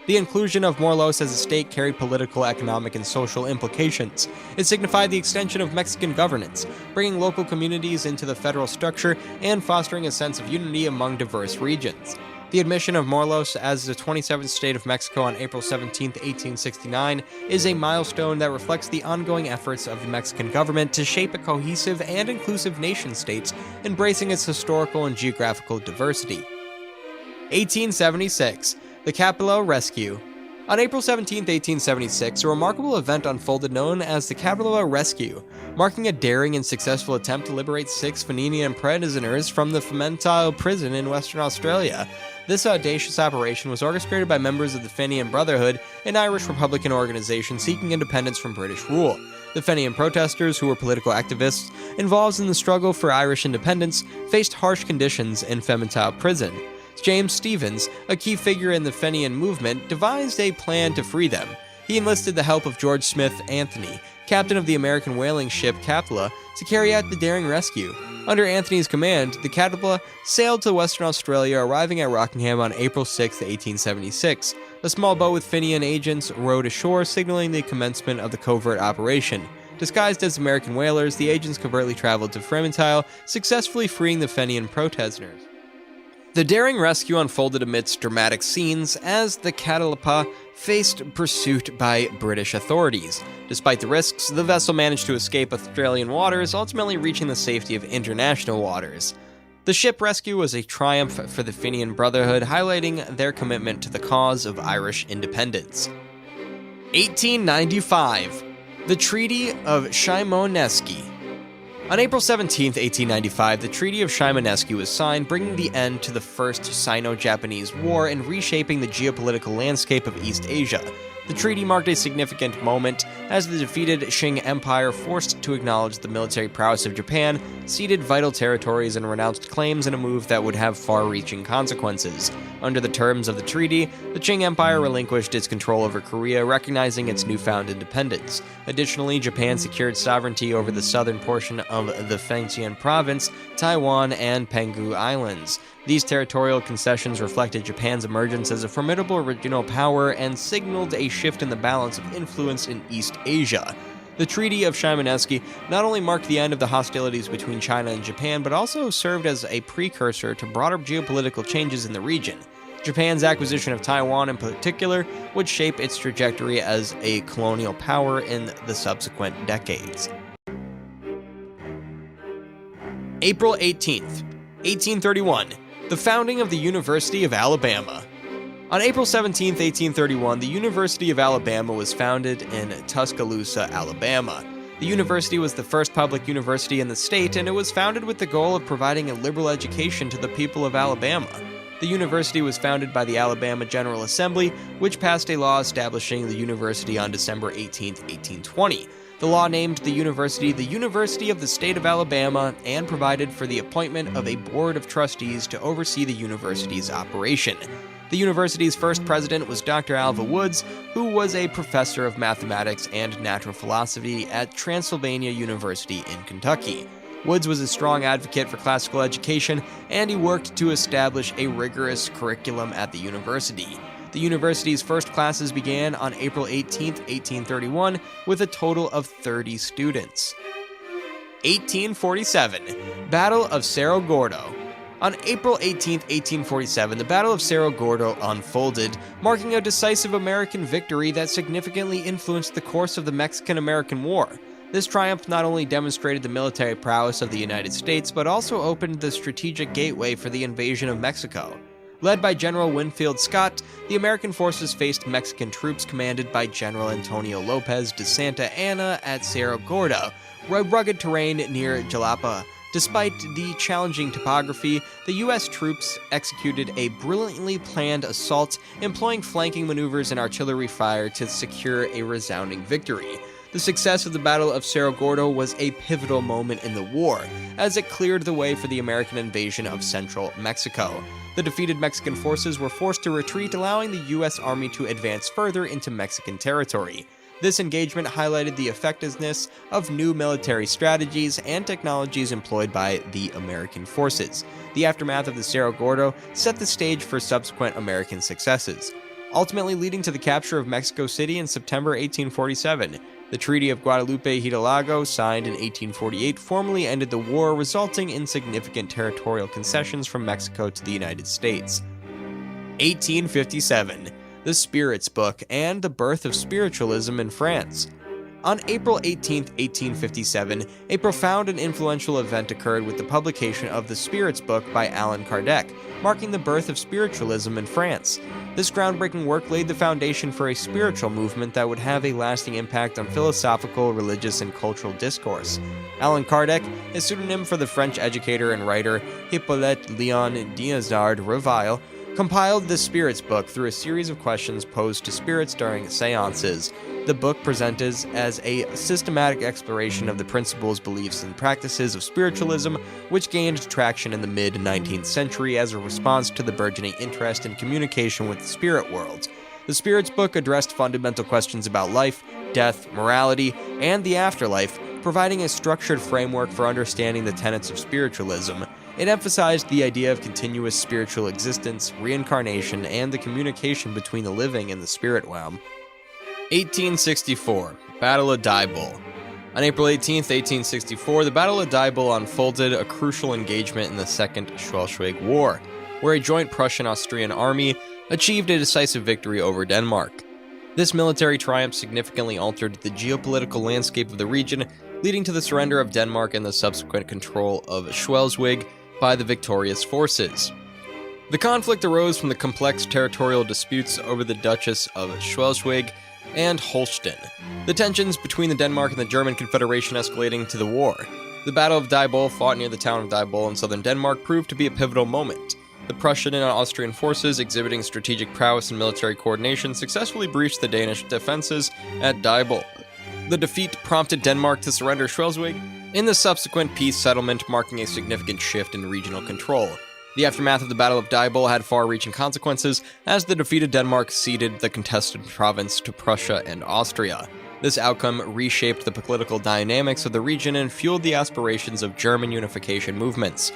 [SPEAKER 1] The inclusion of Morelos as a state carried political, economic, and social implications. It signified the extension of Mexican governance, bringing local communities into the federal structure and fostering a sense of unity among diverse regions. The admission of Morelos as the 27th state of Mexico on April 17, 1869, is a milestone that reflects the ongoing efforts of the Mexican government to shape a cohesive and inclusive nation-state, embracing its historical and geographical diversity. 1876. The Capello Rescue. On April 17, 1876, a remarkable event unfolded known as the Capello Rescue, marking a daring and successful attempt to liberate 6 Fenian prisoners from the Fremantle prison in Western Australia. This audacious operation was orchestrated by members of the Fenian Brotherhood, an Irish Republican organization seeking independence from British rule. The Fenian protesters, who were political activists involved in the struggle for Irish independence, faced harsh conditions in Fremantle prison. James Stephens, a key figure in the Fenian movement, devised a plan to free them. He enlisted the help of George Smith Anthony, captain of the American whaling ship Capella, to carry out the daring rescue. Under Anthony's command, the Capella sailed to Western Australia, arriving at Rockingham on April 6, 1876. A small boat with Fenian agents rowed ashore, signaling the commencement of the covert operation. Disguised as American whalers, the agents covertly traveled to Fremantle, successfully freeing the Fenian protesters. The daring rescue unfolded amidst dramatic scenes as the Catalpa faced pursuit by British authorities. Despite the risks, the vessel managed to escape Australian waters, ultimately reaching the safety of international waters. The ship rescue was a triumph for the Fenian Brotherhood, highlighting their commitment to the cause of Irish independence. 1895. The Treaty of Shimoneski. On April 17, 1895, the Treaty of Shimonoseki was signed, bringing the end to the First Sino-Japanese War and reshaping the geopolitical landscape of East Asia. The treaty marked a significant moment as the defeated Qing Empire forced to acknowledge the military prowess of Japan, ceded vital territories, and renounced claims in a move that would have far-reaching consequences. Under the terms of the treaty, the Qing Empire relinquished its control over Korea, recognizing its newfound independence. Additionally, Japan secured sovereignty over the southern portion of the Fujian province, Taiwan, and Penghu Islands. These territorial concessions reflected Japan's emergence as a formidable regional power and signaled a shift in the balance of influence in East Asia. The Treaty of Shimonoseki not only marked the end of the hostilities between China and Japan, but also served as a precursor to broader geopolitical changes in the region. Japan's acquisition of Taiwan in particular would shape its trajectory as a colonial power in the subsequent decades. April 18th, 1831. The founding of the University of Alabama. On April 17, 1831, the University of Alabama was founded in Tuscaloosa, Alabama. The university was the first public university in the state, and it was founded with the goal of providing a liberal education to the people of Alabama. The university was founded by the Alabama General Assembly, which passed a law establishing the university on December 18, 1820. The law named the University of the State of Alabama and provided for the appointment of a board of trustees to oversee the university's operation. The university's first president was Dr. Alva Woods, who was a professor of mathematics and natural philosophy at Transylvania University in Kentucky. Woods was a strong advocate for classical education, and he worked to establish a rigorous curriculum at the university. The university's first classes began on April 18, 1831, with a total of 30 students. 1847, Battle of Cerro Gordo. On April 18, 1847, the Battle of Cerro Gordo unfolded, marking a decisive American victory that significantly influenced the course of the Mexican-American War. This triumph not only demonstrated the military prowess of the United States, but also opened the strategic gateway for the invasion of Mexico. Led by General Winfield Scott, the American forces faced Mexican troops commanded by General Antonio Lopez de Santa Anna at Cerro Gordo, a rugged terrain near Jalapa. Despite the challenging topography, the U.S. troops executed a brilliantly planned assault, employing flanking maneuvers and artillery fire to secure a resounding victory. The success of the Battle of Cerro Gordo was a pivotal moment in the war, as it cleared the way for the American invasion of central Mexico. The defeated Mexican forces were forced to retreat, allowing the U.S. Army to advance further into Mexican territory. This engagement highlighted the effectiveness of new military strategies and technologies employed by the American forces. The aftermath of the Cerro Gordo set the stage for subsequent American successes, ultimately leading to the capture of Mexico City in September 1847. The Treaty of Guadalupe Hidalgo, signed in 1848, formally ended the war, resulting in significant territorial concessions from Mexico to the United States. 1857. The Spirits Book and the birth of spiritualism in France. On April 18, 1857, a profound and influential event occurred with the publication of the Spirits Book by Allan Kardec, marking the birth of spiritualism in France. This groundbreaking work laid the foundation for a spiritual movement that would have a lasting impact on philosophical, religious, and cultural discourse. Allan Kardec, a pseudonym for the French educator and writer Hippolyte Léon Dionizard Reville, compiled the Spirits Book through a series of questions posed to spirits during seances. The book presents as a systematic exploration of the principles, beliefs, and practices of spiritualism, which gained traction in the mid-19th century as a response to the burgeoning interest in communication with the spirit world. The Spirits Book addressed fundamental questions about life, death, morality, and the afterlife, providing a structured framework for understanding the tenets of spiritualism. It emphasized the idea of continuous spiritual existence, reincarnation, and the communication between the living and the spirit realm. 1864, Battle of Dieboll. On April 18, 1864, the Battle of Dieboll unfolded, a crucial engagement in the Second Schleswig War, where a joint Prussian-Austrian army achieved a decisive victory over Denmark. This military triumph significantly altered the geopolitical landscape of the region, leading to the surrender of Denmark and the subsequent control of Schleswig by the victorious forces. The conflict arose from the complex territorial disputes over the Duchess of Schleswig and Holstein, the tensions between the Denmark and the German Confederation escalating to the war. The Battle of Diebol, fought near the town of Diebol in southern Denmark, proved to be a pivotal moment. The Prussian and Austrian forces, exhibiting strategic prowess and military coordination, successfully breached the Danish defenses at Diebol. The defeat prompted Denmark to surrender Schleswig, in the subsequent peace settlement marking a significant shift in regional control. The aftermath of the Battle of Diebol had far-reaching consequences, as the defeated Denmark ceded the contested province to Prussia and Austria. This outcome reshaped the political dynamics of the region and fueled the aspirations of German unification movements.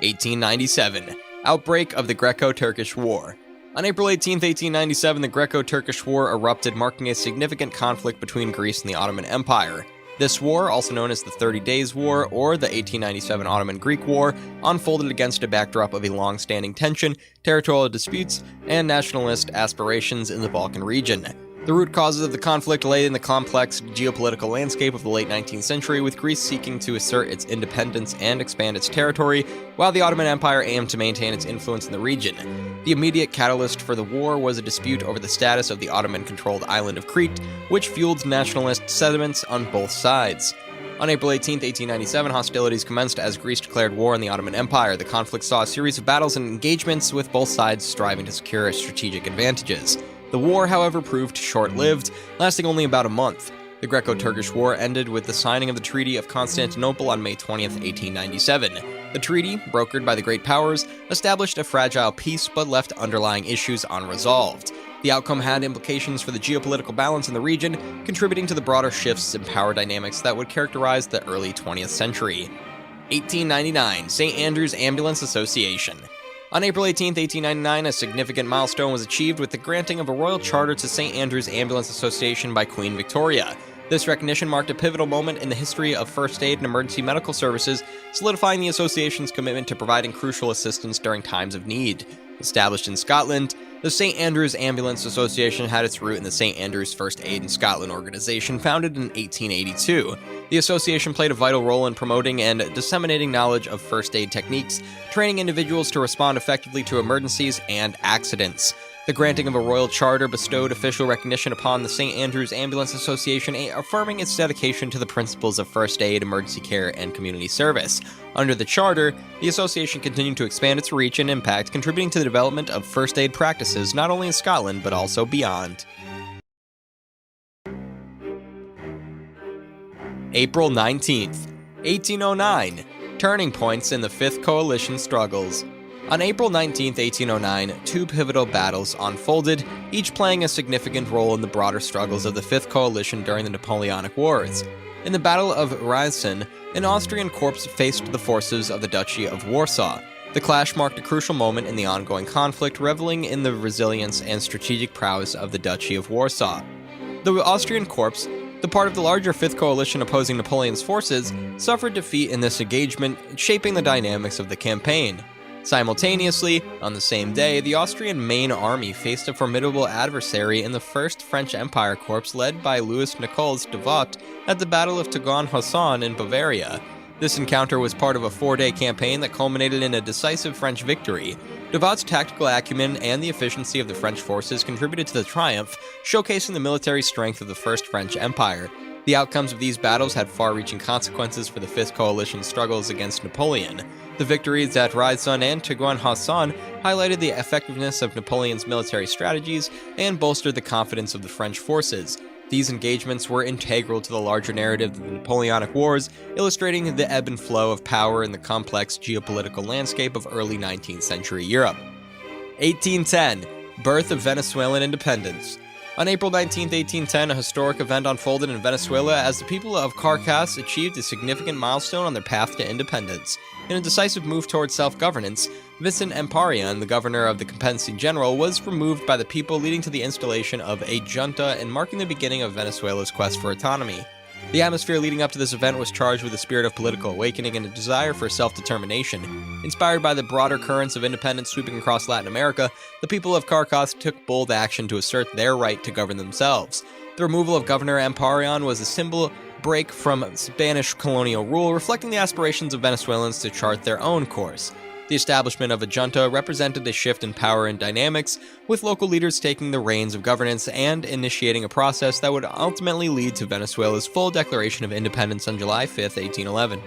[SPEAKER 1] 1897. Outbreak of the Greco-Turkish War. On April 18, 1897, the Greco-Turkish War erupted, marking a significant conflict between Greece and the Ottoman Empire. This war, also known as the 30 Days War or the 1897 Ottoman-Greek War, unfolded against a backdrop of a long-standing tension, territorial disputes, and nationalist aspirations in the Balkan region. The root causes of the conflict lay in the complex geopolitical landscape of the late 19th century, with Greece seeking to assert its independence and expand its territory, while the Ottoman Empire aimed to maintain its influence in the region. The immediate catalyst for the war was a dispute over the status of the Ottoman-controlled island of Crete, which fueled nationalist sentiments on both sides. On April 18, 1897, hostilities commenced as Greece declared war on the Ottoman Empire. The conflict saw a series of battles and engagements, with both sides striving to secure strategic advantages. The war, however, proved short-lived, lasting only about a month. The Greco-Turkish War ended with the signing of the Treaty of Constantinople on May 20th, 1897. The treaty, brokered by the Great Powers, established a fragile peace but left underlying issues unresolved. The outcome had implications for the geopolitical balance in the region, contributing to the broader shifts in power dynamics that would characterize the early 20th century. 1899, St. Andrew's Ambulance Association. On April 18, 1899, a significant milestone was achieved with the granting of a royal charter to St. Andrew's Ambulance Association by Queen Victoria. This recognition marked a pivotal moment in the history of first aid and emergency medical services, solidifying the association's commitment to providing crucial assistance during times of need. Established in Scotland, the St. Andrew's Ambulance Association had its root in the St. Andrew's First Aid in Scotland organization, founded in 1882. The association played a vital role in promoting and disseminating knowledge of first aid techniques, training individuals to respond effectively to emergencies and accidents. The granting of a royal charter bestowed official recognition upon the St. Andrew's Ambulance Association, affirming its dedication to the principles of first aid, emergency care, and community service. Under the charter, the association continued to expand its reach and impact, contributing to the development of first aid practices not only in Scotland but also beyond. April 19th, 1809. Turning points in the Fifth Coalition struggles. On April 19, 1809, two pivotal battles unfolded, each playing a significant role in the broader struggles of the Fifth Coalition during the Napoleonic Wars. In the Battle of Ryazan, an Austrian corps faced the forces of the Duchy of Warsaw. The clash marked a crucial moment in the ongoing conflict, reveling in the resilience and strategic prowess of the Duchy of Warsaw. The Austrian corps, the part of the larger Fifth Coalition opposing Napoleon's forces, suffered defeat in this engagement, shaping the dynamics of the campaign. Simultaneously, on the same day, the Austrian main army faced a formidable adversary in the First French Empire Corps led by Louis-Nicolas de Vaux at the Battle of Teguan-Hosan in Bavaria. This encounter was part of a 4-day campaign that culminated in a decisive French victory. De Vaux's tactical acumen and the efficiency of the French forces contributed to the triumph, showcasing the military strength of the First French Empire. The outcomes of these battles had far-reaching consequences for the Fifth Coalition's struggles against Napoleon. The victories at Ryazan and Teguan-Hosan highlighted the effectiveness of Napoleon's military strategies and bolstered the confidence of the French forces. These engagements were integral to the larger narrative of the Napoleonic Wars, illustrating the ebb and flow of power in the complex geopolitical landscape of early 19th century Europe. 1810. Birth of Venezuelan independence. On April 19, 1810, a historic event unfolded in Venezuela as the people of Caracas achieved a significant milestone on their path to independence. In a decisive move towards self-governance, Vicente Emparian, the governor of the Competency General, was removed by the people, leading to the installation of a junta and marking the beginning of Venezuela's quest for autonomy. The atmosphere leading up to this event was charged with a spirit of political awakening and a desire for self-determination. Inspired by the broader currents of independence sweeping across Latin America, the people of Caracas took bold action to assert their right to govern themselves. The removal of Governor Emparian was a symbol break from Spanish colonial rule, reflecting the aspirations of Venezuelans to chart their own course. The establishment of a junta represented a shift in power and dynamics, with local leaders taking the reins of governance and initiating a process that would ultimately lead to Venezuela's full declaration of independence on July 5, 1811.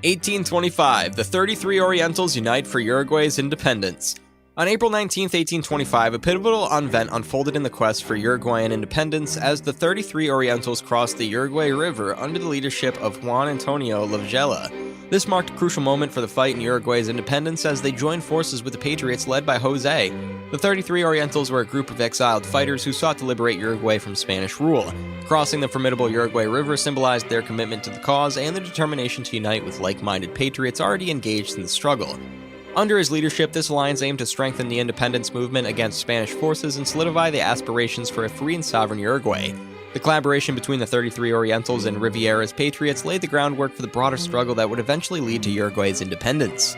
[SPEAKER 1] 1825, the 33 Orientals unite for Uruguay's independence. On April 19, 1825, a pivotal event unfolded in the quest for Uruguayan independence as the 33 Orientals crossed the Uruguay River under the leadership of Juan Antonio Lavagella. This marked a crucial moment for the fight in Uruguay's independence as they joined forces with the Patriots led by Jose. The 33 Orientals were a group of exiled fighters who sought to liberate Uruguay from Spanish rule. Crossing the formidable Uruguay River symbolized their commitment to the cause and the determination to unite with like-minded patriots already engaged in the struggle. Under his leadership, this alliance aimed to strengthen the independence movement against Spanish forces and solidify the aspirations for a free and sovereign Uruguay. The collaboration between the 33 Orientals and Riviera's Patriots laid the groundwork for the broader struggle that would eventually lead to Uruguay's independence.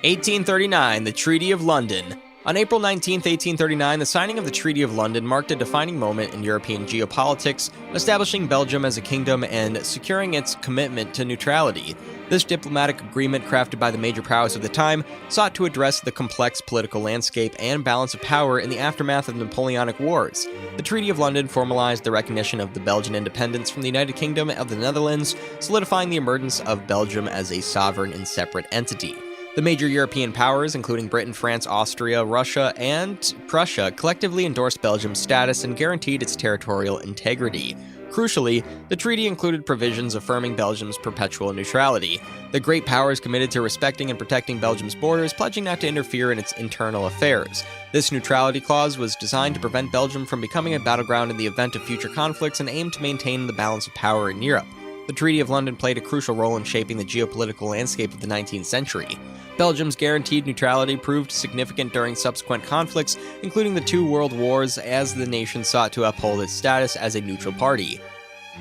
[SPEAKER 1] 1839, the Treaty of London. On April 19, 1839, the signing of the Treaty of London marked a defining moment in European geopolitics, establishing Belgium as a kingdom and securing its commitment to neutrality. This diplomatic agreement, crafted by the major powers of the time, sought to address the complex political landscape and balance of power in the aftermath of the Napoleonic Wars. The Treaty of London formalized the recognition of the Belgian independence from the United Kingdom of the Netherlands, solidifying the emergence of Belgium as a sovereign and separate entity. The major European powers, including Britain, France, Austria, Russia, and Prussia, collectively endorsed Belgium's status and guaranteed its territorial integrity. Crucially, the treaty included provisions affirming Belgium's perpetual neutrality. The great powers committed to respecting and protecting Belgium's borders, pledging not to interfere in its internal affairs. This neutrality clause was designed to prevent Belgium from becoming a battleground in the event of future conflicts and aimed to maintain the balance of power in Europe. The Treaty of London played a crucial role in shaping the geopolitical landscape of the 19th century. Belgium's guaranteed neutrality proved significant during subsequent conflicts, including the two world wars, as the nation sought to uphold its status as a neutral party.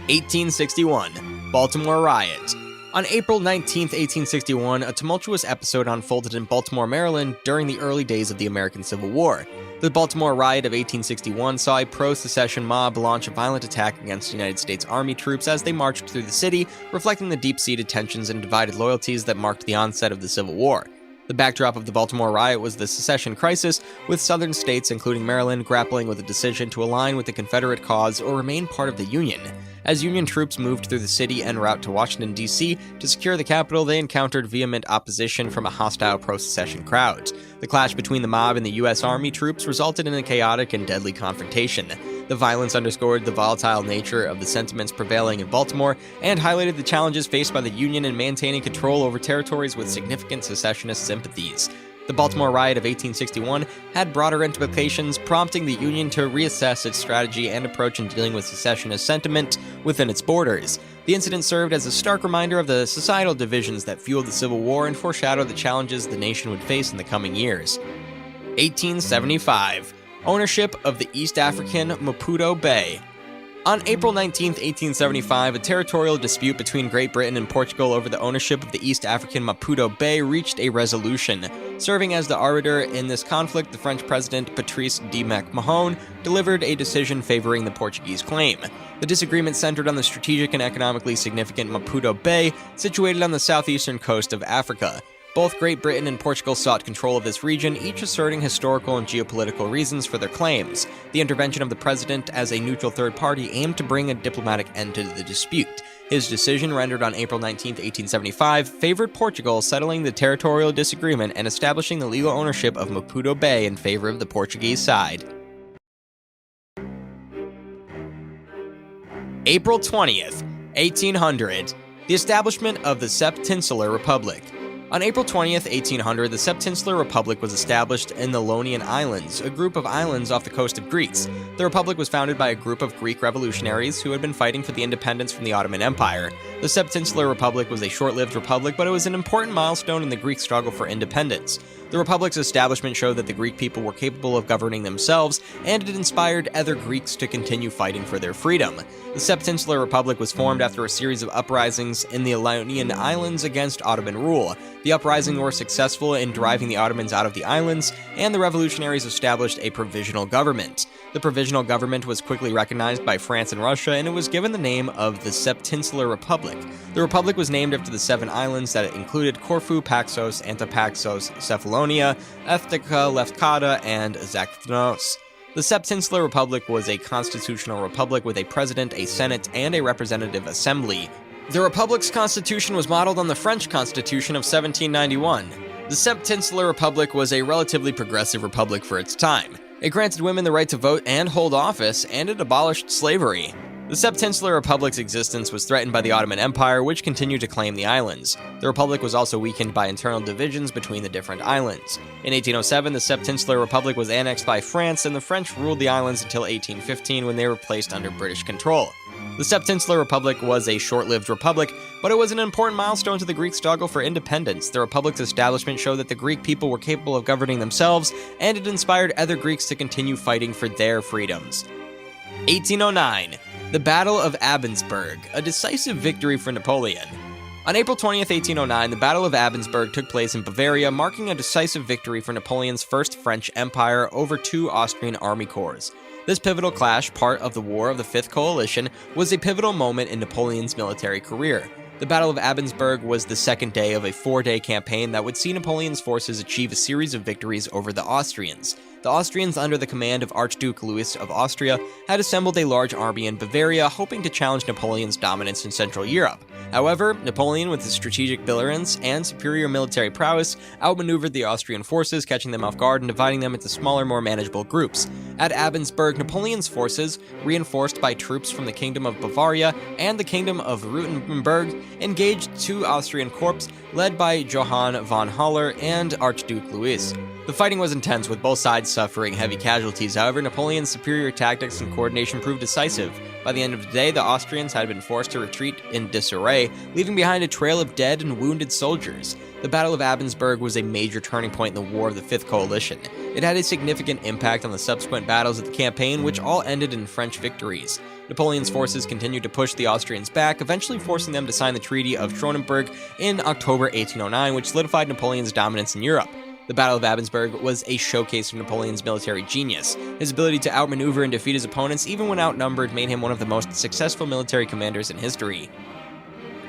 [SPEAKER 1] 1861, Baltimore Riot. On April 19, 1861, a tumultuous episode unfolded in Baltimore, Maryland during the early days of the American Civil War. The Baltimore Riot of 1861 saw a pro-secession mob launch a violent attack against United States Army troops as they marched through the city, reflecting the deep-seated tensions and divided loyalties that marked the onset of the Civil War. The backdrop of the Baltimore Riot was the secession crisis, with southern states, including Maryland, grappling with a decision to align with the Confederate cause or remain part of the Union. As Union troops moved through the city en route to Washington, D.C. to secure the capital, they encountered vehement opposition from a hostile pro-secession crowd. The clash between the mob and the U.S. Army troops resulted in a chaotic and deadly confrontation. The violence underscored the volatile nature of the sentiments prevailing in Baltimore and highlighted the challenges faced by the Union in maintaining control over territories with significant secessionist sympathies. The Baltimore Riot of 1861 had broader implications, prompting the Union to reassess its strategy and approach in dealing with secessionist sentiment within its borders. The incident served as a stark reminder of the societal divisions that fueled the Civil War and foreshadowed the challenges the nation would face in the coming years. 1875. Ownership of the East African Maputo Bay. On April 19, 1875, a territorial dispute between Great Britain and Portugal over the ownership of the East African Maputo Bay reached a resolution. Serving as the arbiter in this conflict, the French president Patrice de McMahon delivered a decision favoring the Portuguese claim. The disagreement centered on the strategic and economically significant Maputo Bay, situated on the southeastern coast of Africa. Both Great Britain and Portugal sought control of this region, each asserting historical and geopolitical reasons for their claims. The intervention of the president as a neutral third party aimed to bring a diplomatic end to the dispute. His decision, rendered on April 19, 1875, favored Portugal, settling the territorial disagreement and establishing the legal ownership of Maputo Bay in favor of the Portuguese side. April 20th, 1800, the establishment of the Septinsular Republic. On April 20th, 1800, the Septinsular Republic was established in the Ionian Islands, a group of islands off the coast of Greece. The republic was founded by a group of Greek revolutionaries who had been fighting for the independence from the Ottoman Empire. The Septinsular Republic was a short-lived republic, but it was an important milestone in the Greek struggle for independence. The republic's establishment showed that the Greek people were capable of governing themselves, and it inspired other Greeks to continue fighting for their freedom. The Septinsular Republic was formed after a series of uprisings in the Ionian Islands against Ottoman rule. The uprisings were successful in driving the Ottomans out of the islands, and the revolutionaries established a provisional government. The provisional government was quickly recognized by France and Russia, and it was given the name of the Septinsular Republic. The republic was named after the 7 islands that it included: Corfu, Paxos, Antipaxos, Cephalonia, Ethnica, Lefkada, and Zakynthos. The Septinsular Republic was a constitutional republic with a president, a senate, and a representative assembly. The Republic's constitution was modeled on the French Constitution of 1791. The Septinsular Republic was a relatively progressive republic for its time. It granted women the right to vote and hold office, and it abolished slavery. The Septinsular Republic's existence was threatened by the Ottoman Empire, which continued to claim the islands. The Republic was also weakened by internal divisions between the different islands. In 1807, the Septinsular Republic was annexed by France, and the French ruled the islands until 1815, when they were placed under British control. The Septinsular Republic was a short-lived republic, but it was an important milestone to the Greek struggle for independence. The Republic's establishment showed that the Greek people were capable of governing themselves, and it inspired other Greeks to continue fighting for their freedoms. 1809. The Battle of Abensberg, a decisive victory for Napoleon. On April 20th, 1809, the Battle of Abensberg took place in Bavaria, marking a decisive victory for Napoleon's First French Empire over two Austrian army corps. This pivotal clash, part of the War of the Fifth Coalition, was a pivotal moment in Napoleon's military career. The Battle of Abensberg was the second day of a four-day campaign that would see Napoleon's forces achieve a series of victories over the Austrians. The Austrians, under the command of Archduke Louis of Austria, had assembled a large army in Bavaria, hoping to challenge Napoleon's dominance in Central Europe. However, Napoleon, with his strategic brilliance and superior military prowess, outmaneuvered the Austrian forces, catching them off guard and dividing them into smaller, more manageable groups. At Abensberg, Napoleon's forces, reinforced by troops from the Kingdom of Bavaria and the Kingdom of Württemberg, engaged two Austrian corps led by Johann von Haller and Archduke Louis. The fighting was intense, with both sides suffering heavy casualties. However, Napoleon's superior tactics and coordination proved decisive. By the end of the day, the Austrians had been forced to retreat in disarray, leaving behind a trail of dead and wounded soldiers. The Battle of Abensberg was a major turning point in the War of the Fifth Coalition. It had a significant impact on the subsequent battles of the campaign, which all ended in French victories. Napoleon's forces continued to push the Austrians back, eventually forcing them to sign the Treaty of Schönbrunn in October 1809, which solidified Napoleon's dominance in Europe. The Battle of Abensberg was a showcase of Napoleon's military genius. His ability to outmaneuver and defeat his opponents, even when outnumbered, made him one of the most successful military commanders in history.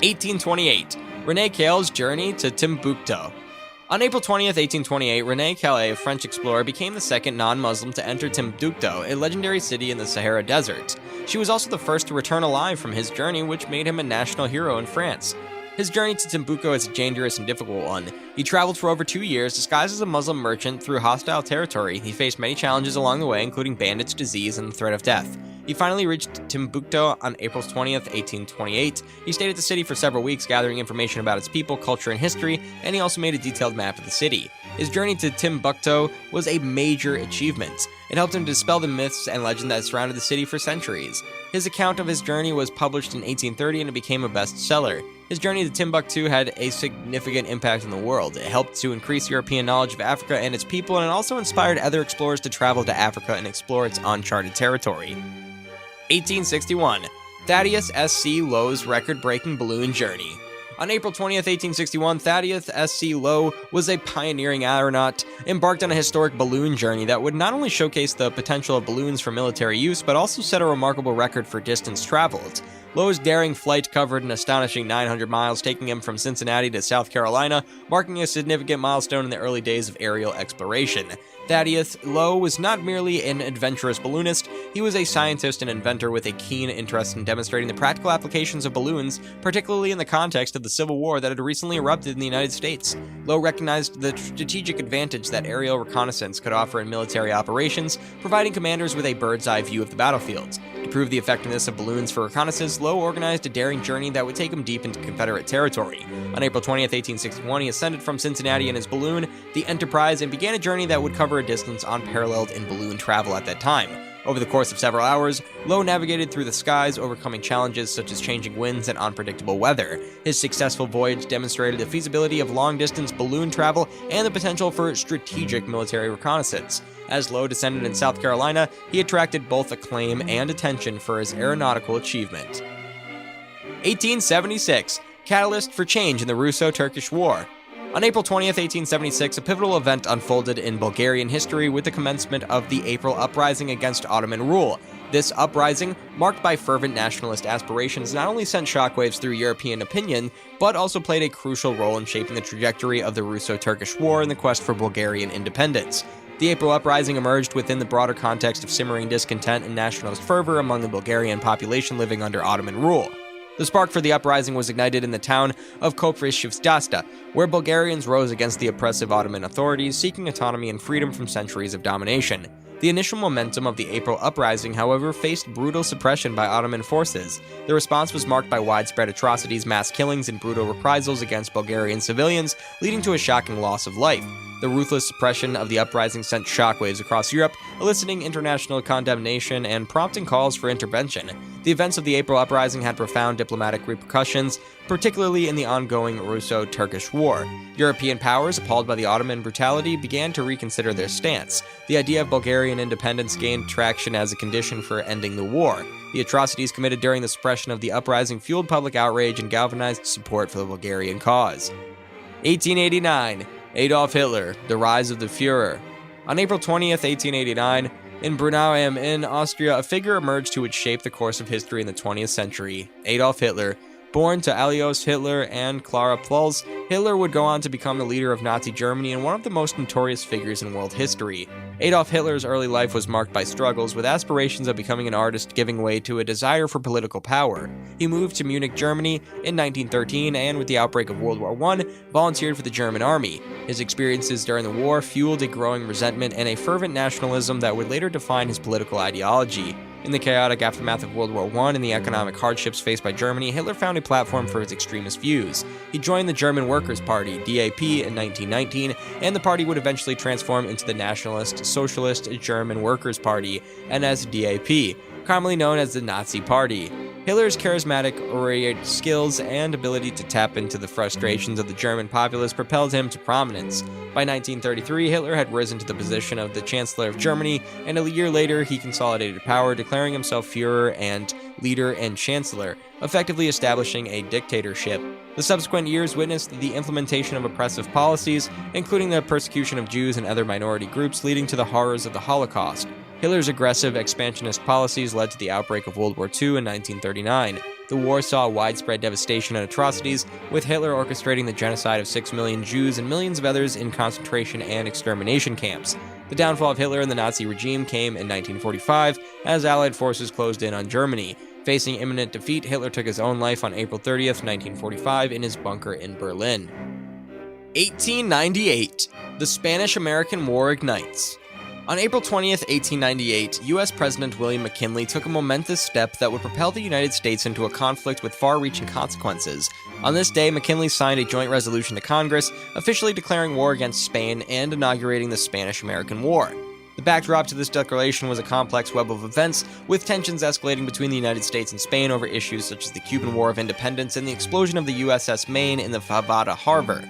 [SPEAKER 1] 1828. René Caillé's journey to Timbuktu. On April 20th, 1828, René Caillé, a French explorer, became the second non-Muslim to enter Timbuktu, a legendary city in the Sahara Desert. She was also the first to return alive from his journey, which made him a national hero in France. His journey to Timbuktu is a dangerous and difficult one. He traveled for over 2 years, disguised as a Muslim merchant through hostile territory. He faced many challenges along the way, including bandits, disease, and the threat of death. He finally reached Timbuktu on April 20th, 1828. He stayed at the city for several weeks, gathering information about its people, culture, and history, and he also made a detailed map of the city. His journey to Timbuktu was a major achievement. It helped him dispel the myths and legend that surrounded the city for centuries. His account of his journey was published in 1830 and it became a bestseller. His journey to Timbuktu had a significant impact on the world. It helped to increase European knowledge of Africa and its people, and it also inspired other explorers to travel to Africa and explore its uncharted territory. 1861. Thaddeus S.C. Lowe's record-breaking balloon journey. On April 20th, 1861, Thaddeus S.C. Lowe was a pioneering aeronaut, embarked on a historic balloon journey that would not only showcase the potential of balloons for military use, but also set a remarkable record for distance traveled. Lowe's daring flight covered an astonishing 900 miles, taking him from Cincinnati to South Carolina, marking a significant milestone in the early days of aerial exploration. Thaddeus Lowe was not merely an adventurous balloonist, he was a scientist and inventor with a keen interest in demonstrating the practical applications of balloons, particularly in the context of the Civil War that had recently erupted in the United States. Lowe recognized the strategic advantage that aerial reconnaissance could offer in military operations, providing commanders with a bird's-eye view of the battlefield. To prove the effectiveness of balloons for reconnaissance, Lowe organized a daring journey that would take him deep into Confederate territory. On April 20th, 1861, he ascended from Cincinnati in his balloon, the Enterprise, and began a journey that would cover a distance unparalleled in balloon travel at that time. Over the course of several hours, Lowe navigated through the skies, overcoming challenges such as changing winds and unpredictable weather. His successful voyage demonstrated the feasibility of long-distance balloon travel and the potential for strategic military reconnaissance. As Lowe descended in South Carolina, he attracted both acclaim and attention for his aeronautical achievement. 1876. Catalyst for change in the Russo-Turkish War. On April 20th, 1876, a pivotal event unfolded in Bulgarian history with the commencement of the April Uprising against Ottoman rule. This uprising, marked by fervent nationalist aspirations, not only sent shockwaves through European opinion, but also played a crucial role in shaping the trajectory of the Russo-Turkish War and the quest for Bulgarian independence. The April Uprising emerged within the broader context of simmering discontent and nationalist fervor among the Bulgarian population living under Ottoman rule. The spark for the uprising was ignited in the town of Koprivnička, where Bulgarians rose against the oppressive Ottoman authorities, seeking autonomy and freedom from centuries of domination. The initial momentum of the April uprising, however, faced brutal suppression by Ottoman forces. The response was marked by widespread atrocities, mass killings, and brutal reprisals against Bulgarian civilians, leading to a shocking loss of life. The ruthless suppression of the uprising sent shockwaves across Europe, eliciting international condemnation and prompting calls for intervention. The events of the April uprising had profound diplomatic repercussions, particularly in the ongoing Russo-Turkish War. European powers, appalled by the Ottoman brutality, began to reconsider their stance. The idea of Bulgarian independence gained traction as a condition for ending the war. The atrocities committed during the suppression of the uprising fueled public outrage and galvanized support for the Bulgarian cause. 1889. Adolf Hitler, the rise of the Führer. On April 20th, 1889, in Brunau in Austria, a figure emerged who would shape the course of history in the 20th century, Adolf Hitler. Born to Alois Hitler and Clara Ploetz, Hitler would go on to become the leader of Nazi Germany and one of the most notorious figures in world history. Adolf Hitler's early life was marked by struggles, with aspirations of becoming an artist giving way to a desire for political power. He moved to Munich, Germany in 1913, and with the outbreak of World War I, volunteered for the German army. His experiences during the war fueled a growing resentment and a fervent nationalism that would later define his political ideology. In the chaotic aftermath of World War I and the economic hardships faced by Germany, Hitler found a platform for his extremist views. He joined the German Workers' Party, DAP, in 1919, and the party would eventually transform into the Nationalist Socialist German Workers' Party, NSDAP, commonly known as the Nazi Party. Hitler's charismatic oratoric skills and ability to tap into the frustrations of the German populace propelled him to prominence. By 1933, Hitler had risen to the position of the Chancellor of Germany, and a year later he consolidated power, declaring himself Führer and leader and chancellor, effectively establishing a dictatorship. The subsequent years witnessed the implementation of oppressive policies, including the persecution of Jews and other minority groups, leading to the horrors of the Holocaust. Hitler's aggressive expansionist policies led to the outbreak of World War II in 1939. The war saw widespread devastation and atrocities, with Hitler orchestrating the genocide of 6 million Jews and millions of others in concentration and extermination camps. The downfall of Hitler and the Nazi regime came in 1945, as Allied forces closed in on Germany. Facing imminent defeat, Hitler took his own life on April 30th, 1945, in his bunker in Berlin. 1898. The Spanish-American War ignites. On April 20th, 1898, U.S. President William McKinley took a momentous step that would propel the United States into a conflict with far-reaching consequences. On this day, McKinley signed a joint resolution to Congress, officially declaring war against Spain and inaugurating the Spanish-American War. The backdrop to this declaration was a complex web of events, with tensions escalating between the United States and Spain over issues such as the Cuban War of Independence and the explosion of the USS Maine in the Havana Harbor.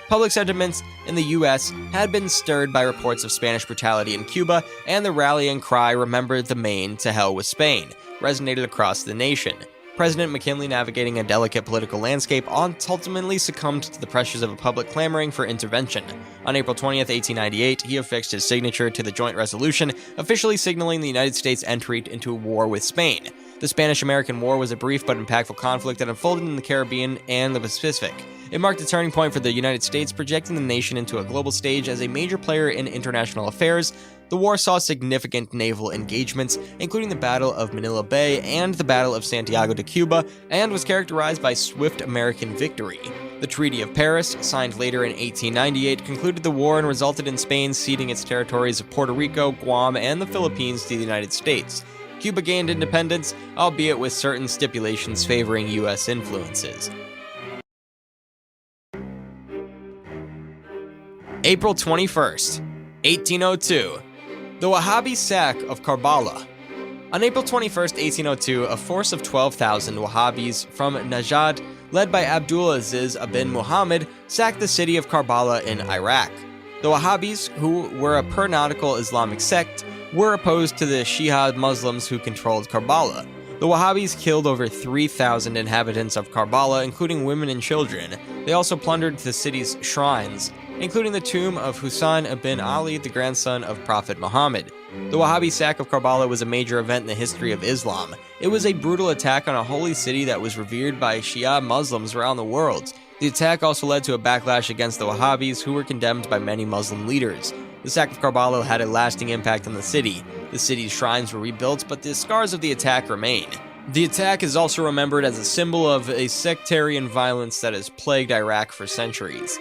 [SPEAKER 1] Public sentiments in the U.S. had been stirred by reports of Spanish brutality in Cuba, and the rallying cry, "Remember the Maine, to hell with Spain," resonated across the nation. President McKinley, navigating a delicate political landscape, ultimately succumbed to the pressures of a public clamoring for intervention. On April 20th, 1898, he affixed his signature to the joint resolution, officially signaling the United States' entry into a war with Spain. The Spanish-American War was a brief but impactful conflict that unfolded in the Caribbean and the Pacific. It marked a turning point for the United States, projecting the nation into a global stage as a major player in international affairs. The war saw significant naval engagements, including the Battle of Manila Bay and the Battle of Santiago de Cuba, and was characterized by swift American victory. The Treaty of Paris, signed later in 1898, concluded the war and resulted in Spain ceding its territories of Puerto Rico, Guam, and the Philippines to the United States. Cuba gained independence, albeit with certain stipulations favoring U.S. influences. April 21st, 1802. The Wahhabi sack of Karbala. On April 21st, 1802, a force of 12,000 Wahhabis from Najd, led by Abdul Aziz ibn Muhammad, sacked the city of Karbala in Iraq. The Wahhabis, who were a per-nautical Islamic sect, were opposed to the Shia Muslims who controlled Karbala. The Wahhabis killed over 3,000 inhabitants of Karbala, including women and children. They also plundered the city's shrines, including the tomb of Husayn ibn Ali, the grandson of Prophet Muhammad. The Wahhabi sack of Karbala was a major event in the history of Islam. It was a brutal attack on a holy city that was revered by Shia Muslims around the world. The attack also led to a backlash against the Wahhabis, who were condemned by many Muslim leaders. The sack of Karbala had a lasting impact on the city. The city's shrines were rebuilt, but the scars of the attack remain. The attack is also remembered as a symbol of a sectarian violence that has plagued Iraq for centuries.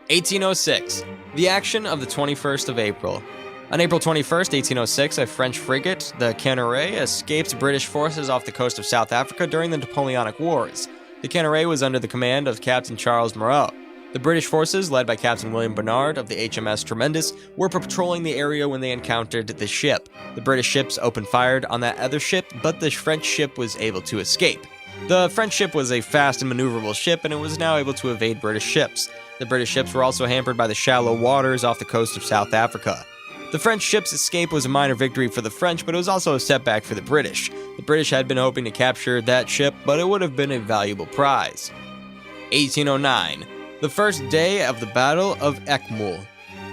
[SPEAKER 1] 1806. The action of the 21st of April. On April 21st, 1806, a French frigate, the Canarée, escaped British forces off the coast of South Africa during the Napoleonic Wars. The Canarée was under the command of Captain Charles Moreau. The British forces, led by Captain William Barnard of the HMS Tremendous, were patrolling the area when they encountered the ship. The British ships opened fire on that other ship, but the French ship was able to escape. The French ship was a fast and maneuverable ship, and it was now able to evade British ships. The British ships were also hampered by the shallow waters off the coast of South Africa. The French ship's escape was a minor victory for the French, but it was also a setback for the British. The British had been hoping to capture that ship, but it would have been a valuable prize. 1809. The first day of the Battle of Eckmühl.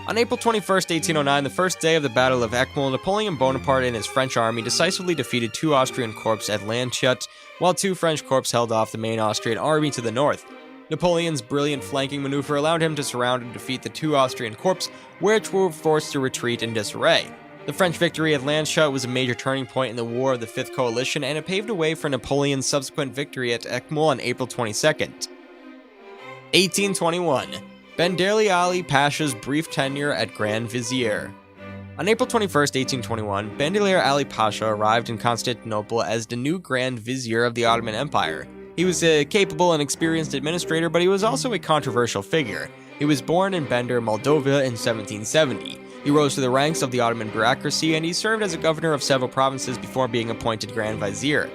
[SPEAKER 1] On April 21st, 1809, the first day of the Battle of Eckmühl, Napoleon Bonaparte and his French army decisively defeated 2 Austrian corps at Landshut, while 2 French corps held off the main Austrian army to the north. Napoleon's brilliant flanking maneuver allowed him to surround and defeat the 2 Austrian corps, which were forced to retreat in disarray. The French victory at Landshut was a major turning point in the War of the Fifth Coalition, and it paved a way for Napoleon's subsequent victory at Eckmühl on April 22nd. 1821. Benderli Ali Pasha's brief tenure at Grand Vizier. On April 21st, 1821, Benderli Ali Pasha arrived in Constantinople as the new Grand Vizier of the Ottoman Empire. He was a capable and experienced administrator, but he was also a controversial figure. He was born in Bender, Moldova in 1770. He rose to the ranks of the Ottoman bureaucracy, and he served as a governor of several provinces before being appointed Grand Vizier.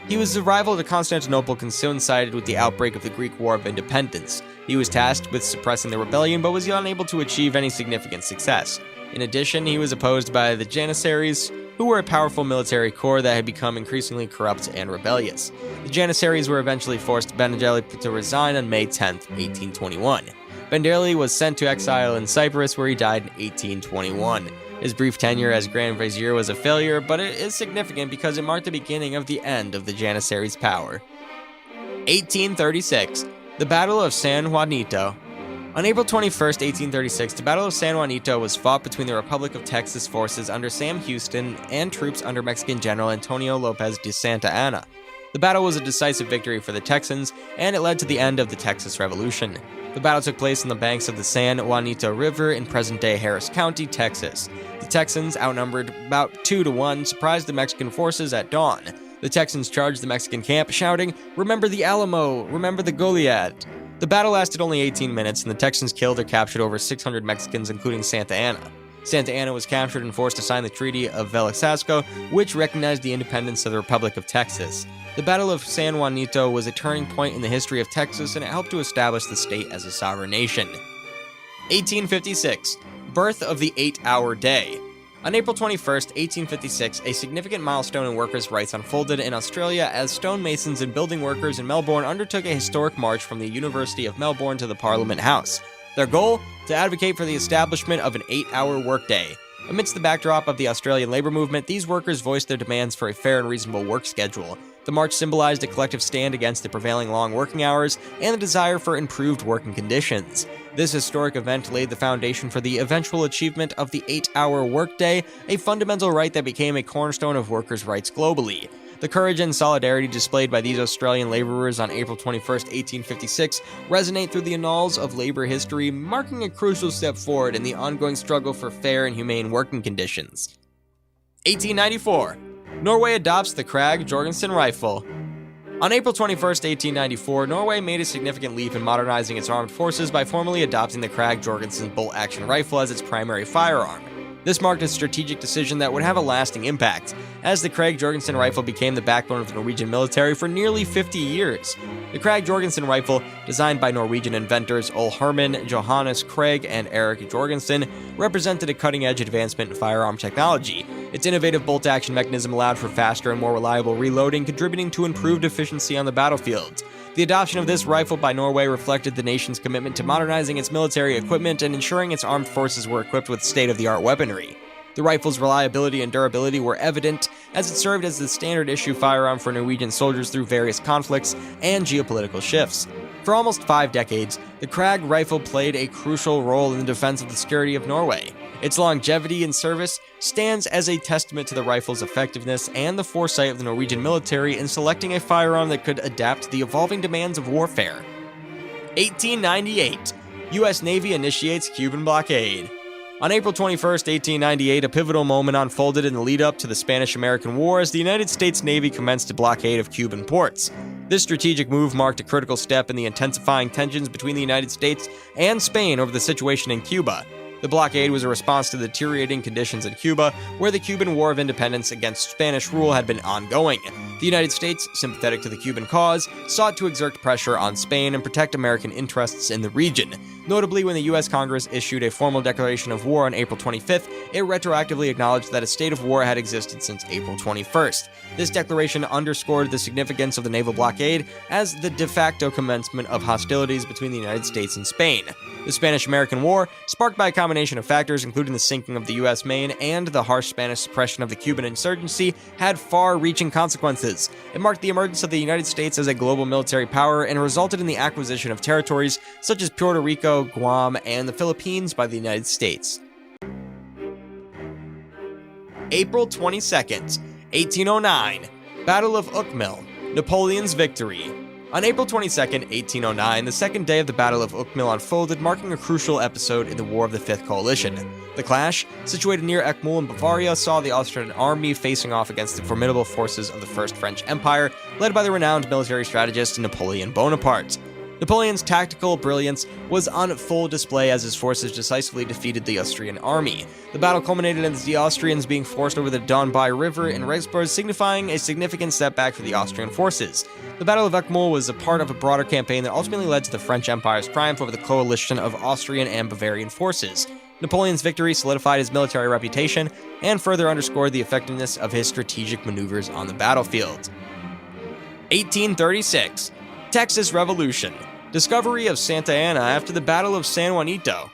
[SPEAKER 1] He was the rival to Constantinople coincided with the outbreak of the Greek War of Independence. He was tasked with suppressing the rebellion, but was unable to achieve any significant success. In addition, he was opposed by the Janissaries, who were a powerful military corps that had become increasingly corrupt and rebellious. The Janissaries were eventually forced Benderli to resign on May 10, 1821. Benderli was sent to exile in Cyprus, where he died in 1821. His brief tenure as Grand Vizier was a failure, but it is significant because it marked the beginning of the end of the Janissaries' power. 1836. The Battle of San Juanito. On April 21st, 1836, the Battle of San Juanito was fought between the Republic of Texas forces under Sam Houston and troops under Mexican General Antonio Lopez de Santa Anna. The battle was a decisive victory for the Texans, and it led to the end of the Texas Revolution. The battle took place on the banks of the San Juanito River in present-day Harris County, Texas. The Texans, outnumbered about 2-1, surprised the Mexican forces at dawn. The Texans charged the Mexican camp, shouting, "Remember the Alamo! Remember the Goliad!" The battle lasted only 18 minutes, and the Texans killed or captured over 600 Mexicans, including Santa Anna. Santa Anna was captured and forced to sign the Treaty of Velasco, which recognized the independence of the Republic of Texas. The Battle of San Juanito was a turning point in the history of Texas, and it helped to establish the state as a sovereign nation. 1856. Birth of the 8-Hour Day. On April 21st, 1856, a significant milestone in workers' rights unfolded in Australia as stonemasons and building workers in Melbourne undertook a historic march from the University of Melbourne to the Parliament House. Their goal? To advocate for the establishment of an 8-hour workday. Amidst the backdrop of the Australian labor movement, these workers voiced their demands for a fair and reasonable work schedule. The march symbolized a collective stand against the prevailing long working hours and the desire for improved working conditions. This historic event laid the foundation for the eventual achievement of the 8-hour workday, a fundamental right that became a cornerstone of workers' rights globally. The courage and solidarity displayed by these Australian laborers on April 21st, 1856 resonate through the annals of labor history, marking a crucial step forward in the ongoing struggle for fair and humane working conditions. 1894. Norway adopts the Krag Jorgensen rifle. On April 21st, 1894, Norway made a significant leap in modernizing its armed forces by formally adopting the Krag Jorgensen bolt-action rifle as its primary firearm. This marked a strategic decision that would have a lasting impact, as the Krag Jorgensen rifle became the backbone of the Norwegian military for nearly 50 years. The Krag Jorgensen rifle, designed by Norwegian inventors Ole Herman, Johannes Krag, and Erik Jorgensen, represented a cutting-edge advancement in firearm technology. Its innovative bolt-action mechanism allowed for faster and more reliable reloading, contributing to improved efficiency on the battlefield. The adoption of this rifle by Norway reflected the nation's commitment to modernizing its military equipment and ensuring its armed forces were equipped with state-of-the-art weaponry. The rifle's reliability and durability were evident, as it served as the standard-issue firearm for Norwegian soldiers through various conflicts and geopolitical shifts. For almost 5 decades, the Krag rifle played a crucial role in the defense of the security of Norway. Its longevity in service stands as a testament to the rifle's effectiveness and the foresight of the Norwegian military in selecting a firearm that could adapt to the evolving demands of warfare. 1898. U.S. Navy initiates Cuban blockade. On April 21, 1898, a pivotal moment unfolded in the lead-up to the Spanish-American War as the United States Navy commenced a blockade of Cuban ports. This strategic move marked a critical step in the intensifying tensions between the United States and Spain over the situation in Cuba. The blockade was a response to the deteriorating conditions in Cuba, where the Cuban War of Independence against Spanish rule had been ongoing. The United States, sympathetic to the Cuban cause, sought to exert pressure on Spain and protect American interests in the region. Notably, when the U.S. Congress issued a formal declaration of war on April 25th, it retroactively acknowledged that a state of war had existed since April 21st. This declaration underscored the significance of the naval blockade as the de facto commencement of hostilities between the United States and Spain. The Spanish-American War, sparked by a combination of factors including the sinking of the U.S. Maine and the harsh Spanish suppression of the Cuban insurgency, had far-reaching consequences. It marked the emergence of the United States as a global military power and resulted in the acquisition of territories such as Puerto Rico, Guam, and the Philippines by the United States. April 22nd, 1809. Battle of Uckmill, Napoleon's victory. On April 22, 1809, the second day of the Battle of Uckmill unfolded, marking a crucial episode in the War of the Fifth Coalition. The clash, situated near Eckmühl in Bavaria, saw the Austrian army facing off against the formidable forces of the First French Empire, led by the renowned military strategist Napoleon Bonaparte. Napoleon's tactical brilliance was on full display as his forces decisively defeated the Austrian army. The battle culminated in the Austrians being forced over the Donbai River in Regensburg, signifying a significant setback for the Austrian forces. The Battle of Eckmühl was a part of a broader campaign that ultimately led to the French Empire's triumph over the coalition of Austrian and Bavarian forces. Napoleon's victory solidified his military reputation and further underscored the effectiveness of his strategic maneuvers on the battlefield. 1836. Texas Revolution. Discovery of Santa Ana after the Battle of San Juanito.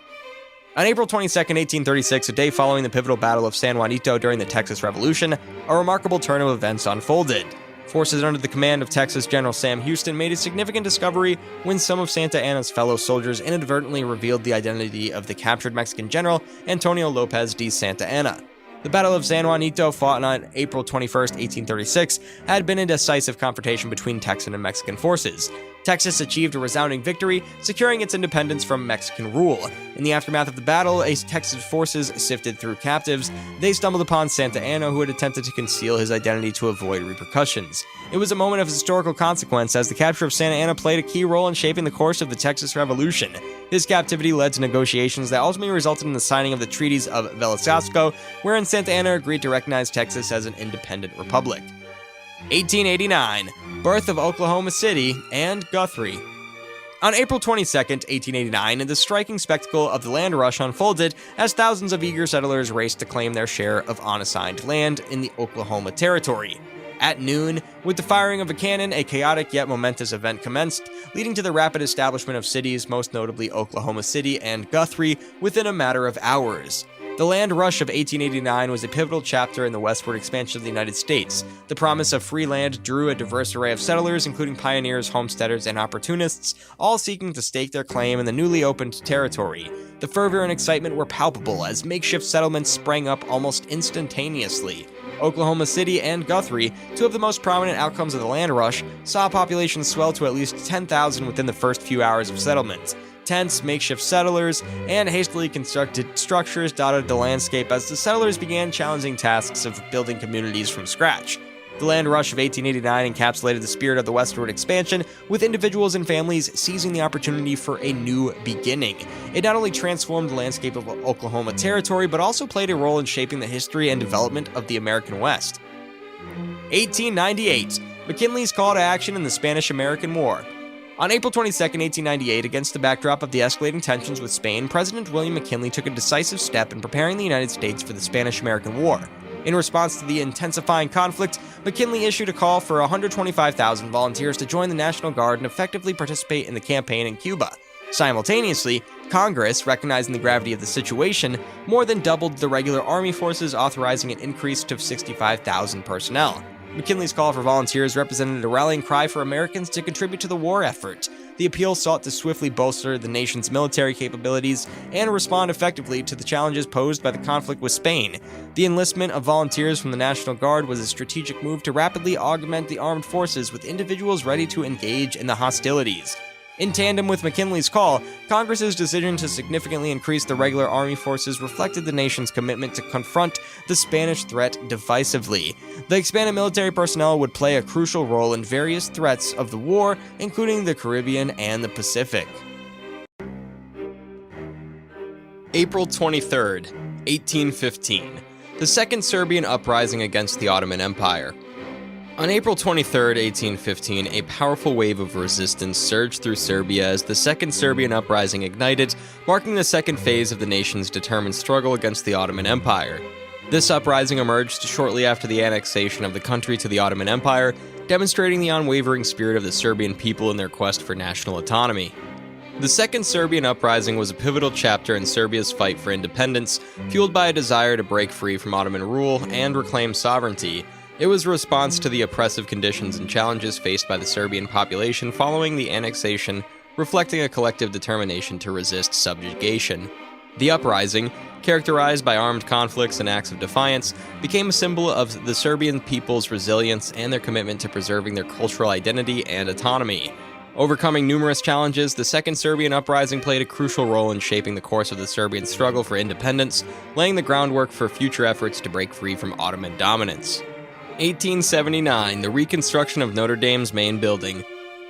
[SPEAKER 1] On April 22, 1836, a day following the pivotal Battle of San Juanito during the Texas Revolution, a remarkable turn of events unfolded. Forces under the command of Texas General Sam Houston made a significant discovery when some of Santa Anna's fellow soldiers inadvertently revealed the identity of the captured Mexican general Antonio Lopez de Santa Anna. The Battle of San Juanito, fought on April 21, 1836, had been a decisive confrontation between Texan and Mexican forces. Texas achieved a resounding victory, securing its independence from Mexican rule. In the aftermath of the battle, as Texas forces sifted through captives, they stumbled upon Santa Anna, who had attempted to conceal his identity to avoid repercussions. It was a moment of historical consequence, as the capture of Santa Anna played a key role in shaping the course of the Texas Revolution. His captivity led to negotiations that ultimately resulted in the signing of the treaties of Velasco, wherein Santa Anna agreed to recognize Texas as an independent republic. 1889. Birth of Oklahoma City and Guthrie. On April 22, 1889, the striking spectacle of the land rush unfolded as thousands of eager settlers raced to claim their share of unassigned land in the Oklahoma Territory. At noon, with the firing of a cannon, a chaotic yet momentous event commenced, leading to the rapid establishment of cities, most notably Oklahoma City and Guthrie, within a matter of hours. The land rush of 1889 was a pivotal chapter in the westward expansion of the United States. The promise of free land drew a diverse array of settlers, including pioneers, homesteaders, and opportunists, all seeking to stake their claim in the newly opened territory. The fervor and excitement were palpable as makeshift settlements sprang up almost instantaneously. Oklahoma City and Guthrie, two of the most prominent outcomes of the land rush, saw populations swell to at least 10,000 within the first few hours of settlement. Tents, makeshift settlers, and hastily constructed structures dotted the landscape as the settlers began challenging tasks of building communities from scratch. The land rush of 1889 encapsulated the spirit of the westward expansion, with individuals and families seizing the opportunity for a new beginning. It not only transformed the landscape of Oklahoma Territory, but also played a role in shaping the history and development of the American West. 1898. McKinley's call to action in the Spanish-American War. On April 22, 1898, against the backdrop of the escalating tensions with Spain, President William McKinley took a decisive step in preparing the United States for the Spanish-American War. In response to the intensifying conflict, McKinley issued a call for 125,000 volunteers to join the National Guard and effectively participate in the campaign in Cuba. Simultaneously, Congress, recognizing the gravity of the situation, more than doubled the regular army forces, authorizing an increase to 65,000 personnel. McKinley's call for volunteers represented a rallying cry for Americans to contribute to the war effort. the appeal sought to swiftly bolster the nation's military capabilities and respond effectively to the challenges posed by the conflict with Spain. The enlistment of volunteers from the National Guard was a strategic move to rapidly augment the armed forces with individuals ready to engage in the hostilities. In tandem with McKinley's call, Congress's decision to significantly increase the regular army forces reflected the nation's commitment to confront the Spanish threat decisively. The expanded military personnel would play a crucial role in various threats of the war, including the Caribbean and the Pacific. April 23, 1815. The Second Serbian Uprising against the Ottoman Empire. On April 23, 1815, a powerful wave of resistance surged through Serbia as the Second Serbian Uprising ignited, marking the second phase of the nation's determined struggle against the Ottoman Empire. This uprising emerged shortly after the annexation of the country to the Ottoman Empire, demonstrating the unwavering spirit of the Serbian people in their quest for national autonomy. The Second Serbian Uprising was a pivotal chapter in Serbia's fight for independence, fueled by a desire to break free from Ottoman rule and reclaim sovereignty. It was a response to the oppressive conditions and challenges faced by the Serbian population following the annexation, reflecting a collective determination to resist subjugation. The uprising, characterized by armed conflicts and acts of defiance, became a symbol of the Serbian people's resilience and their commitment to preserving their cultural identity and autonomy. Overcoming numerous challenges, the Second Serbian Uprising played a crucial role in shaping the course of the Serbian struggle for independence, laying the groundwork for future efforts to break free from Ottoman dominance. 1879, the reconstruction of Notre Dame's main building.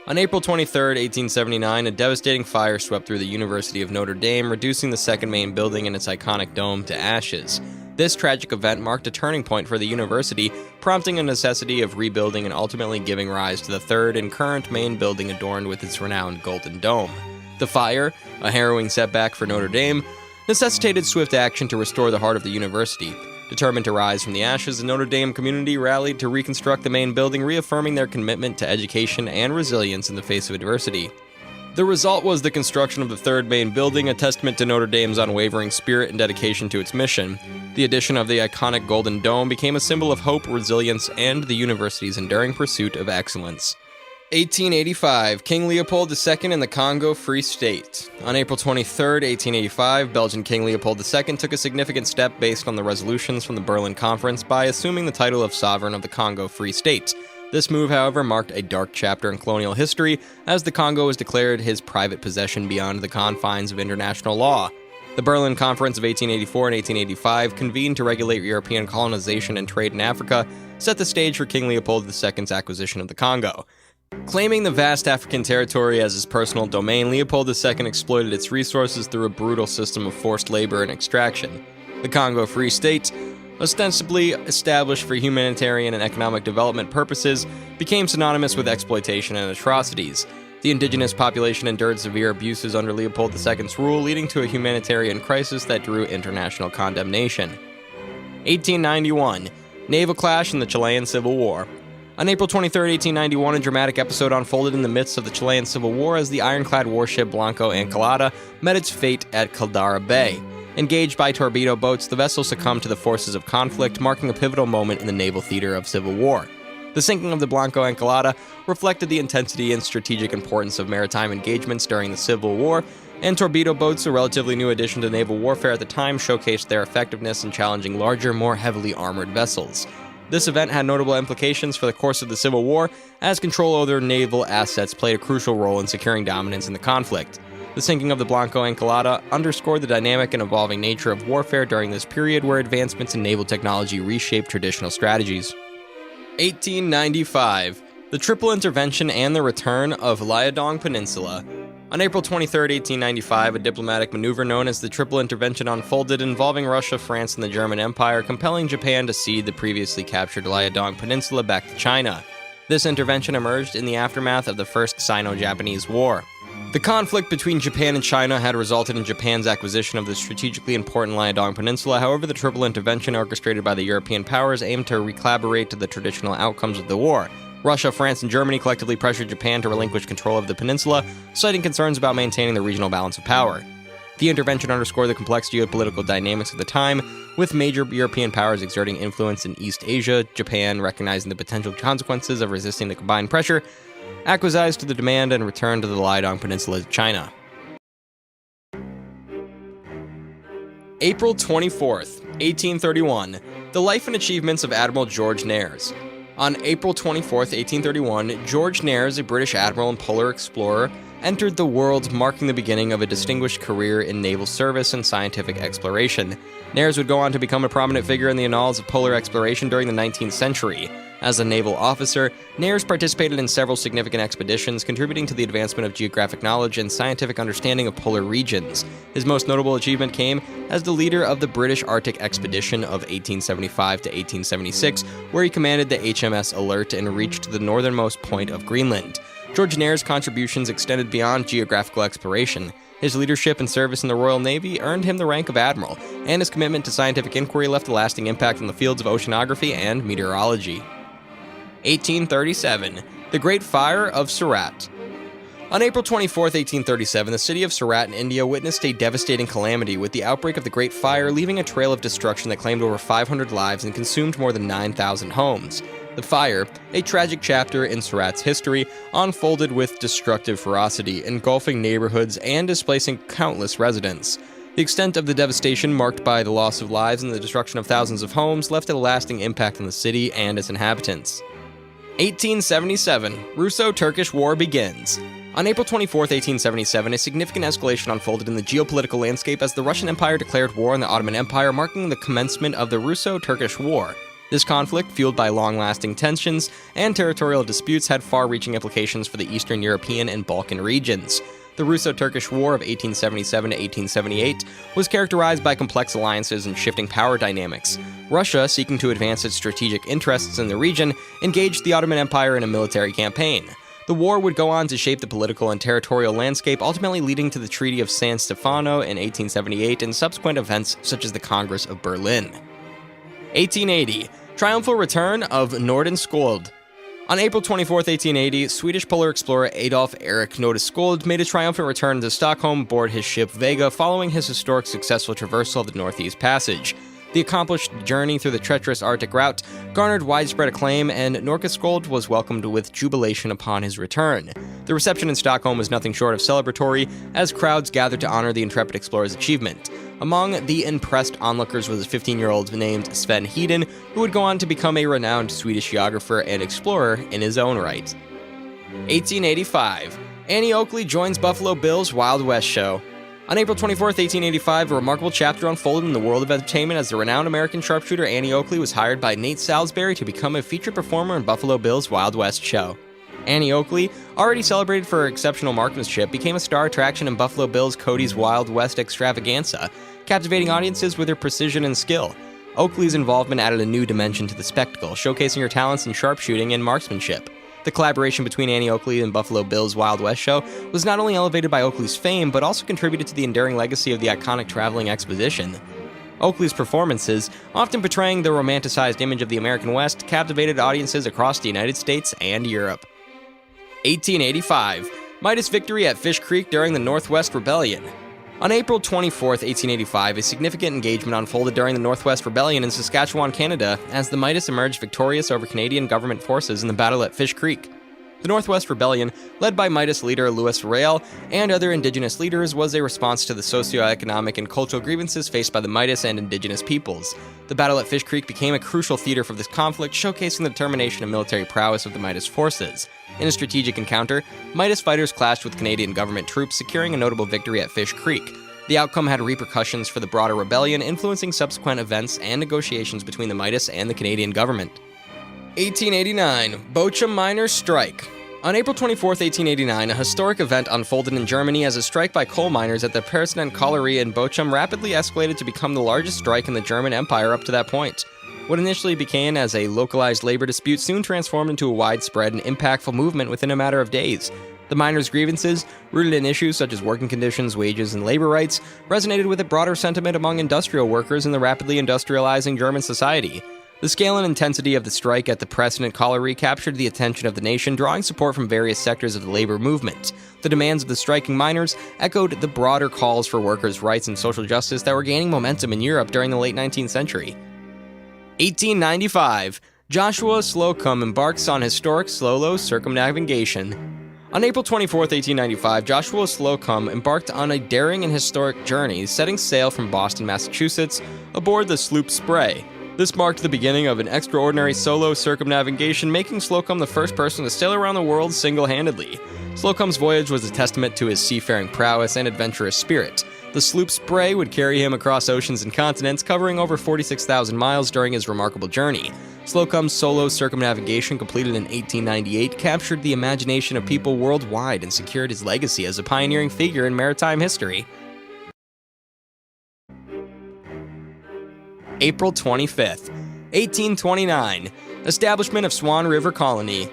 [SPEAKER 1] On April 23, 1879, a devastating fire swept through the University of Notre Dame, reducing the second main building and its iconic dome to ashes. This tragic event marked a turning point for the university, prompting a necessity of rebuilding and ultimately giving rise to the third and current main building adorned with its renowned golden dome. The fire, a harrowing setback for Notre Dame, necessitated swift action to restore the heart of the university. Determined to rise from the ashes, the Notre Dame community rallied to reconstruct the main building, reaffirming their commitment to education and resilience in the face of adversity. The result was the construction of the third main building, a testament to Notre Dame's unwavering spirit and dedication to its mission. The addition of the iconic Golden Dome became a symbol of hope, resilience, and the university's enduring pursuit of excellence. 1885, King Leopold II in the Congo Free State. On April 23, 1885, Belgian King Leopold II took a significant step based on the resolutions from the Berlin Conference by assuming the title of Sovereign of the Congo Free State. This move, however, marked a dark chapter in colonial history, as the Congo was declared his private possession beyond the confines of international law. The Berlin Conference of 1884 and 1885, convened to regulate European colonization and trade in Africa, set the stage for King Leopold II's acquisition of the Congo. Claiming the vast African territory as his personal domain, Leopold II exploited its resources through a brutal system of forced labor and extraction. The Congo Free State, ostensibly established for humanitarian and economic development purposes, became synonymous with exploitation and atrocities. The indigenous population endured severe abuses under Leopold II's rule, leading to a humanitarian crisis that drew international condemnation. 1891, naval clash in the Chilean Civil War. On April 23, 1891, a dramatic episode unfolded in the midst of the Chilean Civil War as the ironclad warship Blanco Encalada met its fate at Caldara Bay. Engaged by torpedo boats, the vessel succumbed to the forces of conflict, marking a pivotal moment in the naval theater of civil war. The sinking of the Blanco Encalada reflected the intensity and strategic importance of maritime engagements during the Civil War, and torpedo boats, a relatively new addition to naval warfare at the time, showcased their effectiveness in challenging larger, more heavily armored vessels. This event had notable implications for the course of the Civil War, as control over naval assets played a crucial role in securing dominance in the conflict. The sinking of the Blanco Encalada underscored the dynamic and evolving nature of warfare during this period where advancements in naval technology reshaped traditional strategies. 1895, the Triple Intervention and the Return of Liaodong Peninsula. On April 23, 1895, a diplomatic maneuver known as the Triple Intervention unfolded, involving Russia, France, and the German Empire, compelling Japan to cede the previously captured Liaodong Peninsula back to China. This intervention emerged in the aftermath of the First Sino-Japanese War. The conflict between Japan and China had resulted in Japan's acquisition of the strategically important Liaodong Peninsula. However, the Triple Intervention orchestrated by the European powers aimed to recollaborate the traditional outcomes of the war. Russia, France, and Germany collectively pressured Japan to relinquish control of the peninsula, citing concerns about maintaining the regional balance of power. The intervention underscored the complex geopolitical dynamics of the time, with major European powers exerting influence in East Asia, Japan recognizing the potential consequences of resisting the combined pressure, acquiesced to the demand and returned to the Liaodong Peninsula of China. April 24th, 1831, the life and achievements of Admiral George Nares. On April 24th, 1831, George Nares, a British admiral and polar explorer, entered the world, marking the beginning of a distinguished career in naval service and scientific exploration. Nares would go on to become a prominent figure in the annals of polar exploration during the 19th century. As a naval officer, Nares participated in several significant expeditions, contributing to the advancement of geographic knowledge and scientific understanding of polar regions. His most notable achievement came as the leader of the British Arctic Expedition of 1875 to 1876, where he commanded the HMS Alert and reached the northernmost point of Greenland. George Nares' contributions extended beyond geographical exploration. His leadership and service in the Royal Navy earned him the rank of admiral, and his commitment to scientific inquiry left a lasting impact on the fields of oceanography and meteorology. 1837, the Great Fire of Surat. On April 24, 1837, the city of Surat in India witnessed a devastating calamity with the outbreak of the Great Fire, leaving a trail of destruction that claimed over 500 lives and consumed more than 9,000 homes. The fire, a tragic chapter in Surat's history, unfolded with destructive ferocity, engulfing neighborhoods and displacing countless residents. The extent of the devastation, marked by the loss of lives and the destruction of thousands of homes, left a lasting impact on the city and its inhabitants. 1877, Russo-Turkish War begins. On April 24, 1877, a significant escalation unfolded in the geopolitical landscape as the Russian Empire declared war on the Ottoman Empire, marking the commencement of the Russo-Turkish War. This conflict, fueled by long-lasting tensions and territorial disputes, had far-reaching implications for the Eastern European and Balkan regions. The Russo-Turkish War of 1877 to 1878 was characterized by complex alliances and shifting power dynamics. Russia, seeking to advance its strategic interests in the region, engaged the Ottoman Empire in a military campaign. The war would go on to shape the political and territorial landscape, ultimately leading to the Treaty of San Stefano in 1878 and subsequent events such as the Congress of Berlin. 1880, triumphal return of Nordenskjöld. On April 24, 1880, Swedish polar explorer Adolf Erik Nordenskjöld made a triumphant return to Stockholm aboard his ship Vega following his historic successful traversal of the Northeast Passage. The accomplished journey through the treacherous Arctic route garnered widespread acclaim, and Nordenskjöld was welcomed with jubilation upon his return. The reception in Stockholm was nothing short of celebratory, as crowds gathered to honor the intrepid explorer's achievement. Among the impressed onlookers was a 15-year-old named Sven Hedin, who would go on to become a renowned Swedish geographer and explorer in his own right. 1885, Annie Oakley joins Buffalo Bill's Wild West show. On April 24, 1885, a remarkable chapter unfolded in the world of entertainment as the renowned American sharpshooter Annie Oakley was hired by Nate Salisbury to become a featured performer in Buffalo Bill's Wild West show. Annie Oakley, already celebrated for her exceptional marksmanship, became a star attraction in Buffalo Bill's Cody's Wild West extravaganza, captivating audiences with her precision and skill. Oakley's involvement added a new dimension to the spectacle, showcasing her talents in sharpshooting and marksmanship. The collaboration between Annie Oakley and Buffalo Bill's Wild West show was not only elevated by Oakley's fame, but also contributed to the enduring legacy of the iconic traveling exposition. Oakley's performances, often portraying the romanticized image of the American West, captivated audiences across the United States and Europe. 1885, Midas victory at Fish Creek during the Northwest Rebellion. On April 24, 1885, a significant engagement unfolded during the Northwest Rebellion in Saskatchewan, Canada, as the Midas emerged victorious over Canadian government forces in the battle at Fish Creek. The Northwest Rebellion, led by Midas leader Louis Riel and other Indigenous leaders, was a response to the socioeconomic and cultural grievances faced by the Midas and Indigenous peoples. The battle at Fish Creek became a crucial theater for this conflict, showcasing the determination and military prowess of the Midas forces. In a strategic encounter, Midas fighters clashed with Canadian government troops, securing a notable victory at Fish Creek. The outcome had repercussions for the broader rebellion, influencing subsequent events and negotiations between the Midas and the Canadian government. 1889, Bochum miners' strike. On April 24, 1889, a historic event unfolded in Germany as a strike by coal miners at the Persinen Colliery in Bochum rapidly escalated to become the largest strike in the German Empire up to that point. What initially began as a localized labor dispute soon transformed into a widespread and impactful movement within a matter of days. The miners' grievances, rooted in issues such as working conditions, wages, and labor rights, resonated with a broader sentiment among industrial workers in the rapidly industrializing German society. The scale and intensity of the strike at the Persinen Colliery captured the attention of the nation, drawing support from various sectors of the labor movement. The demands of the striking miners echoed the broader calls for workers' rights and social justice that were gaining momentum in Europe during the late 19th century. 1895, Joshua Slocum embarks on historic Slolo circumnavigation. On April 24, 1895, Joshua Slocum embarked on a daring and historic journey, setting sail from Boston, Massachusetts, aboard the sloop Spray. This marked the beginning of an extraordinary solo circumnavigation, making Slocum the first person to sail around the world single-handedly. Slocum's voyage was a testament to his seafaring prowess and adventurous spirit. The sloop Spray would carry him across oceans and continents, covering over 46,000 miles during his remarkable journey. Slocum's solo circumnavigation, completed in 1898, captured the imagination of people worldwide and secured his legacy as a pioneering figure in maritime history. April 25th, 1829, establishment of Swan River Colony.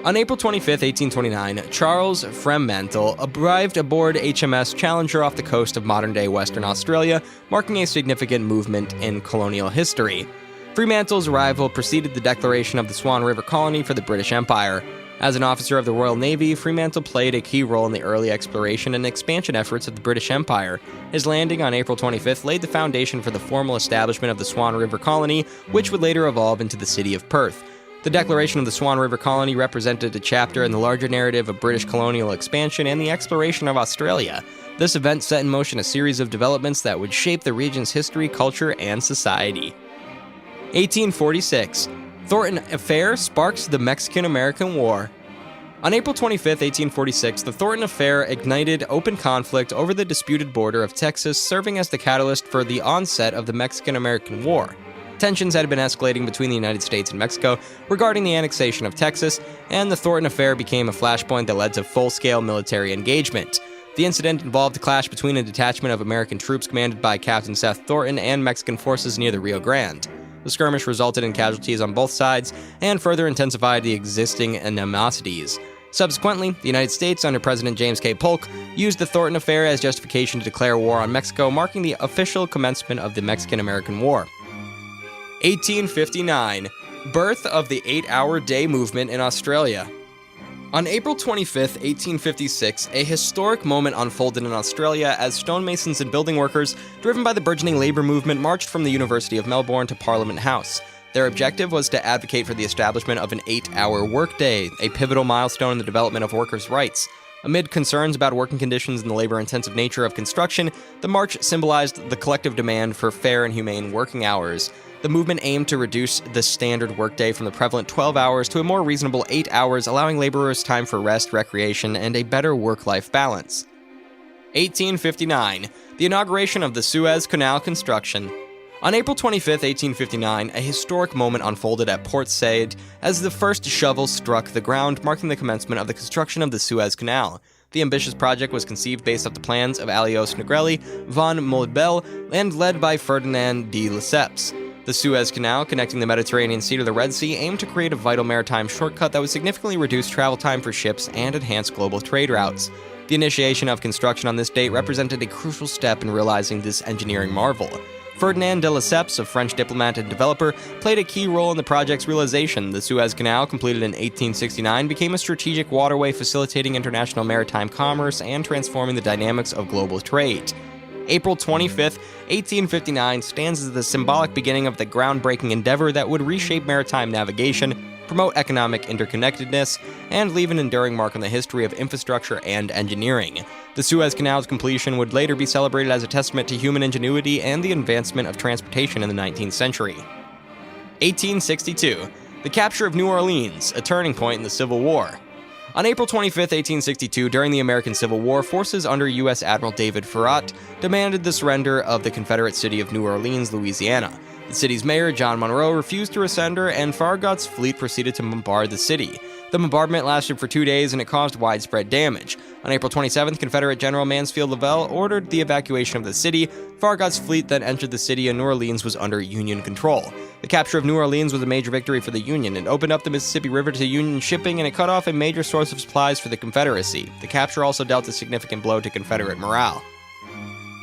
[SPEAKER 1] On April 25, 1829, Charles Fremantle arrived aboard HMS Challenger off the coast of modern-day Western Australia, marking a significant movement in colonial history. Fremantle's arrival preceded the declaration of the Swan River Colony for the British Empire. As an officer of the Royal Navy, Fremantle played a key role in the early exploration and expansion efforts of the British Empire. His landing on April 25th laid the foundation for the formal establishment of the Swan River Colony, which would later evolve into the city of Perth. The declaration of the Swan River Colony represented a chapter in the larger narrative of British colonial expansion and the exploration of Australia. This event set in motion a series of developments that would shape the region's history, culture, and society. 1846. Thornton Affair sparks the Mexican-American War. On April 25, 1846, the Thornton Affair ignited open conflict over the disputed border of Texas, serving as the catalyst for the onset of the Mexican-American War. Tensions had been escalating between the United States and Mexico regarding the annexation of Texas, and the Thornton Affair became a flashpoint that led to full-scale military engagement. The incident involved a clash between a detachment of American troops commanded by Captain Seth Thornton and Mexican forces near the Rio Grande. The skirmish resulted in casualties on both sides and further intensified the existing animosities. Subsequently, the United States, under President James K. Polk, used the Thornton Affair as justification to declare war on Mexico, marking the official commencement of the Mexican-American War. 1859. Birth of the 8-hour day movement in Australia. On April 25, 1856, a historic moment unfolded in Australia as stonemasons and building workers, driven by the burgeoning labour movement, marched from the University of Melbourne to Parliament House. Their objective was to advocate for the establishment of an 8-hour workday, a pivotal milestone in the development of workers' rights. Amid concerns about working conditions and the labor-intensive nature of construction, the march symbolized the collective demand for fair and humane working hours. The movement aimed to reduce the standard workday from the prevalent 12 hours to a more reasonable 8 hours, allowing laborers time for rest, recreation, and a better work-life balance. 1859. The inauguration of the Suez Canal construction. On April 25, 1859, a historic moment unfolded at Port Said as the first shovel struck the ground, marking the commencement of the construction of the Suez Canal. The ambitious project was conceived based off the plans of Alois Negrelli, von Moldbel, and led by Ferdinand de Lesseps. The Suez Canal, connecting the Mediterranean Sea to the Red Sea, aimed to create a vital maritime shortcut that would significantly reduce travel time for ships and enhance global trade routes. The initiation of construction on this date represented a crucial step in realizing this engineering marvel. Ferdinand de Lesseps, a French diplomat and developer, played a key role in the project's realization. The Suez Canal, completed in 1869, became a strategic waterway facilitating international maritime commerce and transforming the dynamics of global trade. April 25, 1859 stands as the symbolic beginning of the groundbreaking endeavor that would reshape maritime navigation, promote economic interconnectedness, and leave an enduring mark on the history of infrastructure and engineering. The Suez Canal's completion would later be celebrated as a testament to human ingenuity and the advancement of transportation in the 19th century. 1862. The capture of New Orleans, a turning point in the Civil War. On April 25, 1862, during the American Civil War, forces under U.S. Admiral David Farragut demanded the surrender of the Confederate city of New Orleans, Louisiana. The city's mayor, John Monroe, refused to surrender, and Farragut's fleet proceeded to bombard the city. The bombardment lasted for 2 days, and it caused widespread damage. On April 27th, Confederate General Mansfield Lavelle ordered the evacuation of the city. Farragut's fleet then entered the city, and New Orleans was under Union control. The capture of New Orleans was a major victory for the Union. It opened up the Mississippi River to Union shipping, and it cut off a major source of supplies for the Confederacy. The capture also dealt a significant blow to Confederate morale.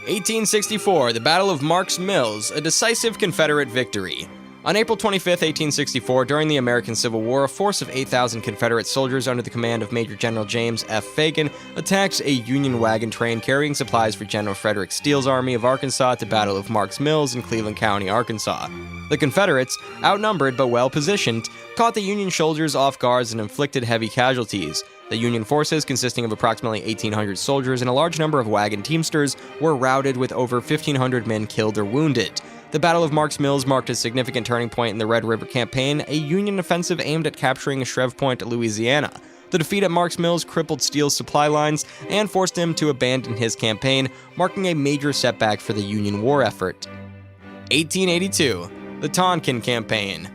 [SPEAKER 1] 1864, the Battle of Marks Mills, a decisive Confederate victory. On April 25, 1864, during the American Civil War, a force of 8,000 Confederate soldiers under the command of Major General James F. Fagan attacked a Union wagon train carrying supplies for General Frederick Steele's Army of Arkansas at the Battle of Marks Mills in Cleveland County, Arkansas. The Confederates, outnumbered but well-positioned, caught the Union soldiers off guard and inflicted heavy casualties. The Union forces, consisting of approximately 1,800 soldiers and a large number of wagon teamsters, were routed with over 1,500 men killed or wounded. The Battle of Marks Mills marked a significant turning point in the Red River Campaign, a Union offensive aimed at capturing Shreveport, Louisiana. The defeat at Marks Mills crippled Steele's supply lines and forced him to abandon his campaign, marking a major setback for the Union war effort. 1882. The Tonkin Campaign.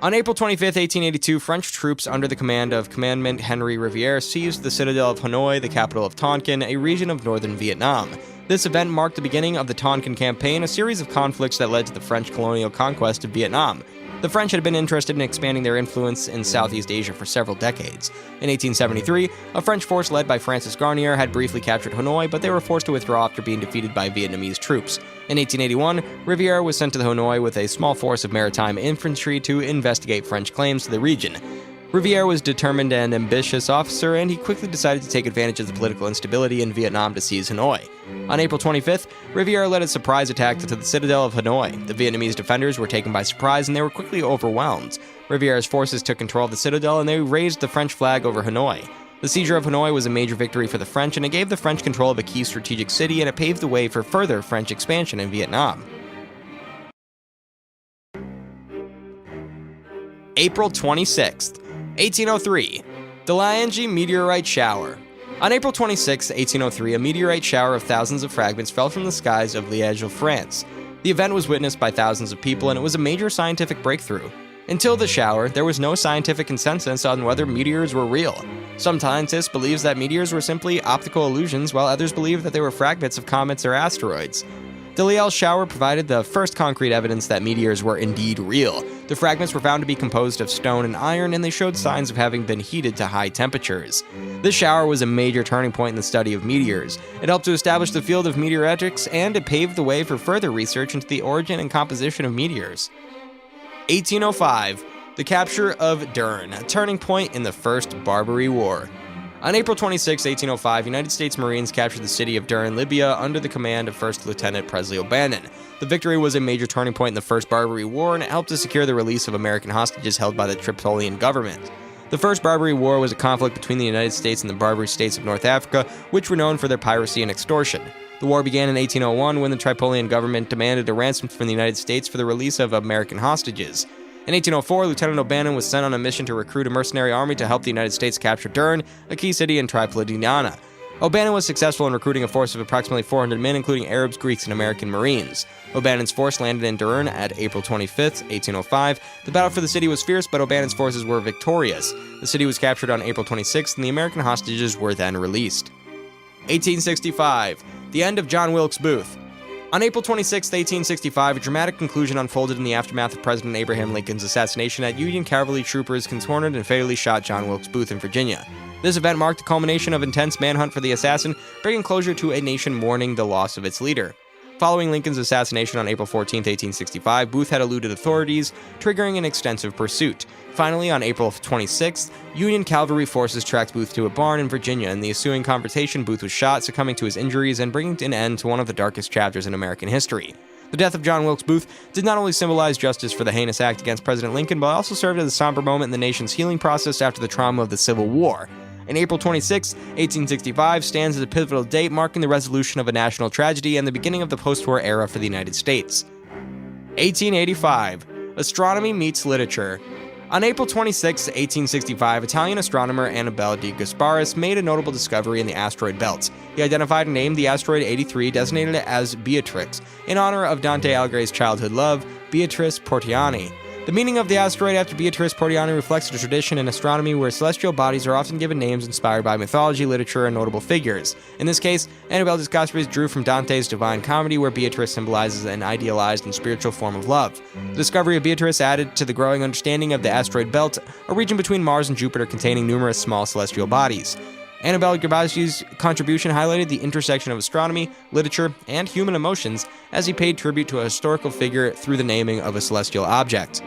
[SPEAKER 1] On April 25, 1882, French troops under the command of Commandant Henry Riviere seized the citadel of Hanoi, the capital of Tonkin, a region of northern Vietnam. This event marked the beginning of the Tonkin Campaign, a series of conflicts that led to the French colonial conquest of Vietnam. The French had been interested in expanding their influence in Southeast Asia for several decades. In 1873, a French force led by Francis Garnier had briefly captured Hanoi, but they were forced to withdraw after being defeated by Vietnamese troops. In 1881, Riviere was sent to Hanoi with a small force of maritime infantry to investigate French claims to the region. Riviere was a determined and ambitious officer, and he quickly decided to take advantage of the political instability in Vietnam to seize Hanoi. On April 25th, Riviere led a surprise attack to the citadel of Hanoi. The Vietnamese defenders were taken by surprise, and they were quickly overwhelmed. Riviere's forces took control of the citadel, and they raised the French flag over Hanoi. The seizure of Hanoi was a major victory for the French, and it gave the French control of a key strategic city, and it paved the way for further French expansion in Vietnam. April 26th. 1803. The Liange Meteorite Shower. On April 26, 1803, a meteorite shower of thousands of fragments fell from the skies of Liège, France. The event was witnessed by thousands of people, and it was a major scientific breakthrough. Until the shower, there was no scientific consensus on whether meteors were real. Some scientists believed that meteors were simply optical illusions, while others believed that they were fragments of comets or asteroids. The Liège shower provided the first concrete evidence that meteors were indeed real. The fragments were found to be composed of stone and iron, and they showed signs of having been heated to high temperatures. This shower was a major turning point in the study of meteors. It helped to establish the field of meteoretics, and it paved the way for further research into the origin and composition of meteors. 1805. The capture of Dern, a turning point in the First Barbary War. On April 26, 1805, United States Marines captured the city of Dern, Libya, under the command of First Lieutenant Presley O'Bannon. The victory was a major turning point in the First Barbary War, and it helped to secure the release of American hostages held by the Tripolitan government. The First Barbary War was a conflict between the United States and the Barbary states of North Africa, which were known for their piracy and extortion. The war began in 1801 when the Tripolitan government demanded a ransom from the United States for the release of American hostages. In 1804, Lieutenant O'Bannon was sent on a mission to recruit a mercenary army to help the United States capture Dern, a key city in Tripolitania. O'Bannon was successful in recruiting a force of approximately 400 men, including Arabs, Greeks, and American Marines. O'Bannon's force landed in Dern at April 25, 1805. The battle for the city was fierce, but O'Bannon's forces were victorious. The city was captured on April 26, and the American hostages were then released. 1865. The end of John Wilkes Booth. On April 26, 1865, a dramatic conclusion unfolded in the aftermath of President Abraham Lincoln's assassination as Union cavalry troopers cornered and fatally shot John Wilkes Booth in Virginia. This event marked the culmination of intense manhunt for the assassin, bringing closure to a nation mourning the loss of its leader. Following Lincoln's assassination on April 14, 1865, Booth had eluded authorities, triggering an extensive pursuit. Finally, on April 26th, Union cavalry forces tracked Booth to a barn in Virginia. In the ensuing confrontation, Booth was shot, succumbing to his injuries and bringing an end to one of the darkest chapters in American history. The death of John Wilkes Booth did not only symbolize justice for the heinous act against President Lincoln, but also served as a somber moment in the nation's healing process after the trauma of the Civil War. And April 26, 1865 stands as a pivotal date, marking the resolution of a national tragedy and the beginning of the post-war era for the United States. 1885. Astronomy meets literature. On April 26, 1865, Italian astronomer Annibale de Gasparis made a notable discovery in the asteroid belt. He identified and named the asteroid 83, designated it as Beatrix, in honor of Dante Alighieri's childhood love, Beatrice Portiani. The meaning of the asteroid after Beatrice Portiani reflects a tradition in astronomy where celestial bodies are often given names inspired by mythology, literature, and notable figures. In this case, Annibale de Gasparis drew from Dante's Divine Comedy, where Beatrice symbolizes an idealized and spiritual form of love. The discovery of Beatrice added to the growing understanding of the asteroid belt, a region between Mars and Jupiter containing numerous small celestial bodies. Annabelle Gavazzi's contribution highlighted the intersection of astronomy, literature, and human emotions as he paid tribute to a historical figure through the naming of a celestial object.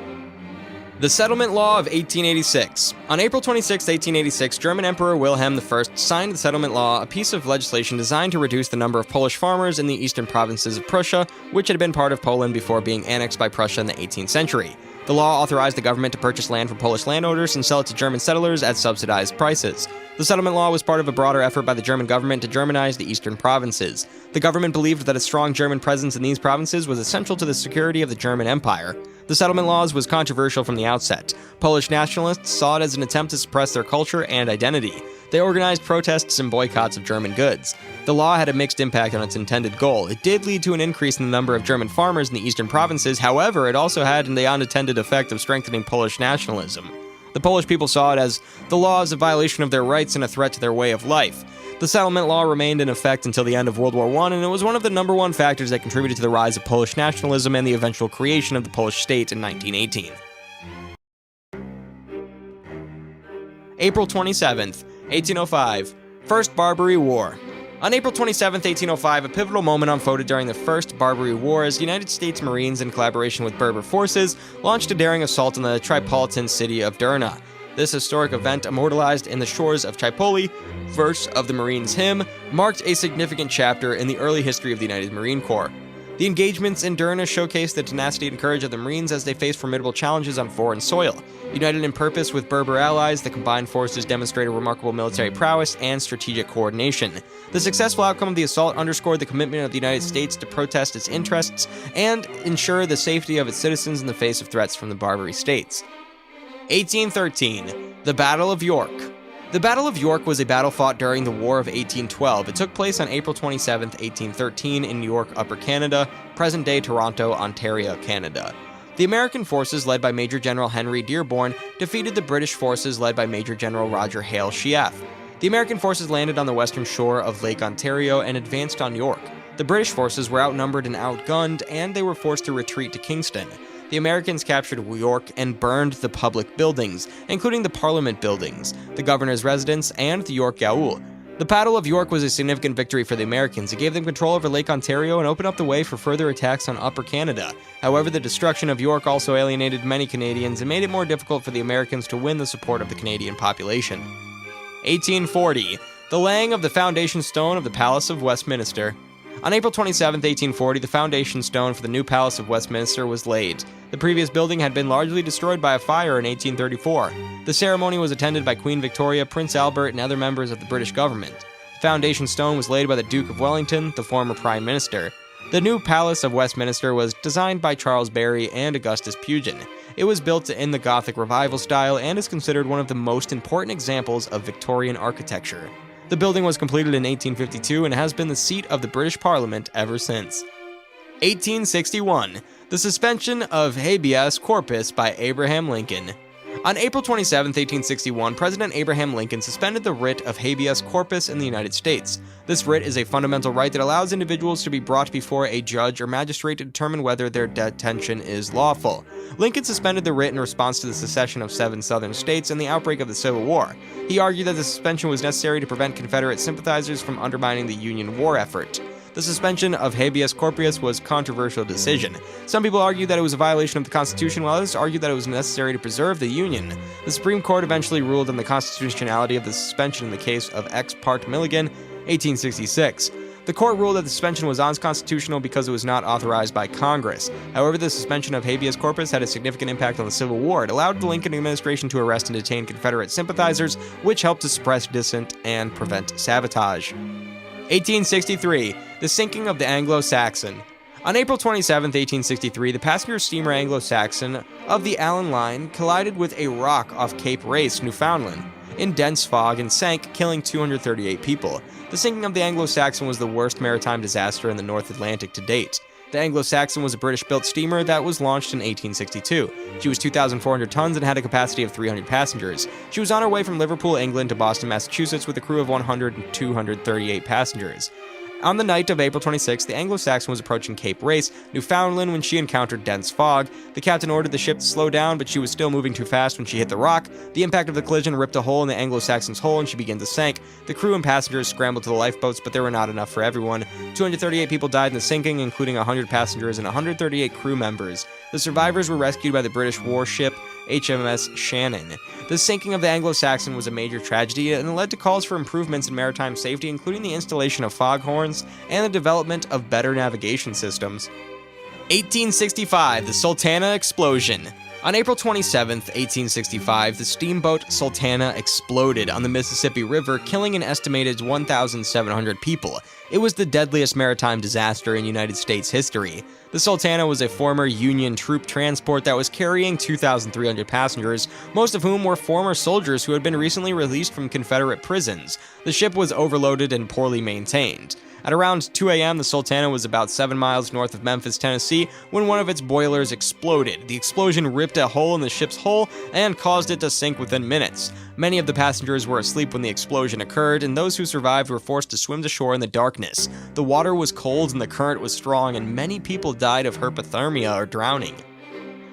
[SPEAKER 1] The Settlement Law of 1886. On April 26, 1886, German Emperor Wilhelm I signed the Settlement Law, a piece of legislation designed to reduce the number of Polish farmers in the eastern provinces of Prussia, which had been part of Poland before being annexed by Prussia in the 18th century. The law authorized the government to purchase land from Polish landowners and sell it to German settlers at subsidized prices. The settlement law was part of a broader effort by the German government to Germanize the eastern provinces. The government believed that a strong German presence in these provinces was essential to the security of the German Empire. The settlement laws was controversial from the outset. Polish nationalists saw it as an attempt to suppress their culture and identity. They organized protests and boycotts of German goods. The law had a mixed impact on its intended goal. It did lead to an increase in the number of German farmers in the eastern provinces, however, it also had the unintended effect of strengthening Polish nationalism. The Polish people saw it as the law as a violation of their rights and a threat to their way of life. The settlement law remained in effect until the end of World War I, and it was one of the number one factors that contributed to the rise of Polish nationalism and the eventual creation of the Polish state in 1918. April 27th, 1805. First Barbary War. On April 27, 1805, a pivotal moment unfolded during the First Barbary War as United States Marines, in collaboration with Berber forces, launched a daring assault on the Tripolitan city of Derna. This historic event, immortalized in the shores of Tripoli, verse of the Marines' hymn, marked a significant chapter in the early history of the United Marine Corps. The engagements in Derna showcased the tenacity and courage of the Marines as they faced formidable challenges on foreign soil. United in purpose with Berber allies, the combined forces demonstrated remarkable military prowess and strategic coordination. The successful outcome of the assault underscored the commitment of the United States to protest its interests and ensure the safety of its citizens in the face of threats from the Barbary states. 1813. The Battle of York. The Battle of York was a battle fought during the War of 1812. It took place on April 27, 1813 in York, Upper Canada, present-day Toronto, Ontario, Canada. The American forces led by Major General Henry Dearborn defeated the British forces led by Major General Roger Hale Sheaffe. The American forces landed on the western shore of Lake Ontario and advanced on York. The British forces were outnumbered and outgunned, and they were forced to retreat to Kingston. The Americans captured York and burned the public buildings, including the Parliament buildings, the governor's residence, and the York Gaol. The Battle of York was a significant victory for the Americans. It gave them control over Lake Ontario and opened up the way for further attacks on Upper Canada. However, the destruction of York also alienated many Canadians and made it more difficult for the Americans to win the support of the Canadian population. 1840. The laying of the foundation stone of the Palace of Westminster. On April 27, 1840, the foundation stone for the new Palace of Westminster was laid. The previous building had been largely destroyed by a fire in 1834. The ceremony was attended by Queen Victoria, Prince Albert, and other members of the British government. The foundation stone was laid by the Duke of Wellington, the former Prime Minister. The new Palace of Westminster was designed by Charles Barry and Augustus Pugin. It was built in the Gothic Revival style and is considered one of the most important examples of Victorian architecture. The building was completed in 1852 and has been the seat of the British Parliament ever since. 1861. The suspension of habeas corpus by Abraham Lincoln. On April 27, 1861, President Abraham Lincoln suspended the writ of habeas corpus in the United States. This writ is a fundamental right that allows individuals to be brought before a judge or magistrate to determine whether their detention is lawful. Lincoln suspended the writ in response to the secession of 7 southern states and the outbreak of the Civil War. He argued that the suspension was necessary to prevent Confederate sympathizers from undermining the Union war effort. The suspension of habeas corpus was a controversial decision. Some people argued that it was a violation of the Constitution, while others argued that it was necessary to preserve the Union. The Supreme Court eventually ruled on the constitutionality of the suspension in the case of Ex parte Milligan, 1866. The court ruled that the suspension was unconstitutional because it was not authorized by Congress. However, the suspension of habeas corpus had a significant impact on the Civil War. It allowed the Lincoln administration to arrest and detain Confederate sympathizers, which helped to suppress dissent and prevent sabotage. 1863. The sinking of the Anglo-Saxon. On April 27, 1863, the passenger steamer Anglo-Saxon of the Allen Line collided with a rock off Cape Race, Newfoundland, in dense fog and sank, killing 238 people. The sinking of the Anglo-Saxon was the worst maritime disaster in the North Atlantic to date. The Anglo-Saxon was a British-built steamer that was launched in 1862. She was 2,400 tons and had a capacity of 300 passengers. She was on her way from Liverpool, England to Boston, Massachusetts with a crew of 100 and 238 passengers. On the night of April 26, the Anglo-Saxon was approaching Cape Race, Newfoundland, when she encountered dense fog. The captain ordered the ship to slow down, but she was still moving too fast when she hit the rock. The impact of the collision ripped a hole in the Anglo-Saxon's hull, and she began to sink. The crew and passengers scrambled to the lifeboats, but there were not enough for everyone. 238 people died in the sinking, including 100 passengers and 138 crew members. The survivors were rescued by the British warship HMS Shannon. The sinking of the Anglo-Saxon was a major tragedy and led to calls for improvements in maritime safety, including the installation of foghorns and the development of better navigation systems. 1865, the Sultana explosion. On April 27, 1865, the steamboat Sultana exploded on the Mississippi River, killing an estimated 1,700 people. It was the deadliest maritime disaster in United States history. The Sultana was a former Union troop transport that was carrying 2,300 passengers, most of whom were former soldiers who had been recently released from Confederate prisons. The ship was overloaded and poorly maintained. At around 2 a.m., the Sultana was about 7 miles north of Memphis, Tennessee, when one of its boilers exploded. The explosion ripped a hole in the ship's hull and caused it to sink within minutes. Many of the passengers were asleep when the explosion occurred, and those who survived were forced to swim to shore in the darkness. The water was cold and the current was strong, and many people died of hypothermia or drowning.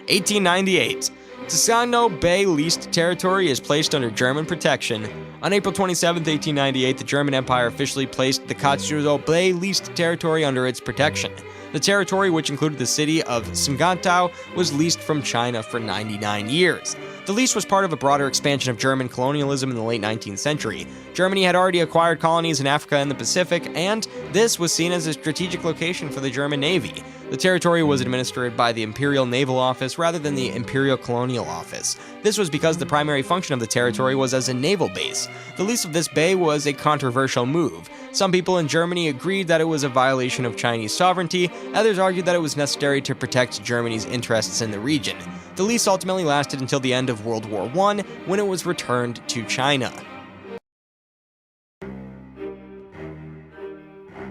[SPEAKER 1] 1898. Tsano Bay leased territory is placed under German protection. On April 27, 1898, the German Empire officially placed the Tsano Bay leased territory under its protection. The territory, which included the city of Singantao, was leased from China for 99 years. The lease was part of a broader expansion of German colonialism in the late 19th century. Germany had already acquired colonies in Africa and the Pacific, and this was seen as a strategic location for the German Navy. The territory was administered by the Imperial Naval Office rather than the Imperial Colonial Office. This was because the primary function of the territory was as a naval base. The lease of this bay was a controversial move. Some people in Germany agreed that it was a violation of Chinese sovereignty, others argued that it was necessary to protect Germany's interests in the region. The lease ultimately lasted until the end of World War I, when it was returned to China.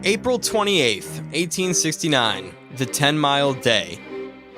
[SPEAKER 1] April 28, 1869, the 10-Mile Day.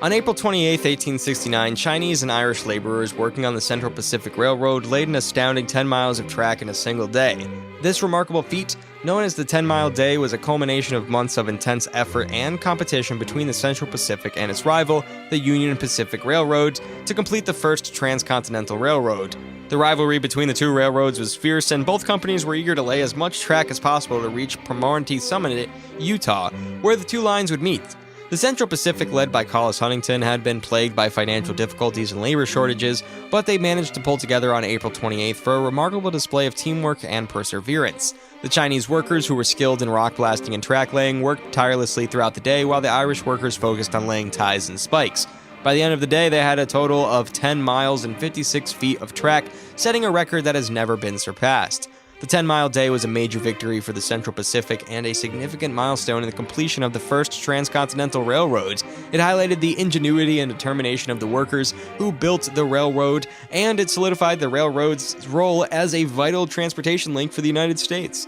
[SPEAKER 1] On April 28, 1869, Chinese and Irish laborers working on the Central Pacific Railroad laid an astounding 10 miles of track in a single day. This remarkable feat, known as the 10-Mile Day, was a culmination of months of intense effort and competition between the Central Pacific and its rival, the Union Pacific Railroad, to complete the first transcontinental railroad. The rivalry between the two railroads was fierce, and both companies were eager to lay as much track as possible to reach Promontory Summit, Utah, where the two lines would meet. The Central Pacific, led by Collis Huntington, had been plagued by financial difficulties and labor shortages, but they managed to pull together on April 28th for a remarkable display of teamwork and perseverance. The Chinese workers, who were skilled in rock blasting and track laying, worked tirelessly throughout the day, while the Irish workers focused on laying ties and spikes. By the end of the day, they had a total of 10 miles and 56 feet of track, setting a record that has never been surpassed. The 10-Mile Day was a major victory for the Central Pacific and a significant milestone in the completion of the first transcontinental railroads. It highlighted the ingenuity and determination of the workers who built the railroad, and it solidified the railroad's role as a vital transportation link for the United States.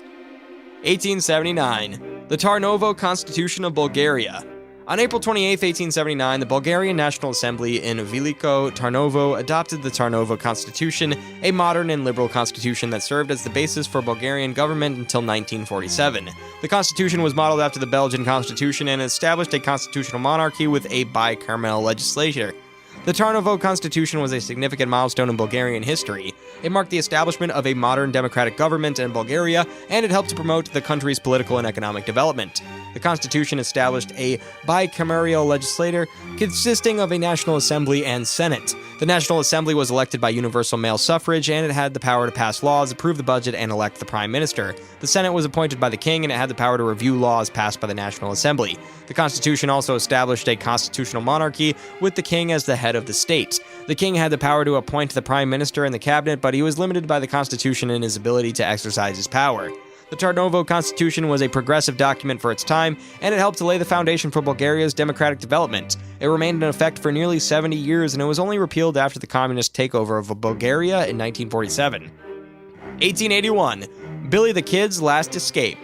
[SPEAKER 1] 1879. The Tarnovo Constitution of Bulgaria. On April 28, 1879, the Bulgarian National Assembly in Veliko Tarnovo adopted the Tarnovo Constitution, a modern and liberal constitution that served as the basis for Bulgarian government until 1947. The constitution was modeled after the Belgian Constitution and established a constitutional monarchy with a bicameral legislature. The Tarnovo Constitution was a significant milestone in Bulgarian history. It marked the establishment of a modern democratic government in Bulgaria, and it helped to promote the country's political and economic development. The Constitution established a bicameral legislature consisting of a National Assembly and Senate. The National Assembly was elected by universal male suffrage, and it had the power to pass laws, approve the budget, and elect the Prime Minister. The Senate was appointed by the King, and it had the power to review laws passed by the National Assembly. The Constitution also established a constitutional monarchy, with the King as the head of the state. The King had the power to appoint the Prime Minister and the Cabinet, but he was limited by the Constitution in his ability to exercise his power. The Tarnovo Constitution was a progressive document for its time, and it helped to lay the foundation for Bulgaria's democratic development. It remained in effect for nearly 70 years, and it was only repealed after the communist takeover of Bulgaria in 1947. 1881. Billy the Kid's Last Escape.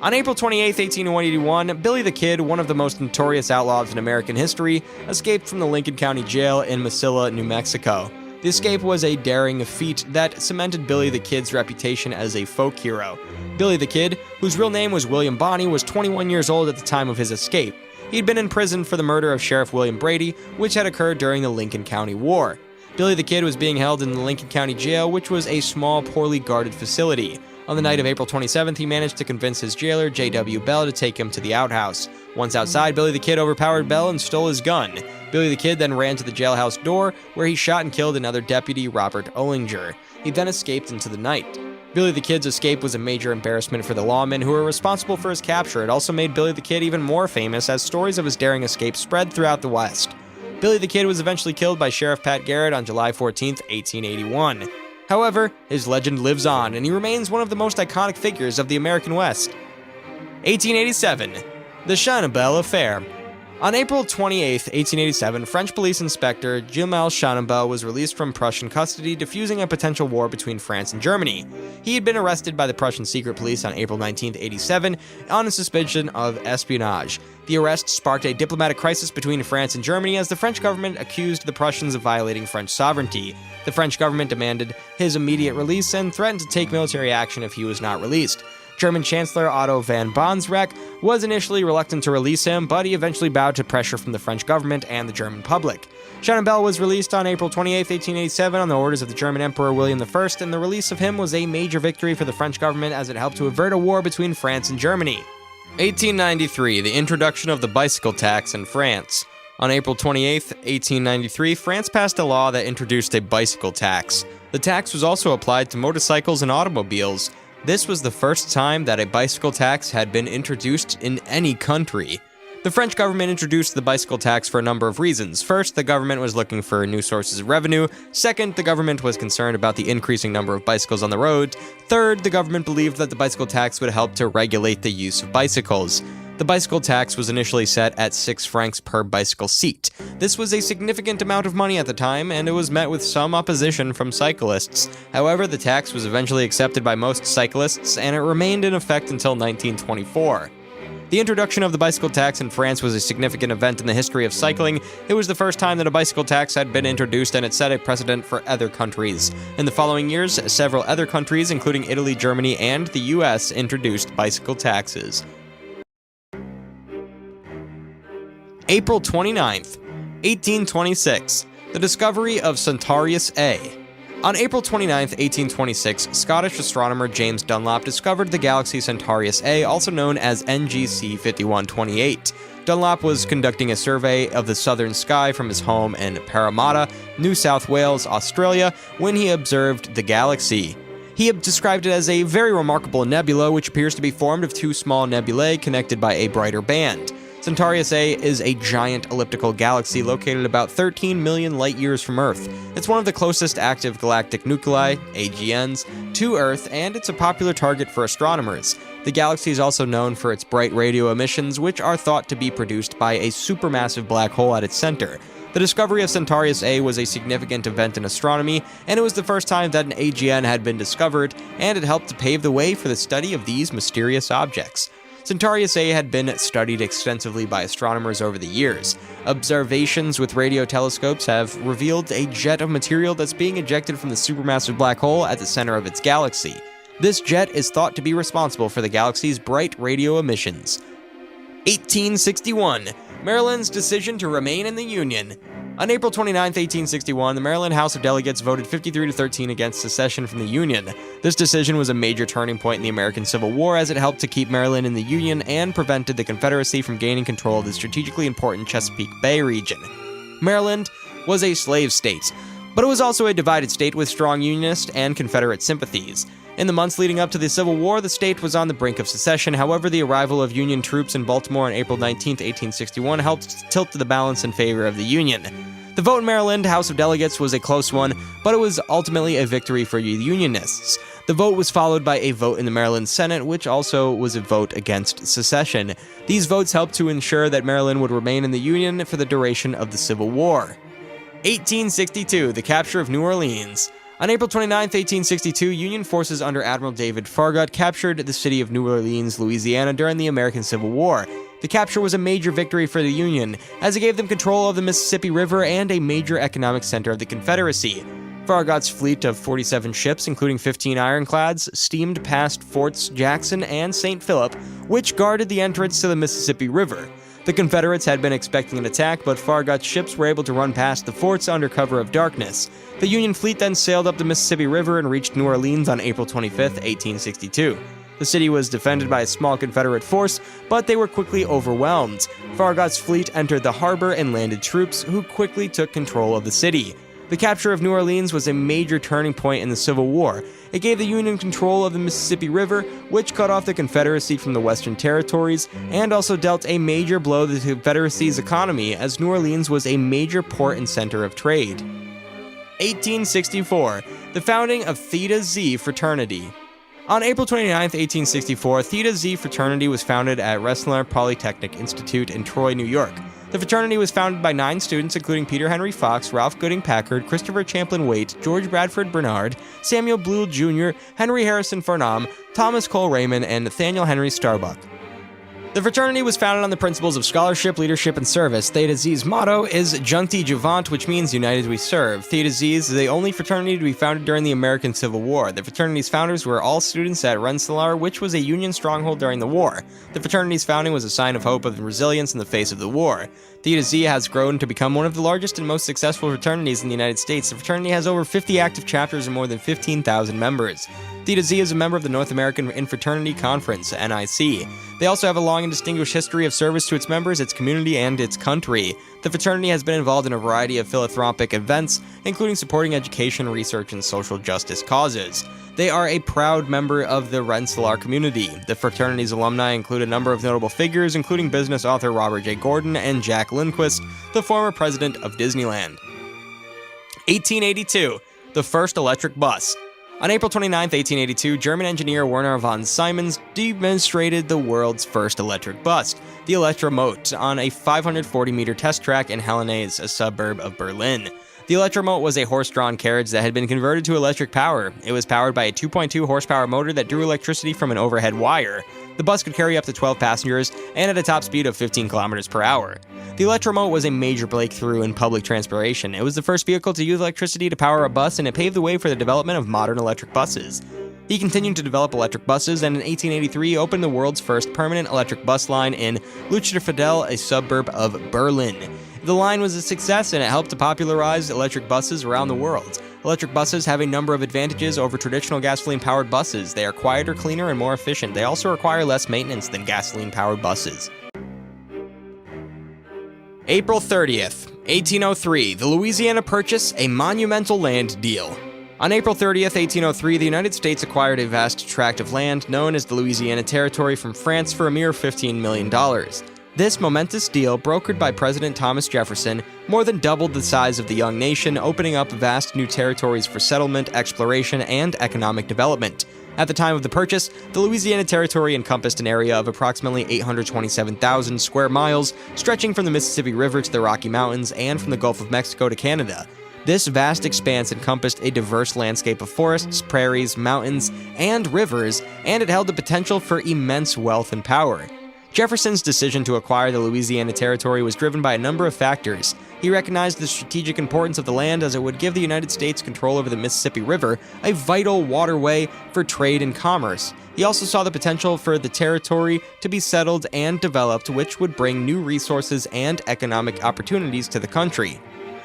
[SPEAKER 1] On April 28, 1881, Billy the Kid, one of the most notorious outlaws in American history, escaped from the Lincoln County Jail in Mesilla, New Mexico. The escape was a daring feat that cemented Billy the Kid's reputation as a folk hero. Billy the Kid, whose real name was William Bonney, was 21 years old at the time of his escape. He'd been in prison for the murder of Sheriff William Brady, which had occurred during the Lincoln County War. Billy the Kid was being held in the Lincoln County Jail, which was a small, poorly guarded facility. On the night of April 27th, he managed to convince his jailer, J.W. Bell, to take him to the outhouse. Once outside, Billy the Kid overpowered Bell and stole his gun. Billy the Kid then ran to the jailhouse door, where he shot and killed another deputy, Robert Ollinger. He then escaped into the night. Billy the Kid's escape was a major embarrassment for the lawmen who were responsible for his capture. It also made Billy the Kid even more famous as stories of his daring escape spread throughout the West. Billy the Kid was eventually killed by Sheriff Pat Garrett on July 14, 1881. However, his legend lives on, and he remains one of the most iconic figures of the American West. 1887. The Schonebel Affair. On April 28, 1887, French police inspector Gilles Schonebel was released from Prussian custody, defusing a potential war between France and Germany. He had been arrested by the Prussian secret police on April 19, 1887, on a suspicion of espionage. The arrest sparked a diplomatic crisis between France and Germany as the French government accused the Prussians of violating French sovereignty. The French government demanded his immediate release and threatened to take military action if he was not released. German Chancellor Otto von Bonsreich was initially reluctant to release him, but he eventually bowed to pressure from the French government and the German public. Schonebel was released on April 28, 1887 on the orders of the German Emperor William I, and the release of him was a major victory for the French government as it helped to avert a war between France and Germany. 1893, the introduction of the bicycle tax in France. On April 28, 1893, France passed a law that introduced a bicycle tax. The tax was also applied to motorcycles and automobiles. This was the first time that a bicycle tax had been introduced in any country. The French government introduced the bicycle tax for a number of reasons. First, the government was looking for new sources of revenue. Second, the government was concerned about the increasing number of bicycles on the road. Third, the government believed that the bicycle tax would help to regulate the use of bicycles. The bicycle tax was initially set at 6 francs per bicycle seat. This was a significant amount of money at the time, and it was met with some opposition from cyclists. However, the tax was eventually accepted by most cyclists, and it remained in effect until 1924. The introduction of the bicycle tax in France was a significant event in the history of cycling. It was the first time that a bicycle tax had been introduced, and it set a precedent for other countries. In the following years, several other countries, including Italy, Germany, and the US, introduced bicycle taxes. April 29th, 1826, the discovery of Centaurus A. On April 29, 1826, Scottish astronomer James Dunlop discovered the galaxy Centaurus A, also known as NGC 5128. Dunlop was conducting a survey of the southern sky from his home in Parramatta, New South Wales, Australia, when he observed the galaxy. He described it as a very remarkable nebula, which appears to be formed of 2 small nebulae connected by a brighter band. Centaurus A is a giant elliptical galaxy located about 13 million light-years from Earth. It's one of the closest active galactic nuclei, AGNs, to Earth, and it's a popular target for astronomers. The galaxy is also known for its bright radio emissions, which are thought to be produced by a supermassive black hole at its center. The discovery of Centaurus A was a significant event in astronomy, and it was the first time that an AGN had been discovered, and it helped to pave the way for the study of these mysterious objects. Centaurus A had been studied extensively by astronomers over the years. Observations with radio telescopes have revealed a jet of material that's being ejected from the supermassive black hole at the center of its galaxy. This jet is thought to be responsible for the galaxy's bright radio emissions. 1861. Maryland's decision to remain in the Union. On April 29, 1861, the Maryland House of Delegates voted 53-13 against secession from the Union. This decision was a major turning point in the American Civil War as it helped to keep Maryland in the Union and prevented the Confederacy from gaining control of the strategically important Chesapeake Bay region. Maryland was a slave state, but it was also a divided state with strong Unionist and Confederate sympathies. In the months leading up to the Civil War, the state was on the brink of secession. However, the arrival of Union troops in Baltimore on April 19, 1861 helped tilt the balance in favor of the Union. The vote in Maryland House of Delegates was a close one, but it was ultimately a victory for the Unionists. The vote was followed by a vote in the Maryland Senate, which also was a vote against secession. These votes helped to ensure that Maryland would remain in the Union for the duration of the Civil War. 1862, the capture of New Orleans. On April 29, 1862, Union forces under Admiral David Farragut captured the city of New Orleans, Louisiana during the American Civil War. The capture was a major victory for the Union, as it gave them control of the Mississippi River and a major economic center of the Confederacy. Farragut's fleet of 47 ships, including 15 ironclads, steamed past Forts Jackson and St. Philip, which guarded the entrance to the Mississippi River. The Confederates had been expecting an attack, but Farragut's ships were able to run past the forts under cover of darkness. The Union fleet then sailed up the Mississippi River and reached New Orleans on April 25, 1862. The city was defended by a small Confederate force, but they were quickly overwhelmed. Farragut's fleet entered the harbor and landed troops, who quickly took control of the city. The capture of New Orleans was a major turning point in the Civil War. It gave the Union control of the Mississippi River, which cut off the Confederacy from the Western Territories, and also dealt a major blow to the Confederacy's economy, as New Orleans was a major port and center of trade. 1864, the founding of Theta Xi fraternity. On April 29, 1864, Theta Xi fraternity was founded at Rensselaer Polytechnic Institute in Troy, New York. The fraternity was founded by 9 students, including Peter Henry Fox, Ralph Gooding Packard, Christopher Champlin Waite, George Bradford Bernard, Samuel Blewell Jr., Henry Harrison Farnham, Thomas Cole Raymond, and Nathaniel Henry Starbuck. The fraternity was founded on the principles of scholarship, leadership, and service. Theta Xi's motto is Juncti Juvant, which means United We Serve. Theta Xi is the only fraternity to be founded during the American Civil War. The fraternity's founders were all students at Rensselaer, which was a Union stronghold during the war. The fraternity's founding was a sign of hope and resilience in the face of the war. Theta Xi has grown to become one of the largest and most successful fraternities in the United States. The fraternity has over 50 active chapters and more than 15,000 members. Theta Xi is a member of the North American Infraternity Conference, NIC. They also have a long and distinguished history of service to its members, its community, and its country. The fraternity has been involved in a variety of philanthropic events, including supporting education, research, and social justice causes. They are a proud member of the Rensselaer community. The fraternity's alumni include a number of notable figures, including business author Robert J. Gordon and Jack Lindquist, the former president of Disneyland. 1882, the first electric bus. On April 29, 1882, German engineer Werner von Siemens demonstrated the world's first electric bus, the Elektromote, on a 540-meter test track in Hellenase, a suburb of Berlin. The Elektromote was a horse-drawn carriage that had been converted to electric power. It was powered by a 2.2 horsepower motor that drew electricity from an overhead wire. The bus could carry up to 12 passengers and at a top speed of 15 kilometers per hour. The Elektromote was a major breakthrough in public transportation. It was the first vehicle to use electricity to power a bus, and it paved the way for the development of modern electric buses. He continued to develop electric buses, and in 1883 opened the world's first permanent electric bus line in Leuchterfelde, a suburb of Berlin. The line was a success, and it helped to popularize electric buses around the world. Electric buses have a number of advantages over traditional gasoline-powered buses. They are quieter, cleaner, and more efficient. They also require less maintenance than gasoline-powered buses. April 30th, 1803, the Louisiana Purchase, a monumental land deal. On April 30th, 1803, the United States acquired a vast tract of land known as the Louisiana Territory from France for a mere $15 million. This momentous deal, brokered by President Thomas Jefferson, more than doubled the size of the young nation, opening up vast new territories for settlement, exploration, and economic development. At the time of the purchase, the Louisiana Territory encompassed an area of approximately 827,000 square miles, stretching from the Mississippi River to the Rocky Mountains and from the Gulf of Mexico to Canada. This vast expanse encompassed a diverse landscape of forests, prairies, mountains, and rivers, and it held the potential for immense wealth and power. Jefferson's decision to acquire the Louisiana Territory was driven by a number of factors. He recognized the strategic importance of the land as it would give the United States control over the Mississippi River, a vital waterway for trade and commerce. He also saw the potential for the territory to be settled and developed, which would bring new resources and economic opportunities to the country.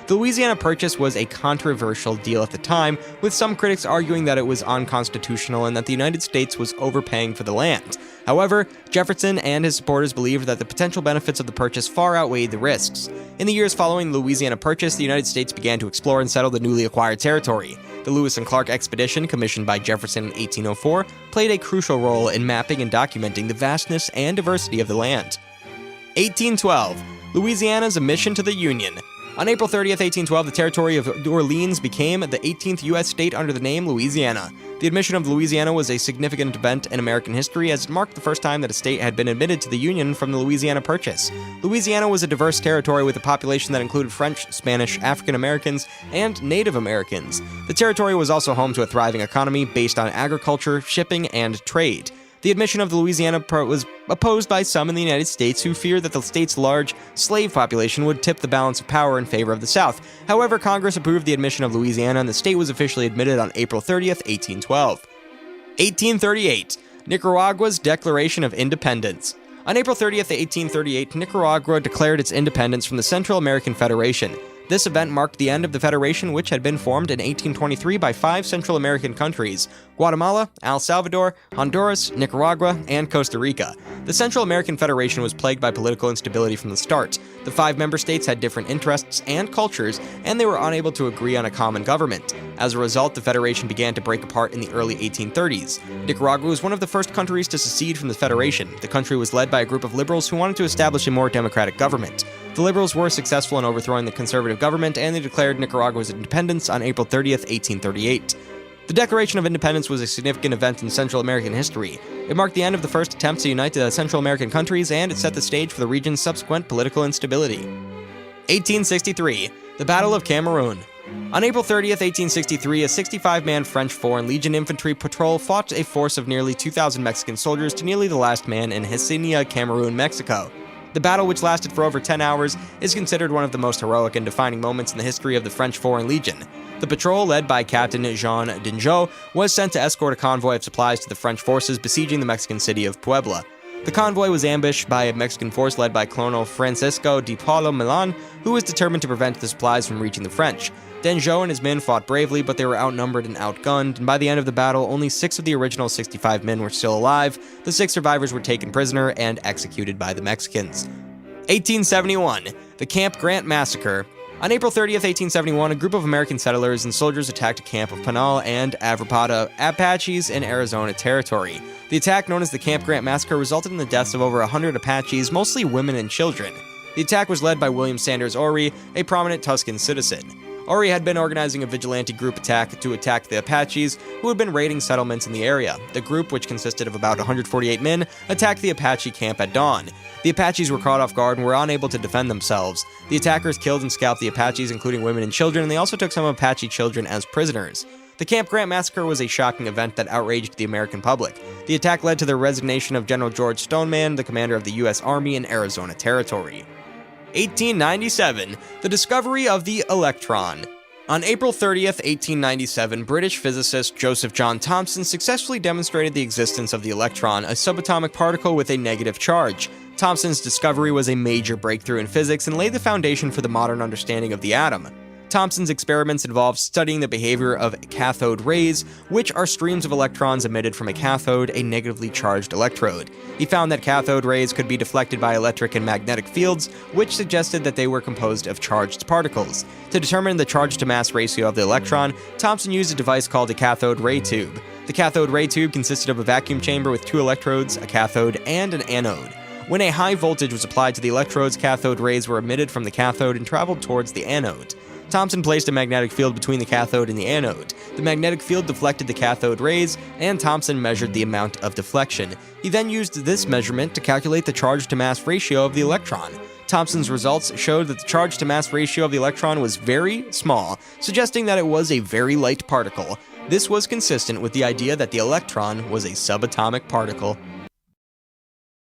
[SPEAKER 1] The Louisiana Purchase was a controversial deal at the time, with some critics arguing that it was unconstitutional and that the United States was overpaying for the land. However, Jefferson and his supporters believed that the potential benefits of the purchase far outweighed the risks. In the years following the Louisiana Purchase, the United States began to explore and settle the newly acquired territory. The Lewis and Clark expedition, commissioned by Jefferson in 1804, played a crucial role in mapping and documenting the vastness and diversity of the land. 1812. Louisiana's admission to the Union. On April 30th, 1812, the territory of New Orleans became the 18th U.S. state under the name Louisiana. The admission of Louisiana was a significant event in American history, as it marked the first time that a state had been admitted to the Union from the Louisiana Purchase. Louisiana was a diverse territory with a population that included French, Spanish, African Americans, and Native Americans. The territory was also home to a thriving economy based on agriculture, shipping, and trade. The admission of the Louisiana part was opposed by some in the United States who feared that the state's large slave population would tip the balance of power in favor of the South. However, Congress approved the admission of Louisiana, and the state was officially admitted on April 30th, 1812. 1838. Nicaragua's Declaration of Independence. On April 30th, 1838, Nicaragua declared its independence from the Central American Federation. This event marked the end of the Federation, which had been formed in 1823 by 5 Central American countries: Guatemala, El Salvador, Honduras, Nicaragua, and Costa Rica. The Central American Federation was plagued by political instability from the start. The 5 member states had different interests and cultures, and they were unable to agree on a common government. As a result, the Federation began to break apart in the early 1830s. Nicaragua was one of the first countries to secede from the Federation. The country was led by a group of liberals who wanted to establish a more democratic government. The liberals were successful in overthrowing the conservative government, and they declared Nicaragua's independence on April 30th, 1838. The Declaration of Independence was a significant event in Central American history. It marked the end of the first attempts to unite the Central American countries, and it set the stage for the region's subsequent political instability. 1863. The Battle of Cameroon. On April 30th, 1863, a 65-man French Foreign Legion infantry patrol fought a force of nearly 2,000 Mexican soldiers to nearly the last man in Hacienda, Cameroon, Mexico. The battle, which lasted for over 10 hours, is considered one of the most heroic and defining moments in the history of the French Foreign Legion. The patrol, led by Captain Jean Dingeau, was sent to escort a convoy of supplies to the French forces besieging the Mexican city of Puebla. The convoy was ambushed by a Mexican force led by Colonel Francisco de Paulo Milan, who was determined to prevent the supplies from reaching the French. Dingeau and his men fought bravely, but they were outnumbered and outgunned, and by the end of the battle, only 6 of the original 65 men were still alive. The 6 survivors were taken prisoner and executed by the Mexicans. 1871. The Camp Grant Massacre. On April 30th, 1871, a group of American settlers and soldiers attacked a camp of Panal and Avrapada Apaches in Arizona Territory. The attack, known as the Camp Grant Massacre, resulted in the deaths of over 100 Apaches, mostly women and children. The attack was led by William Sanders Ory, a prominent Tuscan citizen. Ory had been organizing a vigilante group attack to attack the Apaches, who had been raiding settlements in the area. The group, which consisted of about 148 men, attacked the Apache camp at dawn. The Apaches were caught off guard and were unable to defend themselves. The attackers killed and scalped the Apaches, including women and children, and they also took some Apache children as prisoners. The Camp Grant Massacre was a shocking event that outraged the American public. The attack led to the resignation of General George Stoneman, the commander of the U.S. Army in Arizona Territory. 1897. The discovery of the electron. On April 30th, 1897, British physicist Joseph John Thomson successfully demonstrated the existence of the electron, a subatomic particle with a negative charge. Thomson's discovery was a major breakthrough in physics and laid the foundation for the modern understanding of the atom. Thomson's experiments involved studying the behavior of cathode rays, which are streams of electrons emitted from a cathode, a negatively charged electrode. He found that cathode rays could be deflected by electric and magnetic fields, which suggested that they were composed of charged particles. To determine the charge-to-mass ratio of the electron, Thomson used a device called a cathode ray tube. The cathode ray tube consisted of a vacuum chamber with 2 electrodes, a cathode, and an anode. When a high voltage was applied to the electrodes, cathode rays were emitted from the cathode and traveled towards the anode. Thomson placed a magnetic field between the cathode and the anode. The magnetic field deflected the cathode rays, and Thomson measured the amount of deflection. He then used this measurement to calculate the charge-to-mass ratio of the electron. Thomson's results showed that the charge-to-mass ratio of the electron was very small, suggesting that it was a very light particle. This was consistent with the idea that the electron was a subatomic particle.